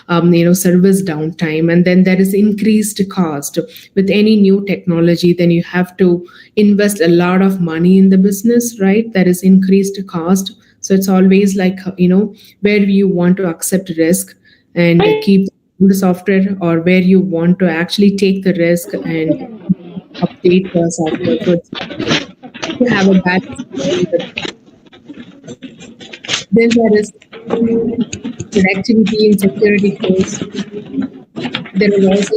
service downtime. And then there is increased cost. With any new technology, then you have to invest a lot of money in the business, right? There is increased cost. So it's always like, where you want to accept risk and keep the software, or where you want to actually take the risk and update the software. So to have a bad experience. Then there is productivity in security tools. There is also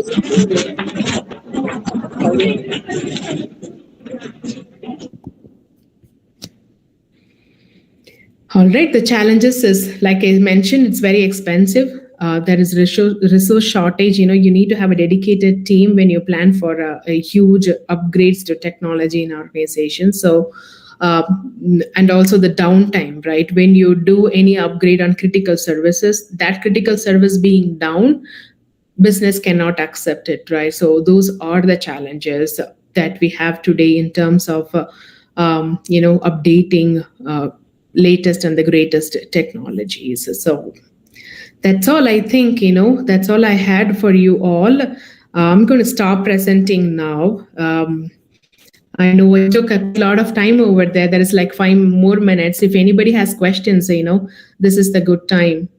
all right. The challenges is, like I mentioned, it's very expensive. There is resource shortage. You need to have a dedicated team when you plan for a huge upgrades to technology in organizations. So, and also the downtime, right? When you do any upgrade on critical services, that critical service being down, business cannot accept it, right? So those are the challenges that we have today in terms of, updating latest and the greatest technologies. So that's all I think, that's all I had for you all. I'm going to stop presenting now. I know it took a lot of time over there. There is like 5 more minutes. If anybody has questions, this is the good time.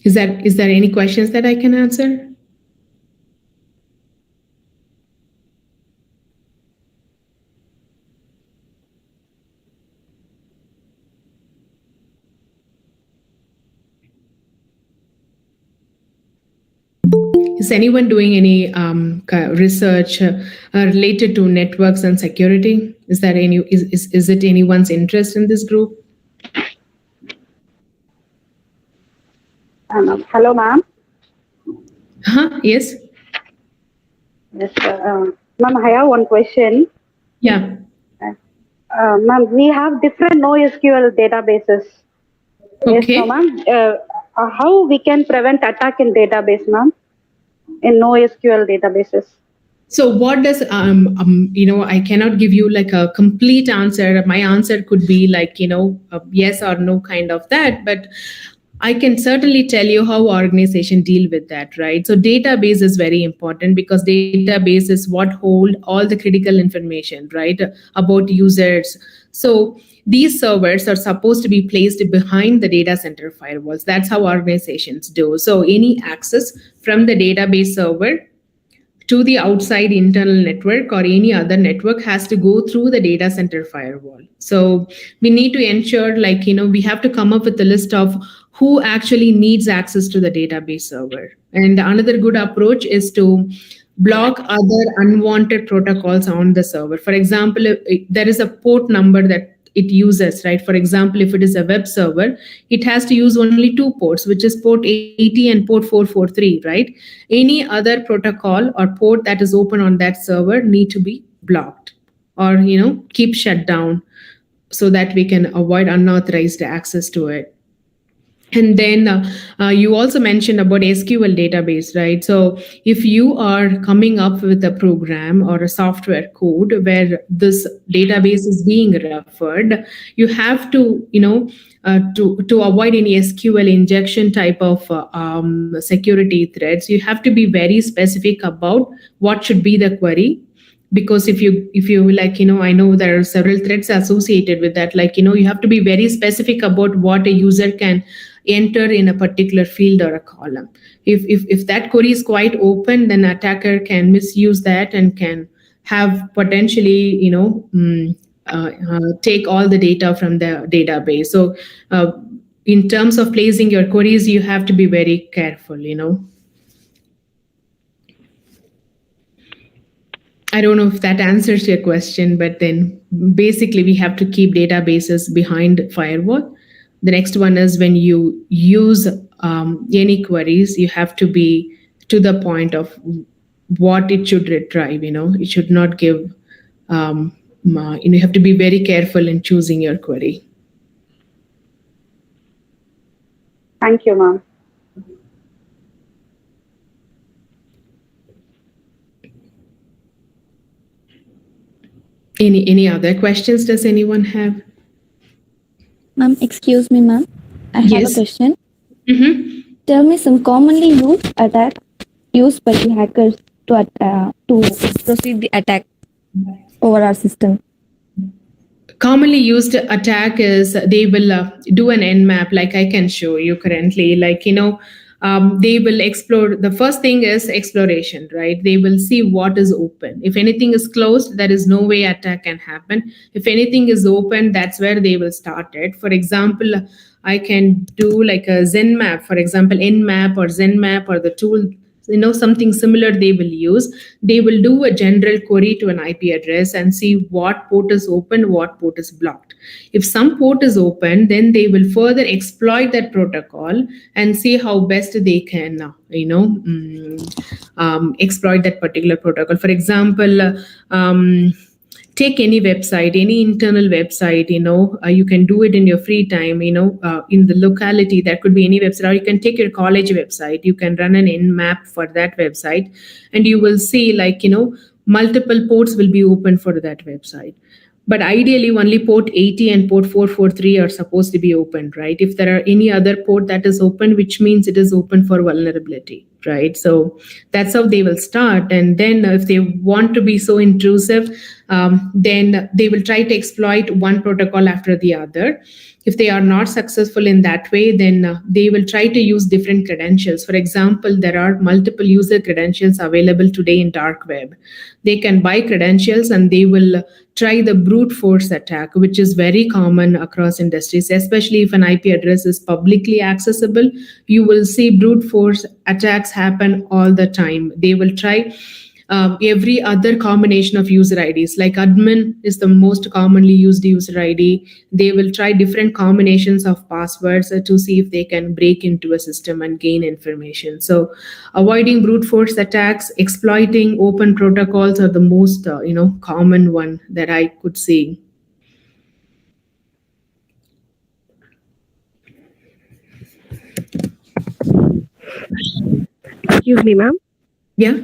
Is there any questions that I can answer? Is anyone doing any research related to networks and security? Is it anyone's interest in this group? Hello, ma'am. Yes. Yes, ma'am. I have one question. Yeah. Ma'am, we have different NoSQL databases. Okay. Yes, so, ma'am. How we can prevent attack in database, ma'am? In NoSQL databases. So what does, I cannot give you like a complete answer. My answer could be like, a yes or no kind of that. But I can certainly tell you how organization deal with that, right? So database is very important because database is what hold all the critical information, right, about users. So these servers are supposed to be placed behind the data center firewalls. That's how organizations do. So any access from the database server to the outside internal network or any other network has to go through the data center firewall. So we need to ensure, like, we have to come up with a list of who actually needs access to the database server. And another good approach is to block other unwanted protocols on the server. For example, if there is a port number that it uses, right? For example, if it is a web server, it has to use only 2 ports, which is port 80 and port 443, right? Any other protocol or port that is open on that server need to be blocked or, keep shut down so that we can avoid unauthorized access to it. And then you also mentioned about SQL database, right? So if you are coming up with a program or a software code where this database is being referred, you have to, to avoid any SQL injection type of security threats, you have to be very specific about what should be the query. Because if you like, I know there are several threats associated with that. Like, you have to be very specific about what a user can enter in a particular field or a column. If that query is quite open, then attacker can misuse that and can have potentially, take all the data from the database. So in terms of placing your queries, you have to be very careful, I don't know if that answers your question, but then basically we have to keep databases behind firewall. The next one is when you use any queries, you have to be to the point of what it should retrieve. It should not give. You have to be very careful in choosing your query. Thank you, ma'am. Any other questions does anyone have? Ma'am, excuse me, ma'am. I have Yes. a question. Mm-hmm. Tell me some commonly used attack used by the hackers to proceed the attack over our system. Commonly used attack is they will do an nmap, like I can show you currently. Like, they will explore. The first thing is exploration, right? They will see what is open. If anything is closed, there is no way attack can happen. If anything is open, that's where they will start it. For example, I can do like a Zenmap, for example, Nmap or Zenmap or the tool, something similar they will use. They will do a general query to an IP address and see what port is open, what port is blocked. If some port is open, then they will further exploit that protocol and see how best they can, exploit that particular protocol. For example, take any website, any internal website, you can do it in your free time, in the locality. That could be any website, or you can take your college website, you can run an nmap for that website, and you will see, like, multiple ports will be open for that website. But ideally, only port 80 and port 443 are supposed to be open, right? If there are any other port that is open, which means it is open for vulnerability, right? So that's how they will start. And then if they want to be so intrusive, then they will try to exploit one protocol after the other. If they are not successful in that way, then they will try to use different credentials. For example, there are multiple user credentials available today in dark web. They can buy credentials and they will try the brute force attack, which is very common across industries, especially if an IP address is publicly accessible. You will see brute force attacks happen all the time. They will try every other combination of user IDs, like admin is the most commonly used user ID. They will try different combinations of passwords to see if they can break into a system and gain information. So avoiding brute force attacks, exploiting open protocols are the most common one that I could see. Excuse me, ma'am. Yeah.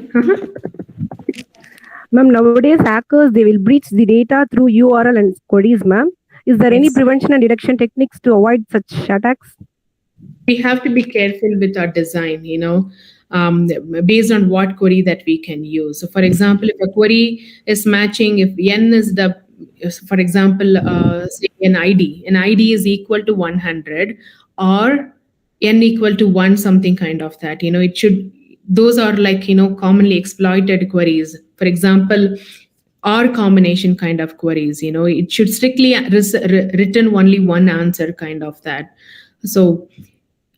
Ma'am, nowadays hackers, they will breach the data through URL and queries, ma'am. Is there any prevention and detection techniques to avoid such attacks? we have to be careful with our design, based on what query that we can use. So for example, if a query is matching, if n is the, for example, say an id is equal to 100 or n equal to 1, something kind of that, it should, those are like, commonly exploited queries. For example, or combination kind of queries, it should strictly written only one answer kind of that. So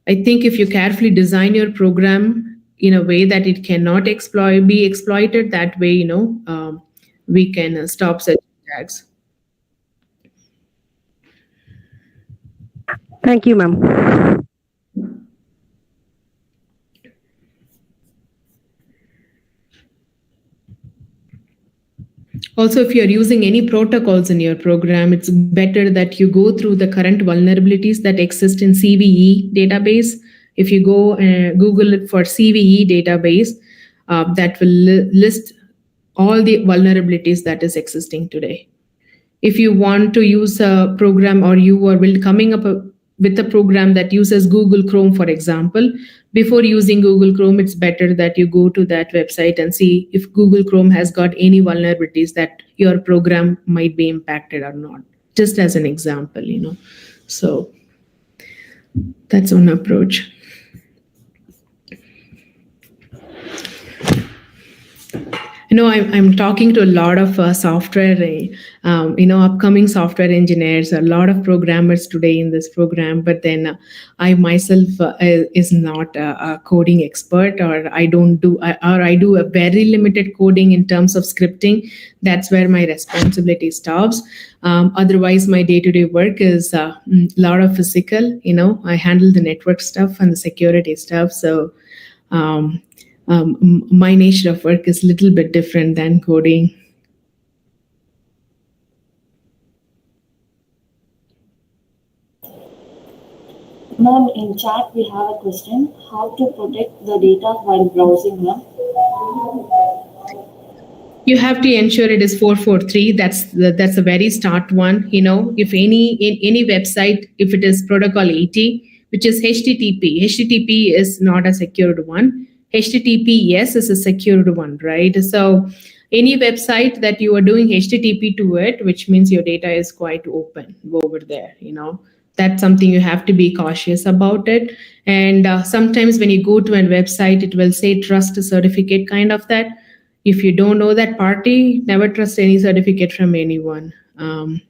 I think if you carefully design your program in a way that it cannot be exploited, that way, we can stop such attacks. Thank you, ma'am. Also, if you're using any protocols in your program, it's better that you go through the current vulnerabilities that exist in CVE database. If you go Google it for CVE database, that will list all the vulnerabilities that is existing today. If you want to use a program, or you are coming up with a program that uses Google Chrome, for example, before using Google Chrome, it's better that you go to that website and see if Google Chrome has got any vulnerabilities that your program might be impacted or not, just as an example, So that's one approach. I'm talking to a lot of software, upcoming software engineers, a lot of programmers today in this program. But then I myself is not a coding expert, or I do a very limited coding in terms of scripting. That's where my responsibility stops. Otherwise, my day-to-day work is a lot of physical. I handle the network stuff and the security stuff. So. My nature of work is a little bit different than coding. Ma'am, in chat we have a question. How to protect the data while browsing, ma'am? You have to ensure it is 443. That's the very start one. If any website, if it is protocol 80, which is HTTP is not a secured one. HTTPS is a secured one, right? So any website that you are doing HTTP to it, which means your data is quite open over there, That's something you have to be cautious about it. And sometimes when you go to a website, it will say trust certificate kind of that. If you don't know that party, never trust any certificate from anyone.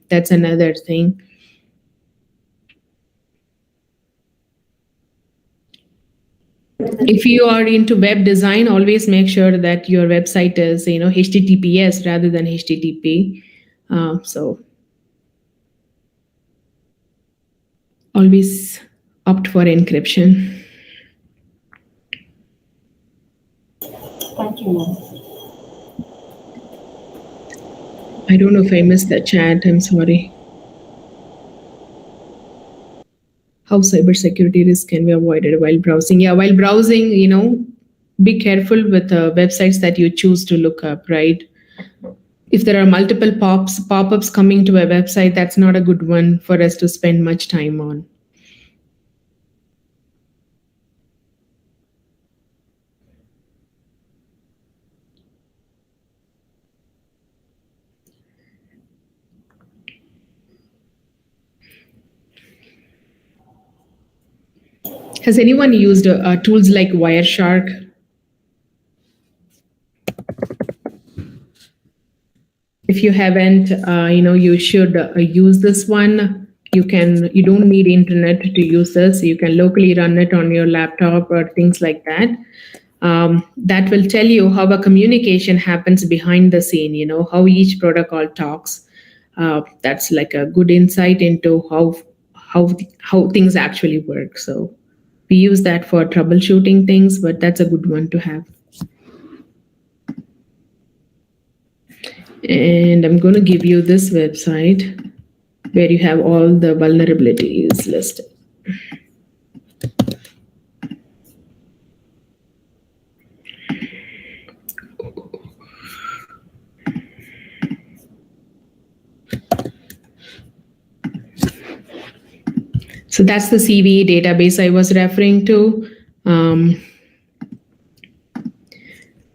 That's another thing. If you are into web design, always make sure that your website is, HTTPS rather than HTTP. So always opt for encryption. Thank you, ma'am. I don't know if I missed that chat. I'm sorry. How cybersecurity risks can be avoided while browsing? Yeah, while browsing, be careful with websites that you choose to look up, right? If there are multiple pop-ups coming to a website, that's not a good one for us to spend much time on. Has anyone used tools like Wireshark? If you haven't, you should use this one. You don't need internet to use this. You can locally run it on your laptop or things like that. That will tell you how a communication happens behind the scene, how each protocol talks. That's like a good insight into how things actually work. So we use that for troubleshooting things, but that's a good one to have. And I'm going to give you this website where you have all the vulnerabilities listed. So that's the CVE database I was referring to.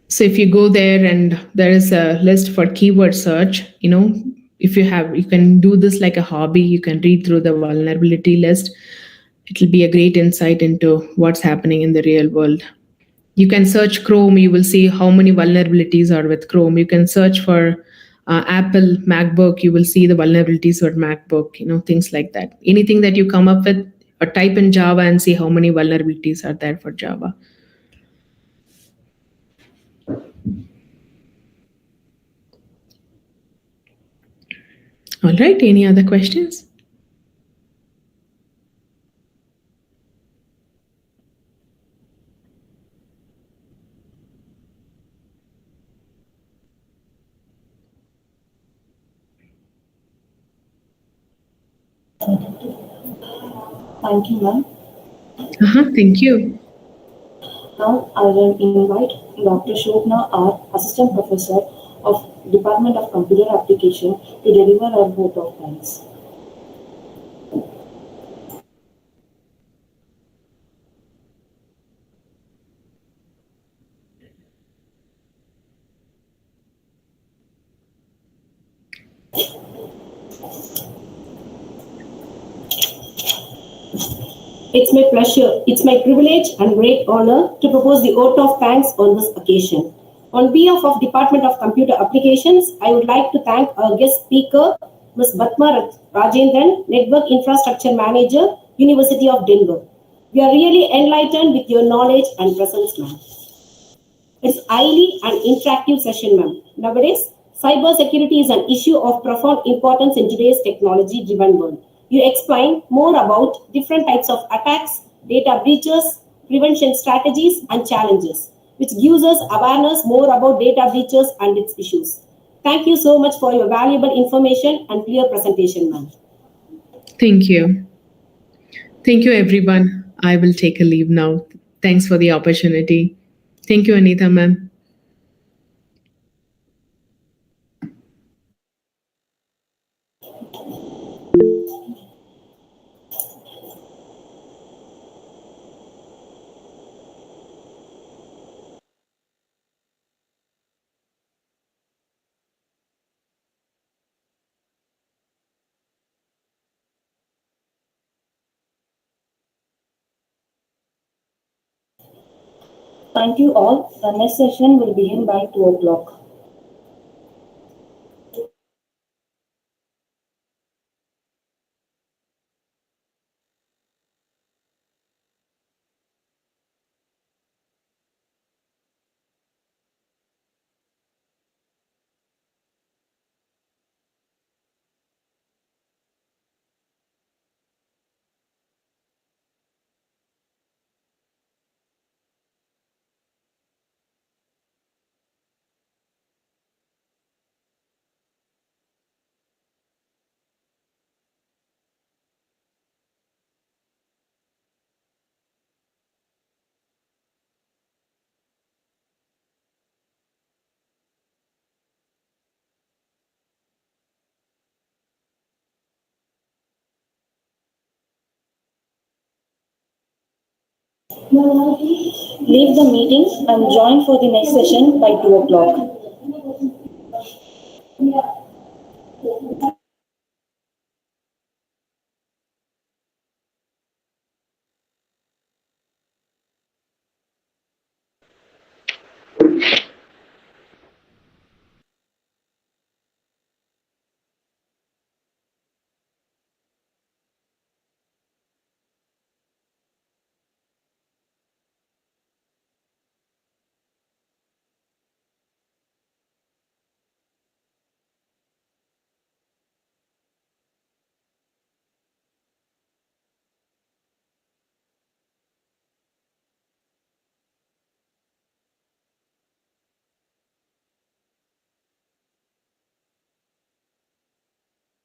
So if you go there and there is a list for keyword search, if you can do this like a hobby, you can read through the vulnerability list. It'll be a great insight into what's happening in the real world. You can search Chrome, you will see how many vulnerabilities are with Chrome. You can search for Apple MacBook, you will see the vulnerabilities for MacBook, things like that. Anything that you come up with, or type in Java and see how many vulnerabilities are there for Java. All right, any other questions? Thank you, ma'am. Thank you. Now I will invite Dr. Shobna, our Assistant Professor of Department of Computer Application, to deliver our vote of thanks. It's my pleasure, it's my privilege and great honor to propose the vote of thanks on this occasion. On behalf of Department of Computer Applications, I would like to thank our guest speaker, Ms. Batma Rajendran, Network Infrastructure Manager, University of Denver. We are really enlightened with your knowledge and presence, ma'am. It's highly an interactive session, ma'am. Nowadays, cybersecurity is an issue of profound importance in today's technology-driven world. You explain more about different types of attacks, data breaches, prevention strategies, and challenges, which gives us awareness more about data breaches and its issues. Thank you so much for your valuable information and clear presentation, ma'am. Thank you. Thank you, everyone. I will take a leave now. Thanks for the opportunity. Thank you, Anita, ma'am. Thank you all. The next session will begin by 2 o'clock. Leave the meeting and join for the next session by 2 o'clock.